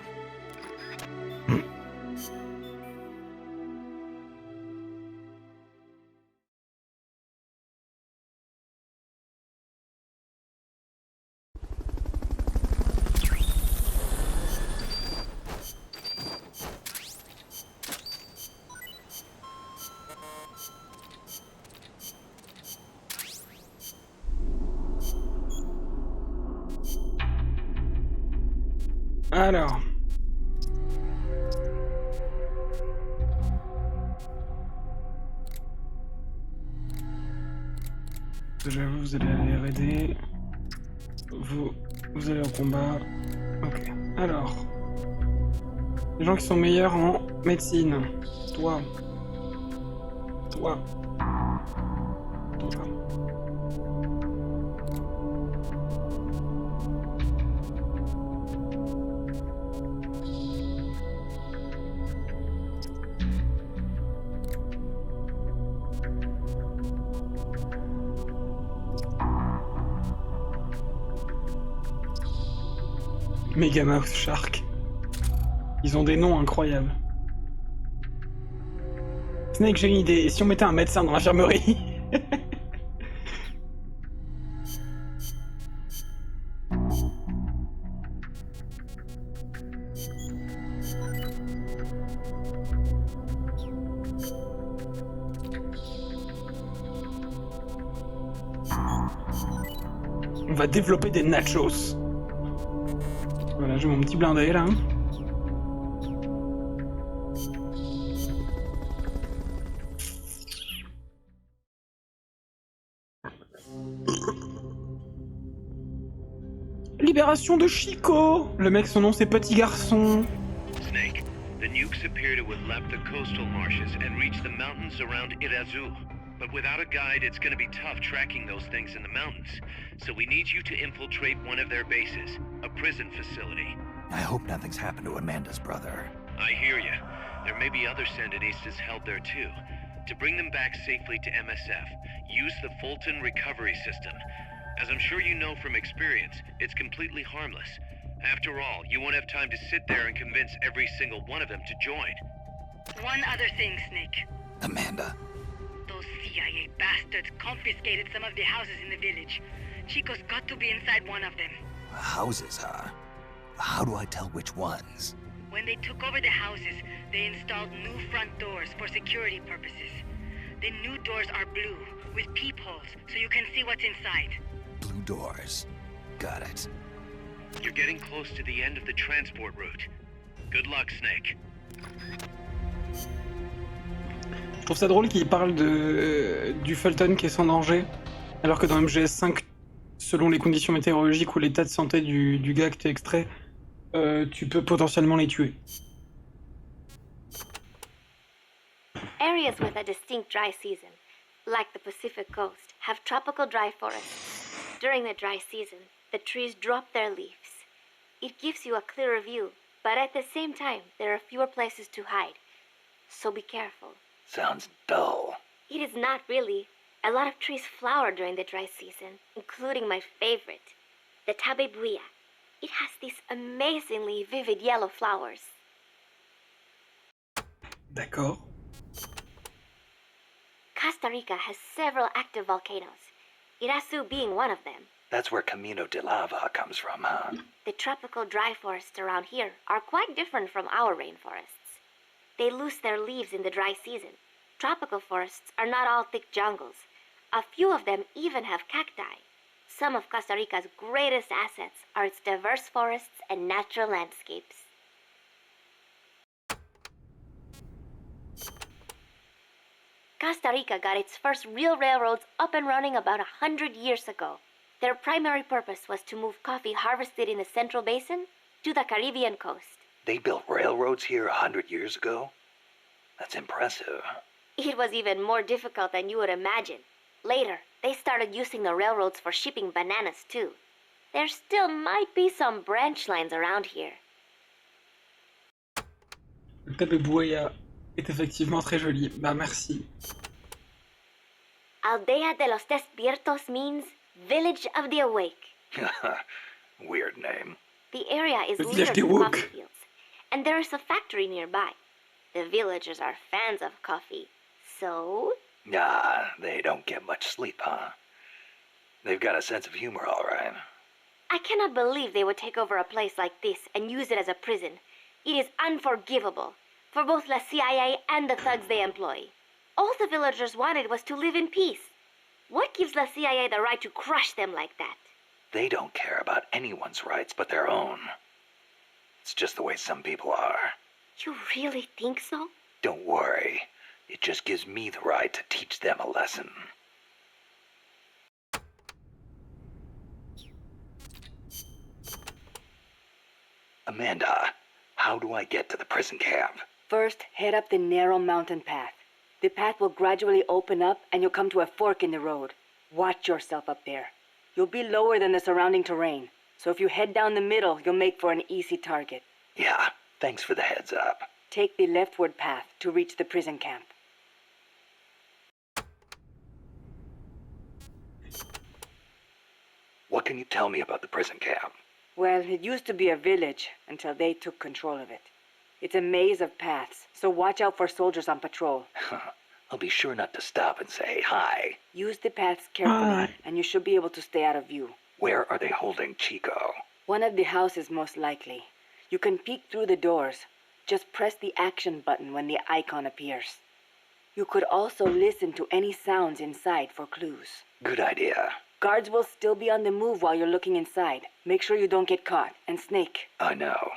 [SPEAKER 1] Alors. J'avoue, vous allez aller raider. Vous allez au combat. Ok. Alors. Les gens qui sont meilleurs en médecine. Toi. Toi. Toi. Megamouse Shark. Ils ont des noms incroyables. Snake, j'ai une idée. Et si on mettait un médecin dans l'infirmerie? On va développer des nachos. Voilà, j'ai mon petit blindé là. Libération de Chico. Le mec, son nom c'est Petit Garçon.
[SPEAKER 9] Snake, the nukes appear to have left the coastal marshes and reached the mountains around Irazu. But without a guide, it's gonna be tough tracking those things in the mountains. So we need you to infiltrate one of their bases, a prison facility.
[SPEAKER 7] I hope nothing's happened to Amanda's brother.
[SPEAKER 9] I hear ya. There may be other Sandinistas held there too. To bring them back safely to MSF, use the Fulton recovery system. As I'm sure you know from experience, it's completely harmless. After all, you won't have time to sit there and convince every single one of them to join.
[SPEAKER 14] One other thing, Snake.
[SPEAKER 7] Amanda.
[SPEAKER 14] Those CIA bastards confiscated some of the houses in the village. Chico's got to be inside one of them.
[SPEAKER 7] Houses, huh? How do I tell which ones?
[SPEAKER 14] When they took over the houses, they installed new front doors for security purposes. The new doors are blue, with peepholes, so you can see what's inside.
[SPEAKER 7] Blue doors. Got it.
[SPEAKER 9] You're getting close to the end of the transport route. Good luck, Snake.
[SPEAKER 1] Je trouve ça drôle qu'il parle du Fulton qui est sans danger, alors que dans MGS5, selon les conditions météorologiques ou l'état de santé du gars que t'es extrait, tu peux potentiellement les tuer.
[SPEAKER 2] Areas with a distinct dry season, like the Pacific coast, have tropical dry forests. During the dry season, the trees drop their leaves. It gives you a clearer view, but at the same time, there are fewer places to hide. So be careful.
[SPEAKER 5] Sounds dull.
[SPEAKER 2] It is not really. A lot of trees flower during the dry season, including my favorite, the tabebuia. It has these amazingly vivid yellow flowers.
[SPEAKER 1] D'accord.
[SPEAKER 2] Costa Rica has several active volcanoes, Irasu being one of them.
[SPEAKER 5] That's where Camino de Lava comes from, huh?
[SPEAKER 2] The tropical dry forests around here are quite different from our rainforests. They lose their leaves in the dry season. Tropical forests are not all thick jungles. A few of them even have cacti. Some of Costa Rica's greatest assets are its diverse forests and natural landscapes. Costa Rica got its first real railroads up and running about 100 years ago. Their primary purpose was to move coffee harvested in the Central Basin to the Caribbean coast.
[SPEAKER 5] They built railroads here 100 years ago? That's impressive.
[SPEAKER 2] It was even more difficult than you would imagine. Later, they started using the railroads for shipping bananas too. There still might be some branch lines around here.
[SPEAKER 1] Le Tabebuaya est effectivement très joli. Bah merci.
[SPEAKER 2] Aldea de los Despiertos means Village of the Awake.
[SPEAKER 5] Weird name.
[SPEAKER 2] The area is
[SPEAKER 1] Le
[SPEAKER 2] littered
[SPEAKER 1] village des
[SPEAKER 2] with
[SPEAKER 1] woke.
[SPEAKER 2] coffee fields, and there is a factory nearby. The villagers are fans of coffee, so...
[SPEAKER 5] Nah, they don't get much sleep, huh? They've got a sense of humor, all right.
[SPEAKER 2] I cannot believe they would take over a place like this and use it as a prison. It is unforgivable for both the CIA and the thugs they employ. All the villagers wanted was to live in peace. What gives the CIA the right to crush them like that?
[SPEAKER 5] They don't care about anyone's rights but their own. It's just the way some people are.
[SPEAKER 2] You really think so?
[SPEAKER 5] Don't worry. It just gives me the right to teach them a lesson. Amanda, how do I get to the prison camp?
[SPEAKER 10] First, head up the narrow mountain path. The path will gradually open up and you'll come to a fork in the road. Watch yourself up there. You'll be lower than the surrounding terrain, so if you head down the middle, you'll make for an easy target.
[SPEAKER 5] Yeah, thanks for the heads up.
[SPEAKER 10] Take the leftward path to reach the prison camp.
[SPEAKER 5] What can you tell me about the prison camp?
[SPEAKER 10] Well, it used to be a village until they took control of it. It's a maze of paths, so watch out for soldiers on patrol.
[SPEAKER 5] I'll be sure not to stop and say hi.
[SPEAKER 10] Use the paths carefully, and you should be able to stay out of view.
[SPEAKER 5] Where are they holding Chico?
[SPEAKER 10] One of the houses, most likely. You can peek through the doors. Just press the action button when the icon appears. You could also listen to any sounds inside for clues.
[SPEAKER 5] Good idea.
[SPEAKER 10] Guards will still be on the move while you're looking inside. Make sure you don't get caught. And Snake.
[SPEAKER 5] I know.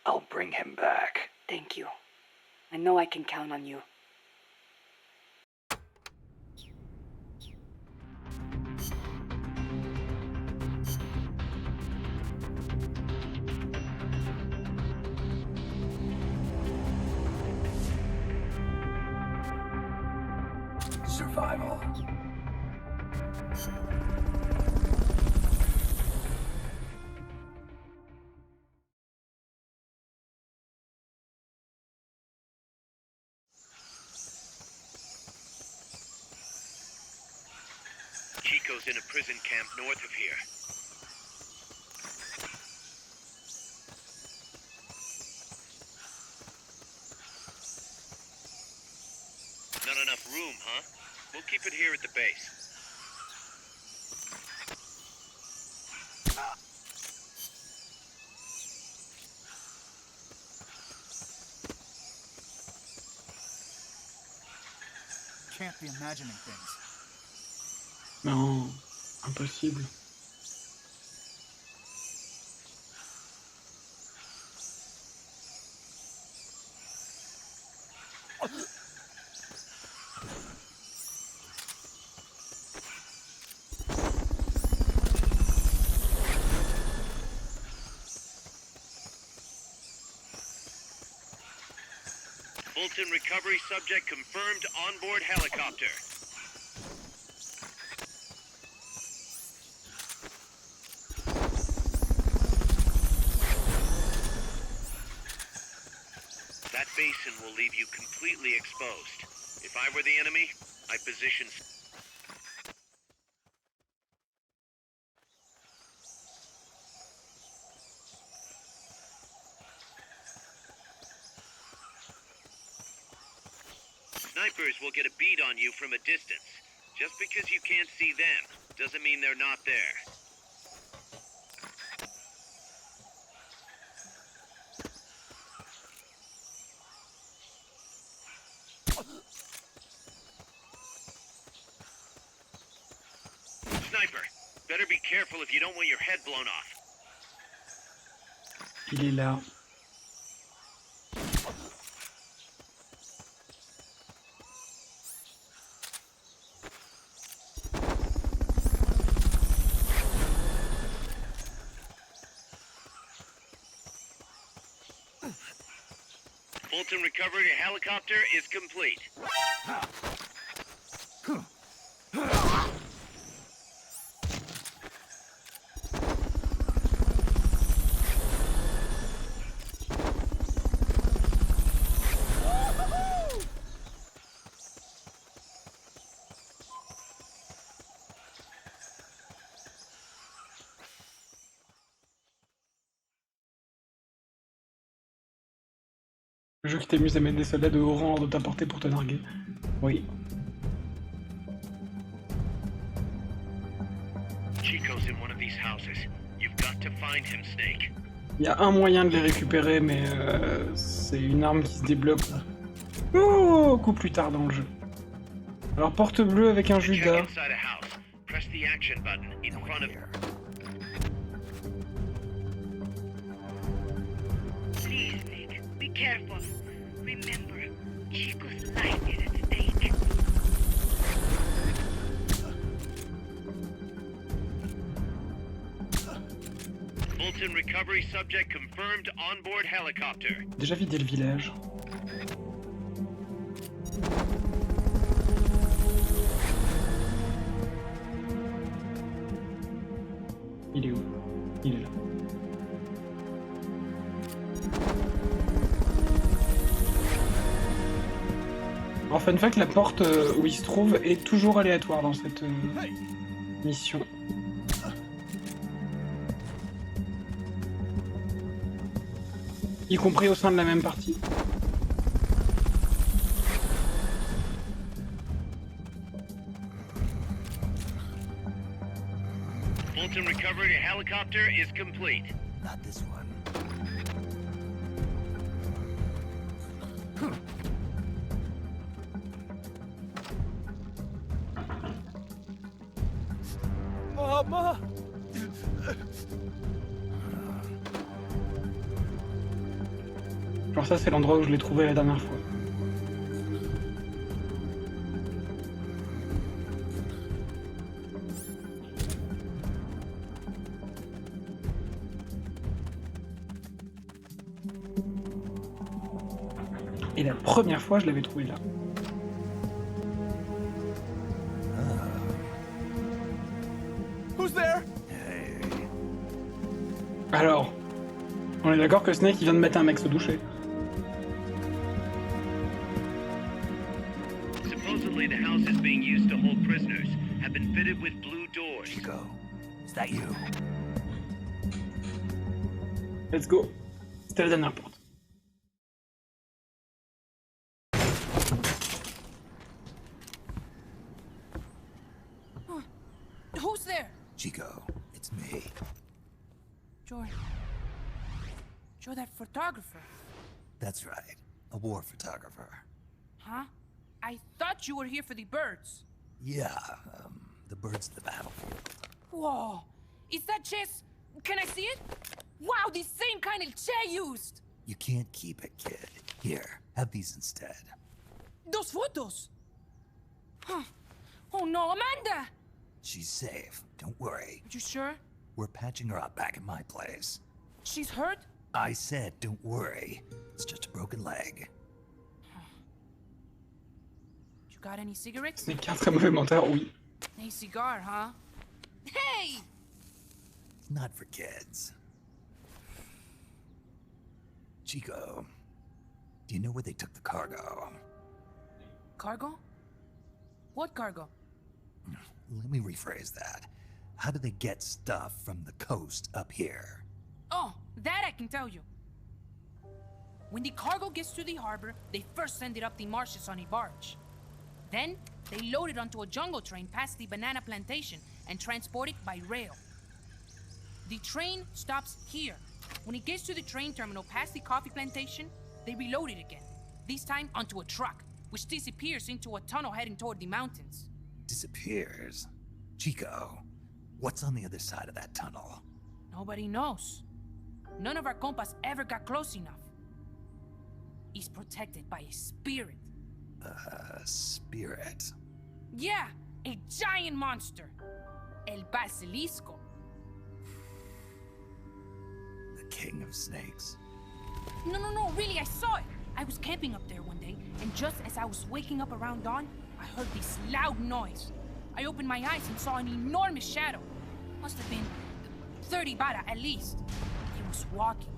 [SPEAKER 5] I'll bring him back.
[SPEAKER 10] Thank you. I know I can count on you.
[SPEAKER 4] Survival.
[SPEAKER 9] Chico's in a prison camp north of here. Not enough room, huh? We'll keep it here at the base.
[SPEAKER 3] Can't be imagining things.
[SPEAKER 1] Non, impossible.
[SPEAKER 9] Fulton recovery subject confirmed onboard helicopter. That basin will leave you completely exposed. If I were the enemy, I'd position... Snipers will get a bead on you from a distance. Just because you can't see them doesn't mean they're not there. Sniper, better be careful if you don't want your head blown off.
[SPEAKER 1] Il est là.
[SPEAKER 9] Fulton recovery helicopter is complete.
[SPEAKER 1] Le jeu qui t'amuse à mettre des soldats de haut rang hors de ta portée pour te narguer. Oui.
[SPEAKER 9] Chico's in one of these houses. You've got to find him, Snake.
[SPEAKER 1] Il y a un moyen de les récupérer, mais c'est une arme qui se débloque. Oh, coup plus tard dans le jeu. Alors porte bleue avec un Judas.
[SPEAKER 9] Press the action button in front of you.
[SPEAKER 14] Please, Nick, be careful. Remember, Chico's life is at stake.
[SPEAKER 9] Fulton recovery subject confirmed on board helicopter.
[SPEAKER 1] Déjà vidé le village. Il est où? Il est là. Alors fun fact, la porte où il se trouve est toujours aléatoire dans cette mission. Y compris au sein de la même partie.
[SPEAKER 9] Fulton recovery helicopter is complete.
[SPEAKER 7] Not this one.
[SPEAKER 3] Mama!
[SPEAKER 1] Genre ça c'est l'endroit où je l'ai trouvé la dernière fois. Et la première fois je l'avais trouvé là.
[SPEAKER 3] Who's there?
[SPEAKER 1] Alors, on est d'accord que Snake il vient de mettre un mec se doucher.
[SPEAKER 9] Supposedly the houses being used to hold prisoners have been fitted with blue doors.
[SPEAKER 7] Chico, is that you?
[SPEAKER 1] Let's go. C'était la dernière porte.
[SPEAKER 15] Who's there?
[SPEAKER 7] Chico, it's me.
[SPEAKER 15] You're that photographer.
[SPEAKER 7] That's right, a war photographer.
[SPEAKER 15] Huh? I thought you were here for the birds.
[SPEAKER 7] Yeah, the birds of the battlefield.
[SPEAKER 15] Whoa, is that chess? Can I see it? Wow, the same kind of chair used.
[SPEAKER 7] You can't keep it, kid. Here, have these instead.
[SPEAKER 15] Those photos. Huh. Oh no, Amanda!
[SPEAKER 7] She's safe, don't worry.
[SPEAKER 15] You sure?
[SPEAKER 7] We're patching her up back at my place.
[SPEAKER 15] She's hurt?
[SPEAKER 7] I said, don't worry. It's just a broken leg.
[SPEAKER 15] You got any cigarettes?
[SPEAKER 1] Snake a un très mauvais menteur, oui.
[SPEAKER 15] A cigar, huh? Hey!
[SPEAKER 7] Not for kids. Chico, do you know where they took the cargo?
[SPEAKER 15] Cargo? What cargo?
[SPEAKER 7] Let me rephrase that. How do they get stuff from the coast up here?
[SPEAKER 15] Oh, that I can tell you. When the cargo gets to the harbor, they first send it up the marshes on a barge. Then, they load it onto a jungle train past the banana plantation and transport it by rail. The train stops here. When it gets to the train terminal past the coffee plantation, they reload it again. This time onto a truck, which disappears into a tunnel heading toward the mountains.
[SPEAKER 7] Disappears? Chico, what's on the other side of that tunnel?
[SPEAKER 15] Nobody knows. None of our compas ever got close enough. He's protected by a spirit.
[SPEAKER 7] A spirit?
[SPEAKER 15] Yeah, a giant monster. El Basilisco.
[SPEAKER 7] The king of snakes.
[SPEAKER 15] No, really, I saw it. I was camping up there one day, and just as I was waking up around dawn, I heard this loud noise. I opened my eyes and saw an enormous shadow. Must have been 30 bara at least. He was walking,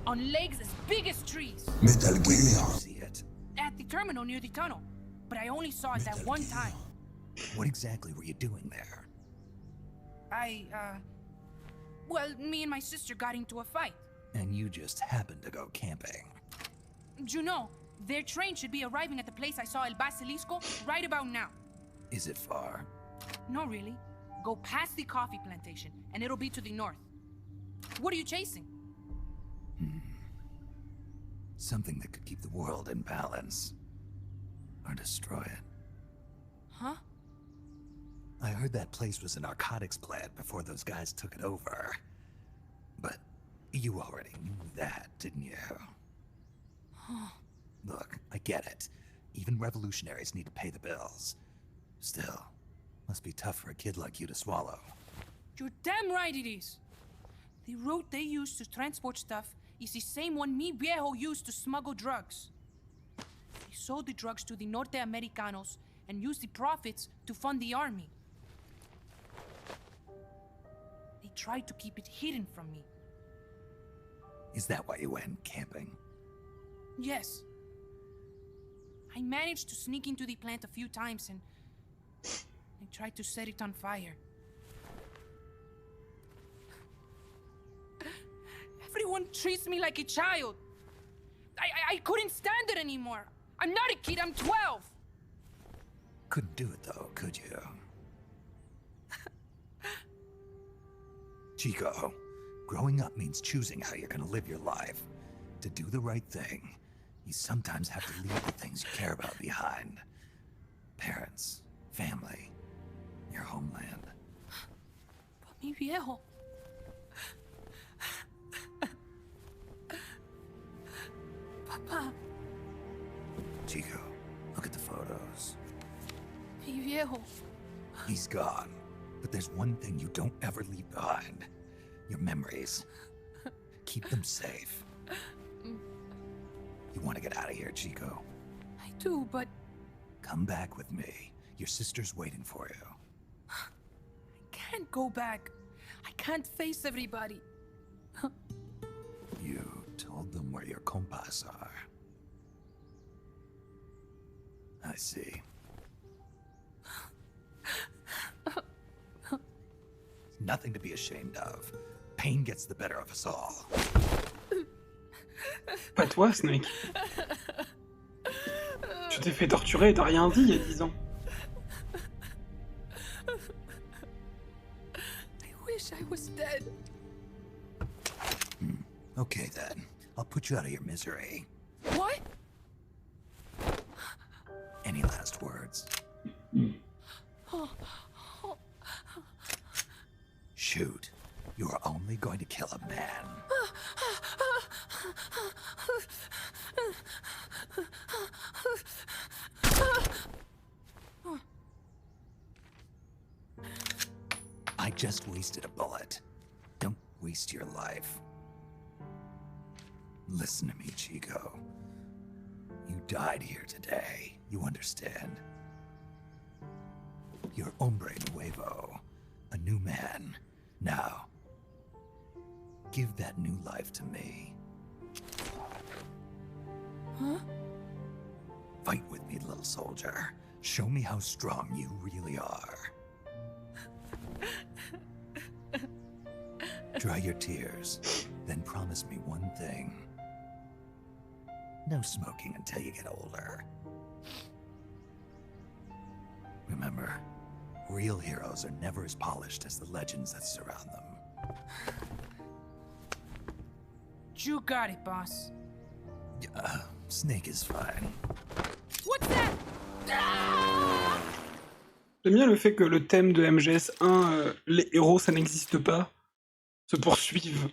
[SPEAKER 15] on legs as big as trees.
[SPEAKER 7] Metal Gear. See it?
[SPEAKER 15] At the terminal near the tunnel, but I only saw it that one time.
[SPEAKER 7] What exactly were you doing there?
[SPEAKER 15] Well, me and my sister got into a fight.
[SPEAKER 7] And you just happened to go camping.
[SPEAKER 15] You know, their train should be arriving at the place I saw El Basilisco right about now.
[SPEAKER 7] Is it far?
[SPEAKER 15] No, really. Go past the coffee plantation, and it'll be to the north. What are you chasing?
[SPEAKER 7] Something that could keep the world in balance. Or destroy it.
[SPEAKER 15] Huh?
[SPEAKER 7] I heard that place was a narcotics plant before those guys took it over. But you already knew that, didn't you? Look, I get it. Even revolutionaries need to pay the bills. Still, must be tough for a kid like you to swallow.
[SPEAKER 15] You're damn right it is. The route they use to transport stuff is the same one mi viejo used to smuggle drugs. He sold the drugs to the Norte Americanos and used the profits to fund the army. They tried to keep it hidden from me.
[SPEAKER 7] Is that why you went camping?
[SPEAKER 15] Yes. I managed to sneak into the plant a few times and I tried to set it on fire. Everyone treats me like a child. I couldn't stand it anymore. I'm not a kid, I'm 12.
[SPEAKER 7] Couldn't do it though, could you? Chico, growing up means choosing how you're gonna live your life. To do the right thing, you sometimes have to leave the things you care about behind. Parents, family, your homeland.
[SPEAKER 15] But mi viejo. Papa.
[SPEAKER 7] Chico, look at the photos.
[SPEAKER 15] Mi viejo.
[SPEAKER 7] He's gone, but there's one thing you don't ever leave behind. Your memories. Keep them safe. You want to get out of here, Chico?
[SPEAKER 15] I do, but...
[SPEAKER 7] Come back with me. Your sister's waiting for you.
[SPEAKER 15] I can't go back. I can't face everybody.
[SPEAKER 7] You told them where your compas are. I see. Nothing to be ashamed of. Pain gets the better of us all.
[SPEAKER 1] Pas toi, Snake. Tu t'es fait torturer et t'as rien dit il y a 10 ans.
[SPEAKER 15] I wish I was dead.
[SPEAKER 7] Okay then. I'll put you out of your misery.
[SPEAKER 15] What?
[SPEAKER 7] Any last words? Shoot. You are only going to kill a man. I just wasted a bullet. Don't waste your life. Listen to me, Chico. You died here today. You understand? You're hombre nuevo. A new man. Now, give that new life to me.
[SPEAKER 15] Huh?
[SPEAKER 7] Fight with me, little soldier. Show me how strong you really are. Dry your tears, then promise me one thing. No smoking until you get older. Remember, real heroes are never as polished as the legends that surround them.
[SPEAKER 15] You got it, boss.
[SPEAKER 7] Snake is fine.
[SPEAKER 15] What's that? Ah!
[SPEAKER 1] J'aime bien le fait que le thème de MGS 1, les héros ça n'existe pas, se poursuivent.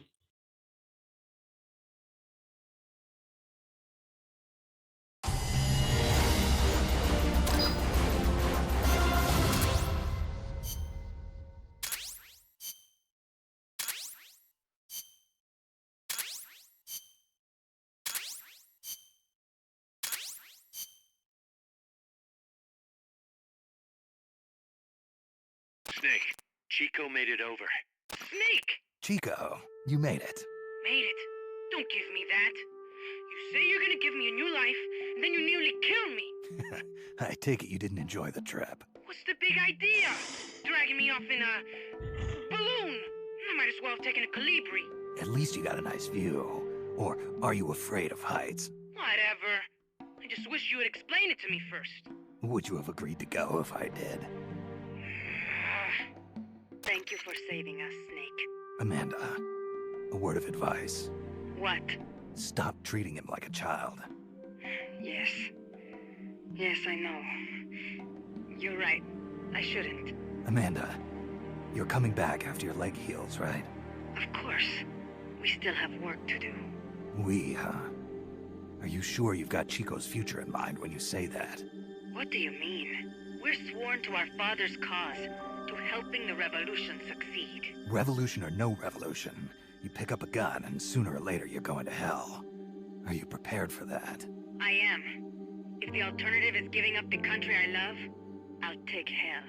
[SPEAKER 9] Snake, Chico made it over.
[SPEAKER 14] Snake!
[SPEAKER 7] Chico, you made it.
[SPEAKER 14] Made it. Don't give me that. You say you're gonna give me a new life, and then you nearly kill me.
[SPEAKER 7] I take it you didn't enjoy the trip.
[SPEAKER 14] What's the big idea? Dragging me off in a balloon. I might as well have taken a Calibri.
[SPEAKER 7] At least you got a nice view. Or are you afraid of heights?
[SPEAKER 14] Whatever. I just wish you would explain it to me first.
[SPEAKER 7] Would you have agreed to go if I did?
[SPEAKER 14] Thank you for saving us, Snake.
[SPEAKER 7] Amanda, a word of advice.
[SPEAKER 14] What?
[SPEAKER 7] Stop treating him like a child.
[SPEAKER 14] Yes. Yes, I know. You're right. I shouldn't.
[SPEAKER 7] Amanda, you're coming back after your leg heals, right?
[SPEAKER 14] Of course. We still have work to do.
[SPEAKER 7] We, huh? Are you sure you've got Chico's future in mind when you say that?
[SPEAKER 14] What do you mean? We're sworn to our father's cause, to helping the revolution succeed.
[SPEAKER 7] Revolution or no revolution, you pick up a gun and sooner or later you're going to hell. Are you prepared for that?
[SPEAKER 14] I am. If the alternative is giving up the country I love, I'll take hell.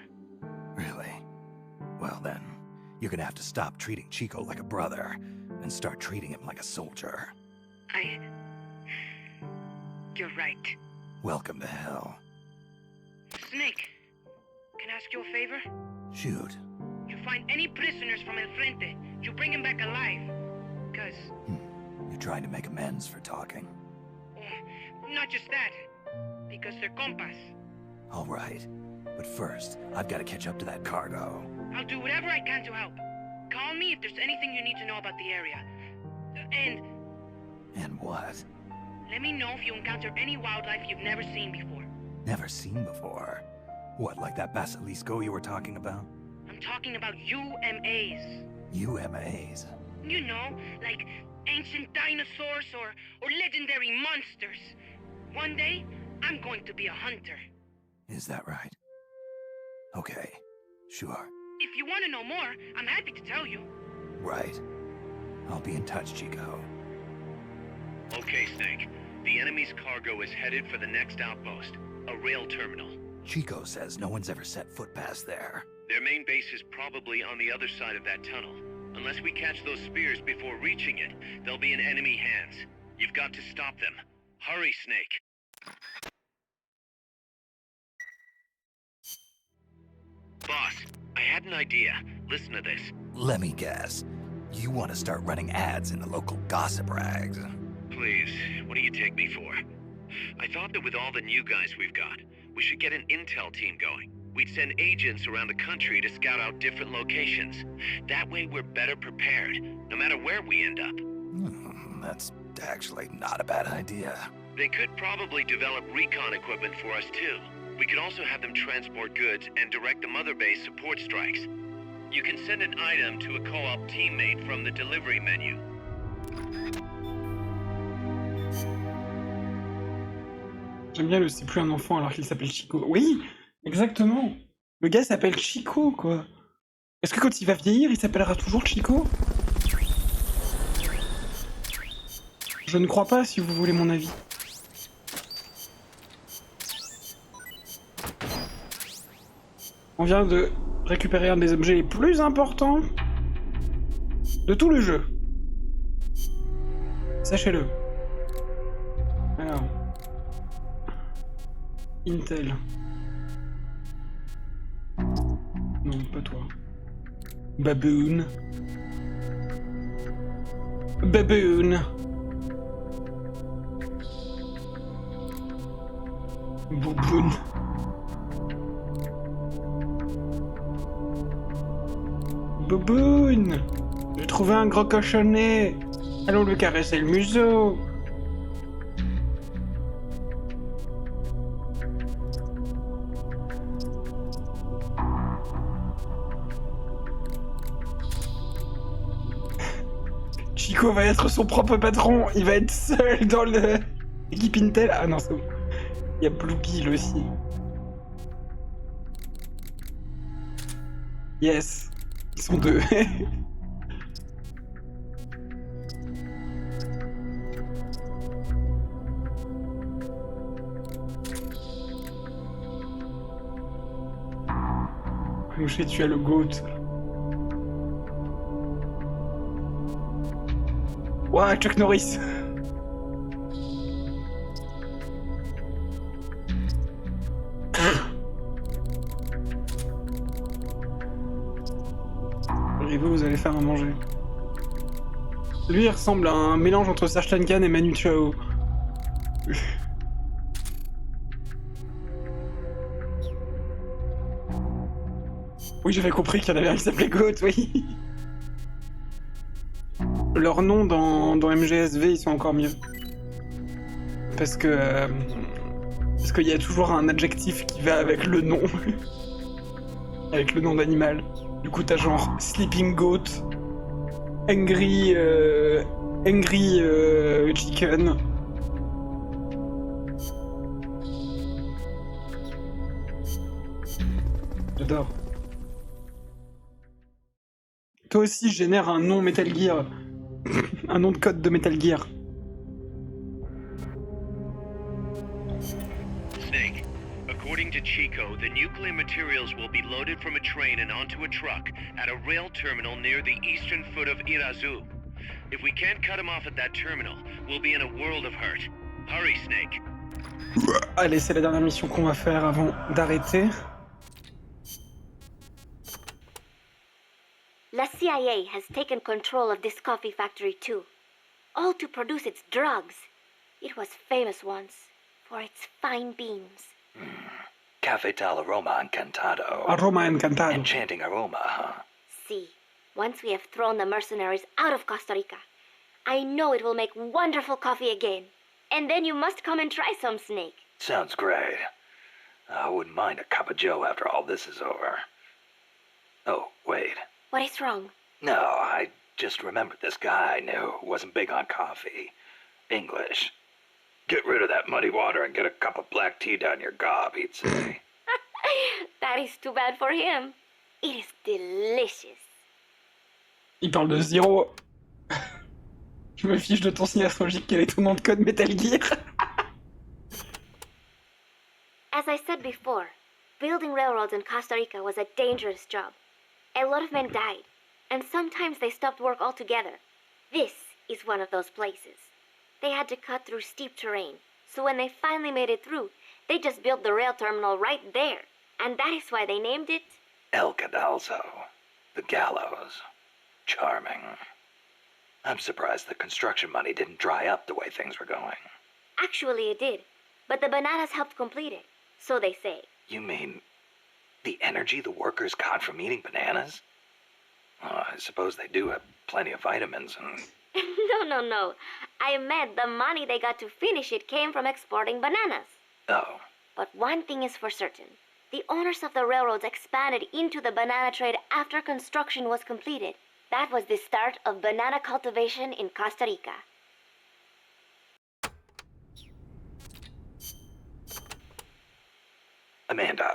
[SPEAKER 7] Really? Well then, you're gonna have to stop treating Chico like a brother and start treating him like a soldier.
[SPEAKER 14] You're right.
[SPEAKER 7] Welcome to hell.
[SPEAKER 14] Snake, can I ask you a favor?
[SPEAKER 7] Shoot.
[SPEAKER 14] You find any prisoners from El Frente, you bring them back alive. Because...
[SPEAKER 7] You're trying to make amends for talking.
[SPEAKER 14] Not just that. Because they're compas.
[SPEAKER 7] All right. But first, I've got to catch up to that cargo.
[SPEAKER 14] I'll do whatever I can to help. Call me if there's anything you need to know about the area.
[SPEAKER 7] And what?
[SPEAKER 14] Let me know if you encounter any wildlife you've never seen before.
[SPEAKER 7] Never seen before? What, like that basilisco you were talking about?
[SPEAKER 14] I'm talking about UMAs.
[SPEAKER 7] UMAs?
[SPEAKER 14] You know, like ancient dinosaurs or legendary monsters. One day, I'm going to be a hunter.
[SPEAKER 7] Is that right? Okay, sure.
[SPEAKER 14] If you want to know more, I'm happy to tell you.
[SPEAKER 7] Right. I'll be in touch, Chico.
[SPEAKER 9] Okay, Snake. The enemy's cargo is headed for the next outpost, a rail terminal.
[SPEAKER 7] Chico says no one's ever set foot past there.
[SPEAKER 9] Their main base is probably on the other side of that tunnel. Unless we catch those spears before reaching it, they'll be in enemy hands. You've got to stop them. Hurry, Snake. Boss, I had an idea. Listen to this.
[SPEAKER 7] Let me guess. You want to start running ads in the local gossip rags.
[SPEAKER 9] Please, what do you take me for? I thought that with all the new guys we've got, we should get an intel team going. We'd send agents around the country to scout out different locations. That way we're better prepared, no matter where we end up.
[SPEAKER 7] That's actually not a bad idea.
[SPEAKER 9] They could probably develop recon equipment for us too. We could also have them transport goods and direct the mother base support strikes. You can send an item to a co-op teammate from the delivery menu.
[SPEAKER 1] J'aime bien le c'est plus un enfant alors qu'il s'appelle Chico. Oui, exactement. Le gars s'appelle Chico, quoi. Est-ce que quand il va vieillir, il s'appellera toujours Chico? Je ne crois pas, si vous voulez mon avis. On vient de récupérer un des objets les plus importants de tout le jeu. Sachez-le. Alors. Intel. Non, pas toi. Baboon. Baboon. Bouboun. Bouboune! J'ai trouvé un gros cochonnet! Allons lui caresser le museau! Chico va être son propre patron, il va être seul dans l'équipe Intel. Ah non, c'est bon. Il y a Blue Gill aussi. Yes, ils sont deux. Clocher, tu as le GOAT. Ouah, Chuck Norris. Et vous allez faire à manger. Lui, il ressemble à un mélange entre Serge Tankian et Manu Chao. Oui, j'avais compris qu'il y en avait un qui s'appelait Goat, oui. Leurs noms dans MGSV, ils sont encore mieux. Parce qu'il y a toujours un adjectif qui va avec le nom. Avec le nom d'animal. Du coup, t'as genre Sleeping Goat, Angry Chicken. J'adore. Toi aussi, génère un nom Metal Gear. Un nom de code de Metal Gear.
[SPEAKER 9] Snake, according to Chico, the nuclear materials will be loaded from a train and onto a truck at a rail terminal near the eastern foot of Irazu. If we can't cut him off at that terminal, we'll be in a world of hurt. Hurry, Snake.
[SPEAKER 1] Allez, c'est la dernière mission qu'on va faire avant d'arrêter.
[SPEAKER 2] La CIA has taken control of this coffee factory too, all to produce its drugs. It was famous once for its fine beans.
[SPEAKER 5] Cafe tal aroma encantado.
[SPEAKER 1] Aroma encantado.
[SPEAKER 5] Enchanting aroma, huh?
[SPEAKER 2] See, once we have thrown the mercenaries out of Costa Rica, I know it will make wonderful coffee again. And then you must come and try some, Snake.
[SPEAKER 5] Sounds great. I wouldn't mind a cup of joe after all this is over. Oh, wait.
[SPEAKER 2] What is wrong?
[SPEAKER 5] No, I just remembered this guy I knew who wasn't big on coffee. English. Get rid of that muddy water and get a cup of black tea down your gob, he'd say.
[SPEAKER 2] That is too bad for him. It is delicious.
[SPEAKER 1] Il parle de Zero. Je me fiche de ton signe astrologique, quel est ton nom de code Metal Gear?
[SPEAKER 2] As I said before, building railroads in Costa Rica was a dangerous job. A lot of men died, and sometimes they stopped work altogether. This is one of those places. They had to cut through steep terrain, so when they finally made it through, they just built the rail terminal right there. And that is why they named it...
[SPEAKER 5] El Cadalso. The gallows. Charming. I'm surprised the construction money didn't dry up the way things were going.
[SPEAKER 2] Actually, it did, but the bananas helped complete it, so they say.
[SPEAKER 5] You mean the energy the workers got from eating bananas? Well, I suppose they do have plenty of vitamins and...
[SPEAKER 2] No. I meant the money they got to finish it came from exporting bananas.
[SPEAKER 5] Oh.
[SPEAKER 2] But one thing is for certain. The owners of the railroads expanded into the banana trade after construction was completed. That was the start of banana cultivation in Costa Rica.
[SPEAKER 5] Amanda,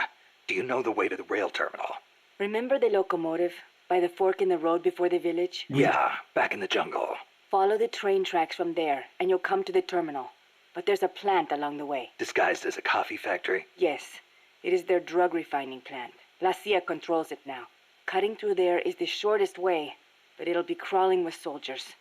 [SPEAKER 5] do you know the way to the rail terminal?
[SPEAKER 10] Remember the locomotive by the fork in the road before the village?
[SPEAKER 5] Yeah, back in the jungle.
[SPEAKER 10] Follow the train tracks from there, and you'll come to the terminal. But there's a plant along the way.
[SPEAKER 5] Disguised as a coffee factory?
[SPEAKER 10] Yes. It is their drug refining plant. La CIA controls it now. Cutting through there is the shortest way, but it'll be crawling with soldiers.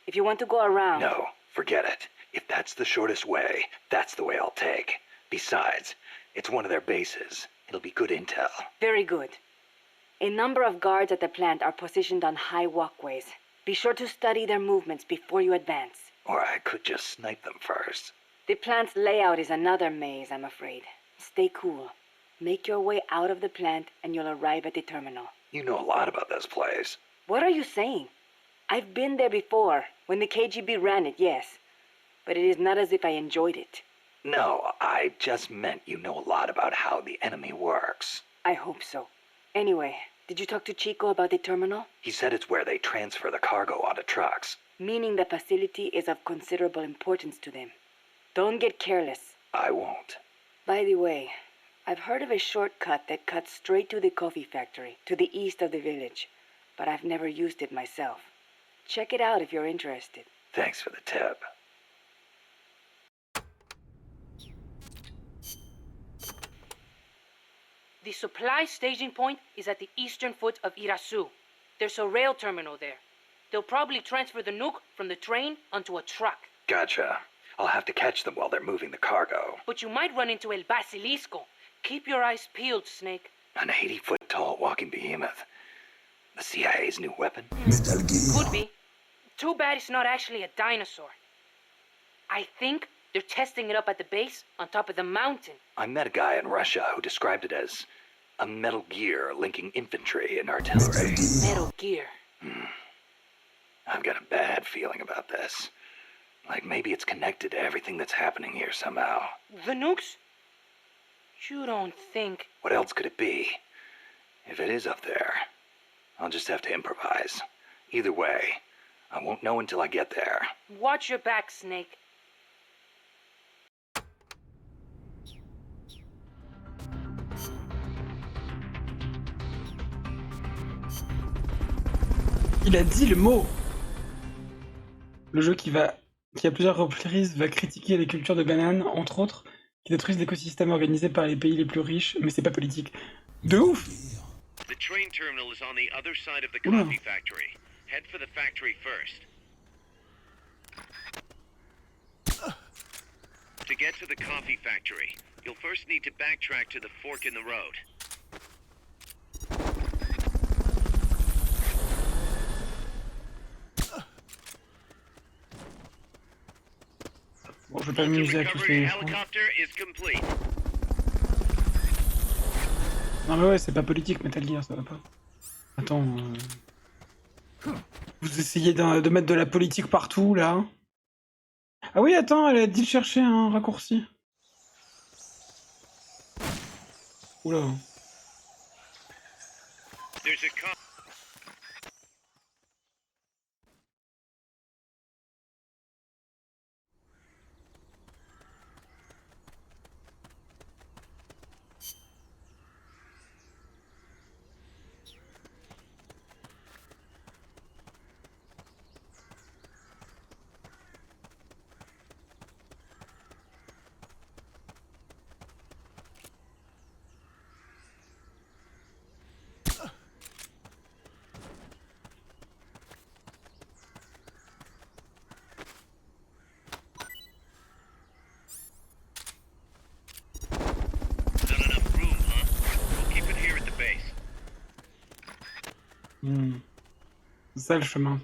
[SPEAKER 10] If you want to go around...
[SPEAKER 5] No, forget it. If that's the shortest way, that's the way I'll take. Besides, it's one of their bases. It'll be good intel.
[SPEAKER 10] Very good. A number of guards at the plant are positioned on high walkways. Be sure to study their movements before you advance.
[SPEAKER 5] Or I could just snipe them first.
[SPEAKER 10] The plant's layout is another maze, I'm afraid. Stay cool. Make your way out of the plant and you'll arrive at the terminal.
[SPEAKER 5] You know a lot about this place.
[SPEAKER 10] What are you saying? I've been there before, when the KGB ran it, yes. But it is not as if I enjoyed it.
[SPEAKER 5] No, I just meant you know a lot about how the enemy works.
[SPEAKER 10] I hope so. Anyway, did you talk to Chico about the terminal?
[SPEAKER 5] He said it's where they transfer the cargo onto trucks.
[SPEAKER 10] Meaning the facility is of considerable importance to them. Don't get careless.
[SPEAKER 5] I won't.
[SPEAKER 10] By the way, I've heard of a shortcut that cuts straight to the coffee factory, to the east of the village. But I've never used it myself. Check it out if you're interested.
[SPEAKER 5] Thanks for the tip.
[SPEAKER 15] The supply staging point is at the eastern foot of Irasu. There's a rail terminal there. They'll probably transfer the nuke from the train onto a truck.
[SPEAKER 5] Gotcha. I'll have to catch them while they're moving the cargo.
[SPEAKER 15] But you might run into El Basilisco. Keep your eyes peeled, Snake.
[SPEAKER 5] An 80-foot-tall walking behemoth. The CIA's new weapon?
[SPEAKER 15] Could be. Too bad it's not actually a dinosaur. I think they're testing it up at the base on top of the mountain.
[SPEAKER 5] I met a guy in Russia who described it as a metal gear linking infantry and artillery.
[SPEAKER 15] Metal Gear.
[SPEAKER 5] I've got a bad feeling about this. Like maybe it's connected to everything that's happening here somehow.
[SPEAKER 15] The nukes? You don't think...
[SPEAKER 5] What else could it be? If it is up there, I'll just have to improvise. Either way, I won't know until I get there.
[SPEAKER 15] Watch your back, Snake.
[SPEAKER 1] Il a dit le mot. Le jeu qui a plusieurs reprises va critiquer les cultures de bananes, entre autres, qui détruisent l'écosystème organisé par les pays les plus riches, mais c'est pas politique. De ouf.
[SPEAKER 9] The train terminal is on the other side of the coffee factory. Head for the factory first. To get to the coffee factory, you'll first need to backtrack to the fork in the road.
[SPEAKER 1] Bon, je vais pas m'amuser à tous les... Non mais ouais, c'est pas politique Metal Gear, ça va pas. Attends... Vous essayez de mettre de la politique partout, là. Ah oui, attends, elle a dit de chercher un raccourci. Oula. C'est ça le chemin.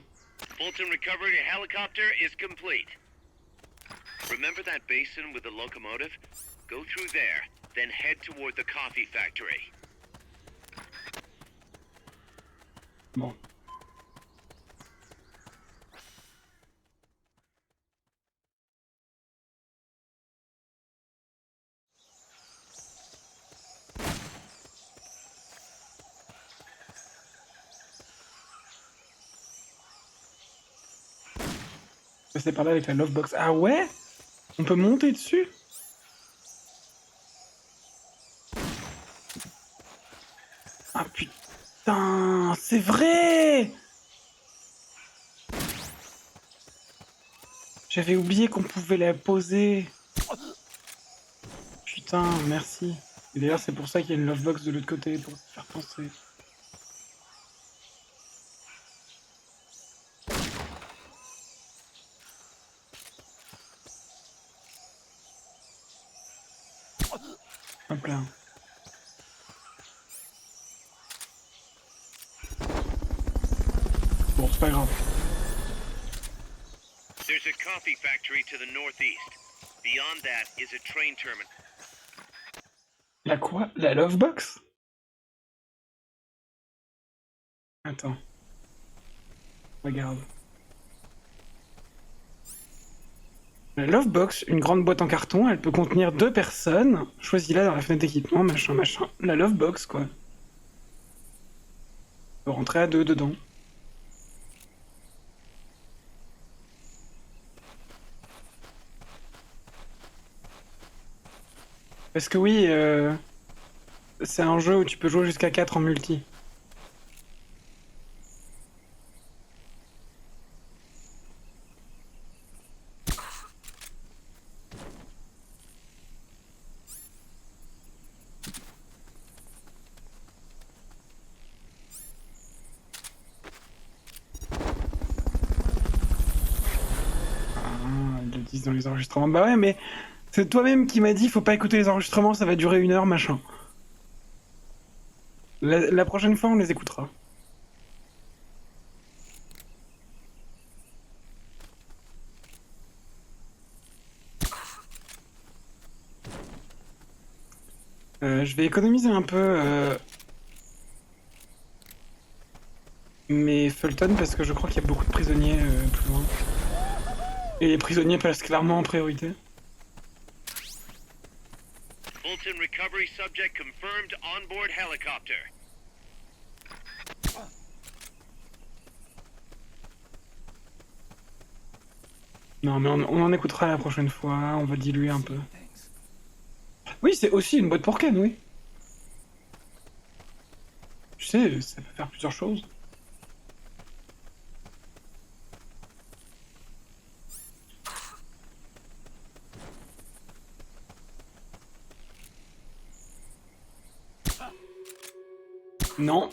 [SPEAKER 9] Fulton recovery helicopter is complete. Remember that basin with the locomotive? Go through there, then head toward the coffee factory.
[SPEAKER 1] Bon. C'est par là avec la lovebox. Ah ouais? On peut monter dessus? Ah putain, c'est vrai! J'avais oublié qu'on pouvait la poser. Putain, merci. Et d'ailleurs, c'est pour ça qu'il y a une lovebox de l'autre côté, pour se faire penser. Hop là. Bon, c'est pas grave.
[SPEAKER 9] There's a coffee factory to the northeast. Beyond that is a train terminal.
[SPEAKER 1] La quoi? La lovebox? Attends. Regarde. La Lovebox, une grande boîte en carton, elle peut contenir 2 personnes. Choisis-la dans la fenêtre d'équipement, machin, machin. La Lovebox, quoi. On peut rentrer à 2 dedans. Parce que oui, c'est un jeu où tu peux jouer jusqu'à 4 en multi. Ils le disent dans les enregistrements. Bah ouais, mais c'est toi-même qui m'as dit faut pas écouter les enregistrements, ça va durer 1 heure, machin. La prochaine fois, on les écoutera. Je vais économiser un peu mes Fulton parce que je crois qu'il y a beaucoup de prisonniers plus loin. Et les prisonniers passent clairement en priorité.
[SPEAKER 9] Fulton recovery subject confirmed on board helicopter.
[SPEAKER 1] Non mais on en écoutera la prochaine fois, on va diluer un peu. Oui, c'est aussi une boîte pour Ken, oui. Tu sais, ça peut faire plusieurs choses. Non.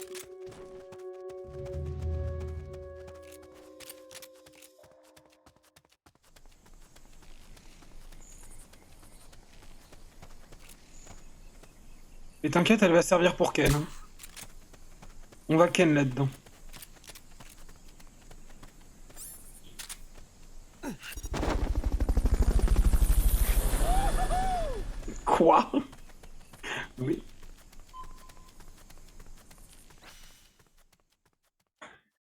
[SPEAKER 1] Et t'inquiète, elle va servir pour Ken. Hein. On va Ken là-dedans. Quoi? Oui.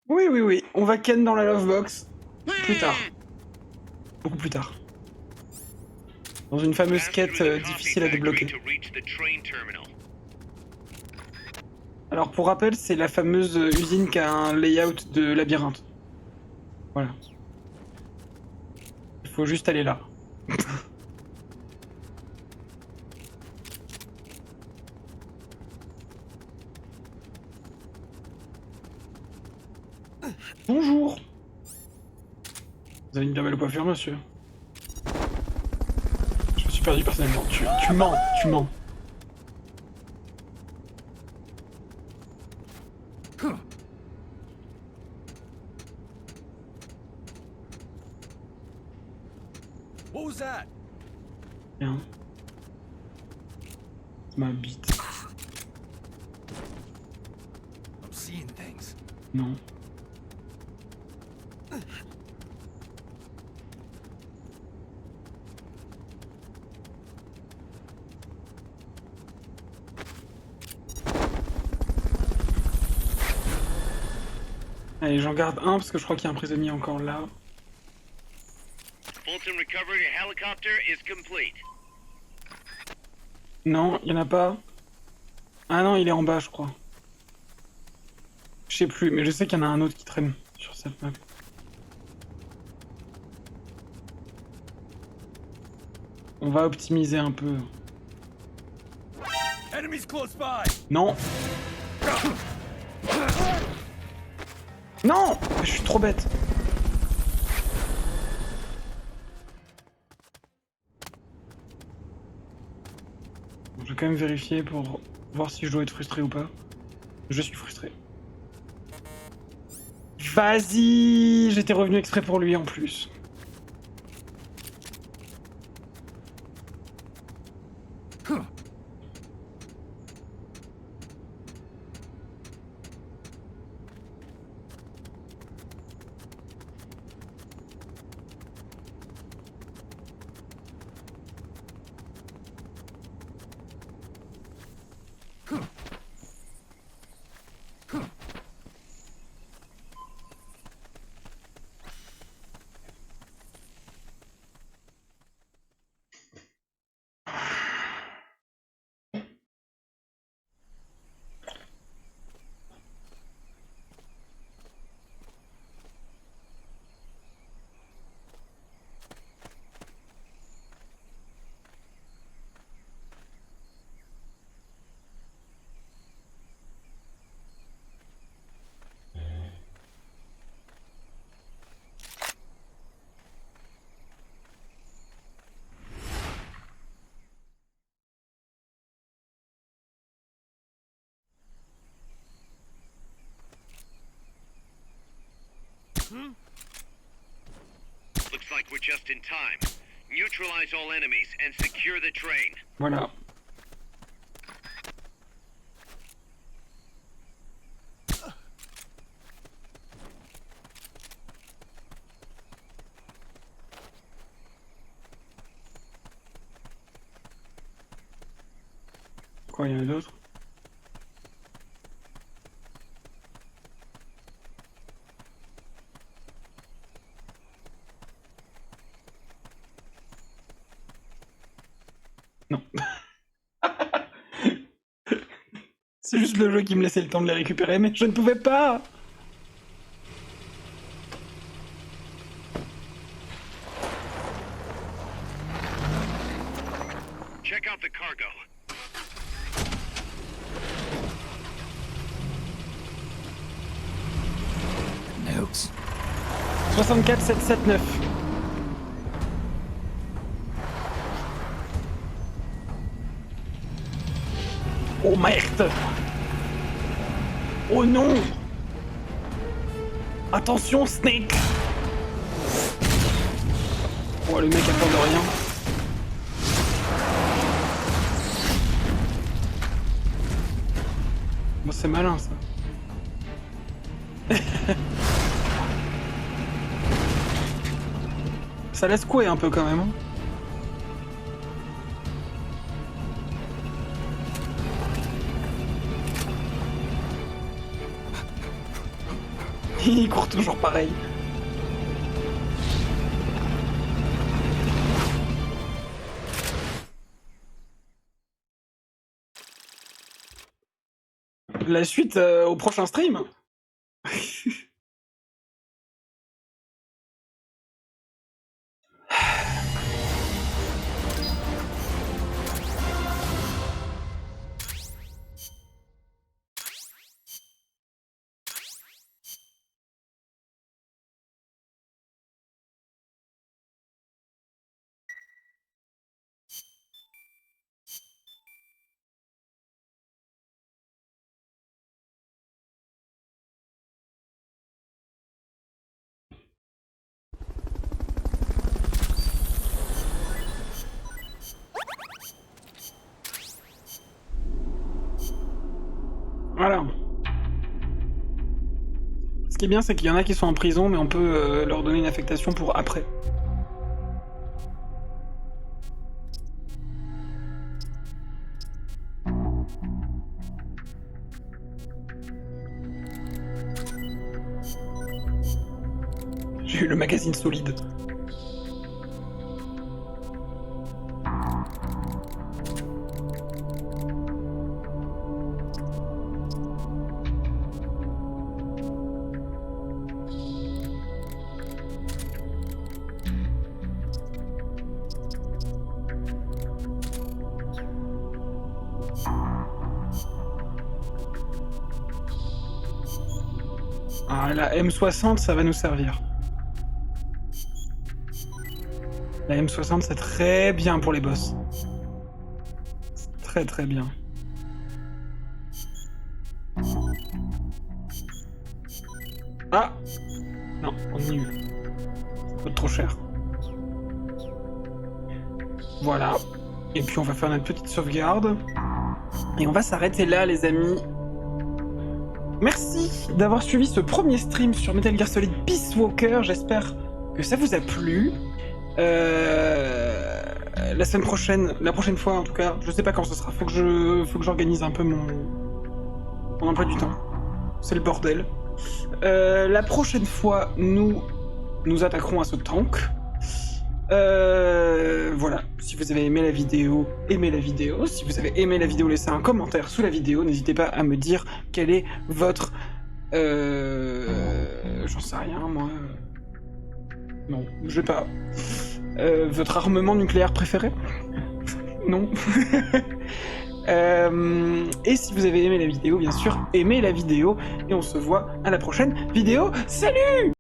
[SPEAKER 1] Oui. On va Ken dans la Lovebox. Plus tard. Beaucoup plus tard. Dans une fameuse quête difficile à débloquer. Alors pour rappel, c'est la fameuse usine qui a un layout de labyrinthe. Voilà. Il faut juste aller là. Bonjour. Vous avez une bien belle coiffure, monsieur. Je me suis perdu personnellement. Tu mens.
[SPEAKER 3] What was that?
[SPEAKER 1] Bien. C'est ma bite.
[SPEAKER 3] I'm seeing things.
[SPEAKER 1] Non. Allez, j'en garde un parce que je crois qu'il y a un prisonnier encore là.
[SPEAKER 9] Fulton recovery helicopter is complete.
[SPEAKER 1] Non, il y en a pas. Ah non, il est en bas, je crois. Je sais plus, mais je sais qu'il y en a un autre qui traîne sur cette map. On va optimiser un peu.
[SPEAKER 3] Enemies close by.
[SPEAKER 1] Non. Non, je suis trop bête. Je vais quand même vérifier pour voir si je dois être frustré ou pas. Je suis frustré. Vas-y, j'étais revenu exprès pour lui en plus.
[SPEAKER 9] we're just in time. Neutralize all enemies and secure the train.
[SPEAKER 1] Voilà. Quoi, il y en a d'autres? Non. C'est juste le jeu qui me laissait le temps de les récupérer, mais je ne pouvais pas.
[SPEAKER 9] Check out the cargo.
[SPEAKER 7] Notes.
[SPEAKER 1] 64 779. Oh merde! Oh non! Attention, Snake! Oh, le mec a peur de rien. Bon, c'est malin ça. Ça laisse couer un peu quand même. Hein. Il court toujours pareil. La suite au prochain stream. Voilà. Ce qui est bien, c'est qu'il y en a qui sont en prison, mais on peut leur donner une affectation pour après. J'ai eu le magazine solide. Ah, la M60, ça va nous servir. La M60, c'est très bien pour les boss. Très très bien. Ah! Non, on est nul. Ça coûte trop cher. Voilà. Et puis on va faire notre petite sauvegarde. Et on va s'arrêter là, les amis. Merci d'avoir suivi ce premier stream sur Metal Gear Solid Peace Walker. J'espère que ça vous a plu. La semaine prochaine, la prochaine fois en tout cas, je sais pas quand ce sera. Faut que j'organise un peu mon emploi du temps. C'est le bordel. La prochaine fois, nous attaquerons à ce tank. Voilà, si vous avez aimé la vidéo, aimez la vidéo. Si vous avez aimé la vidéo, laissez un commentaire sous la vidéo. N'hésitez pas à me dire quel est votre... j'en sais rien, moi... Non, je sais pas. Votre armement nucléaire préféré? Non. Et si vous avez aimé la vidéo, bien sûr, aimez la vidéo. Et on se voit à la prochaine vidéo. Salut!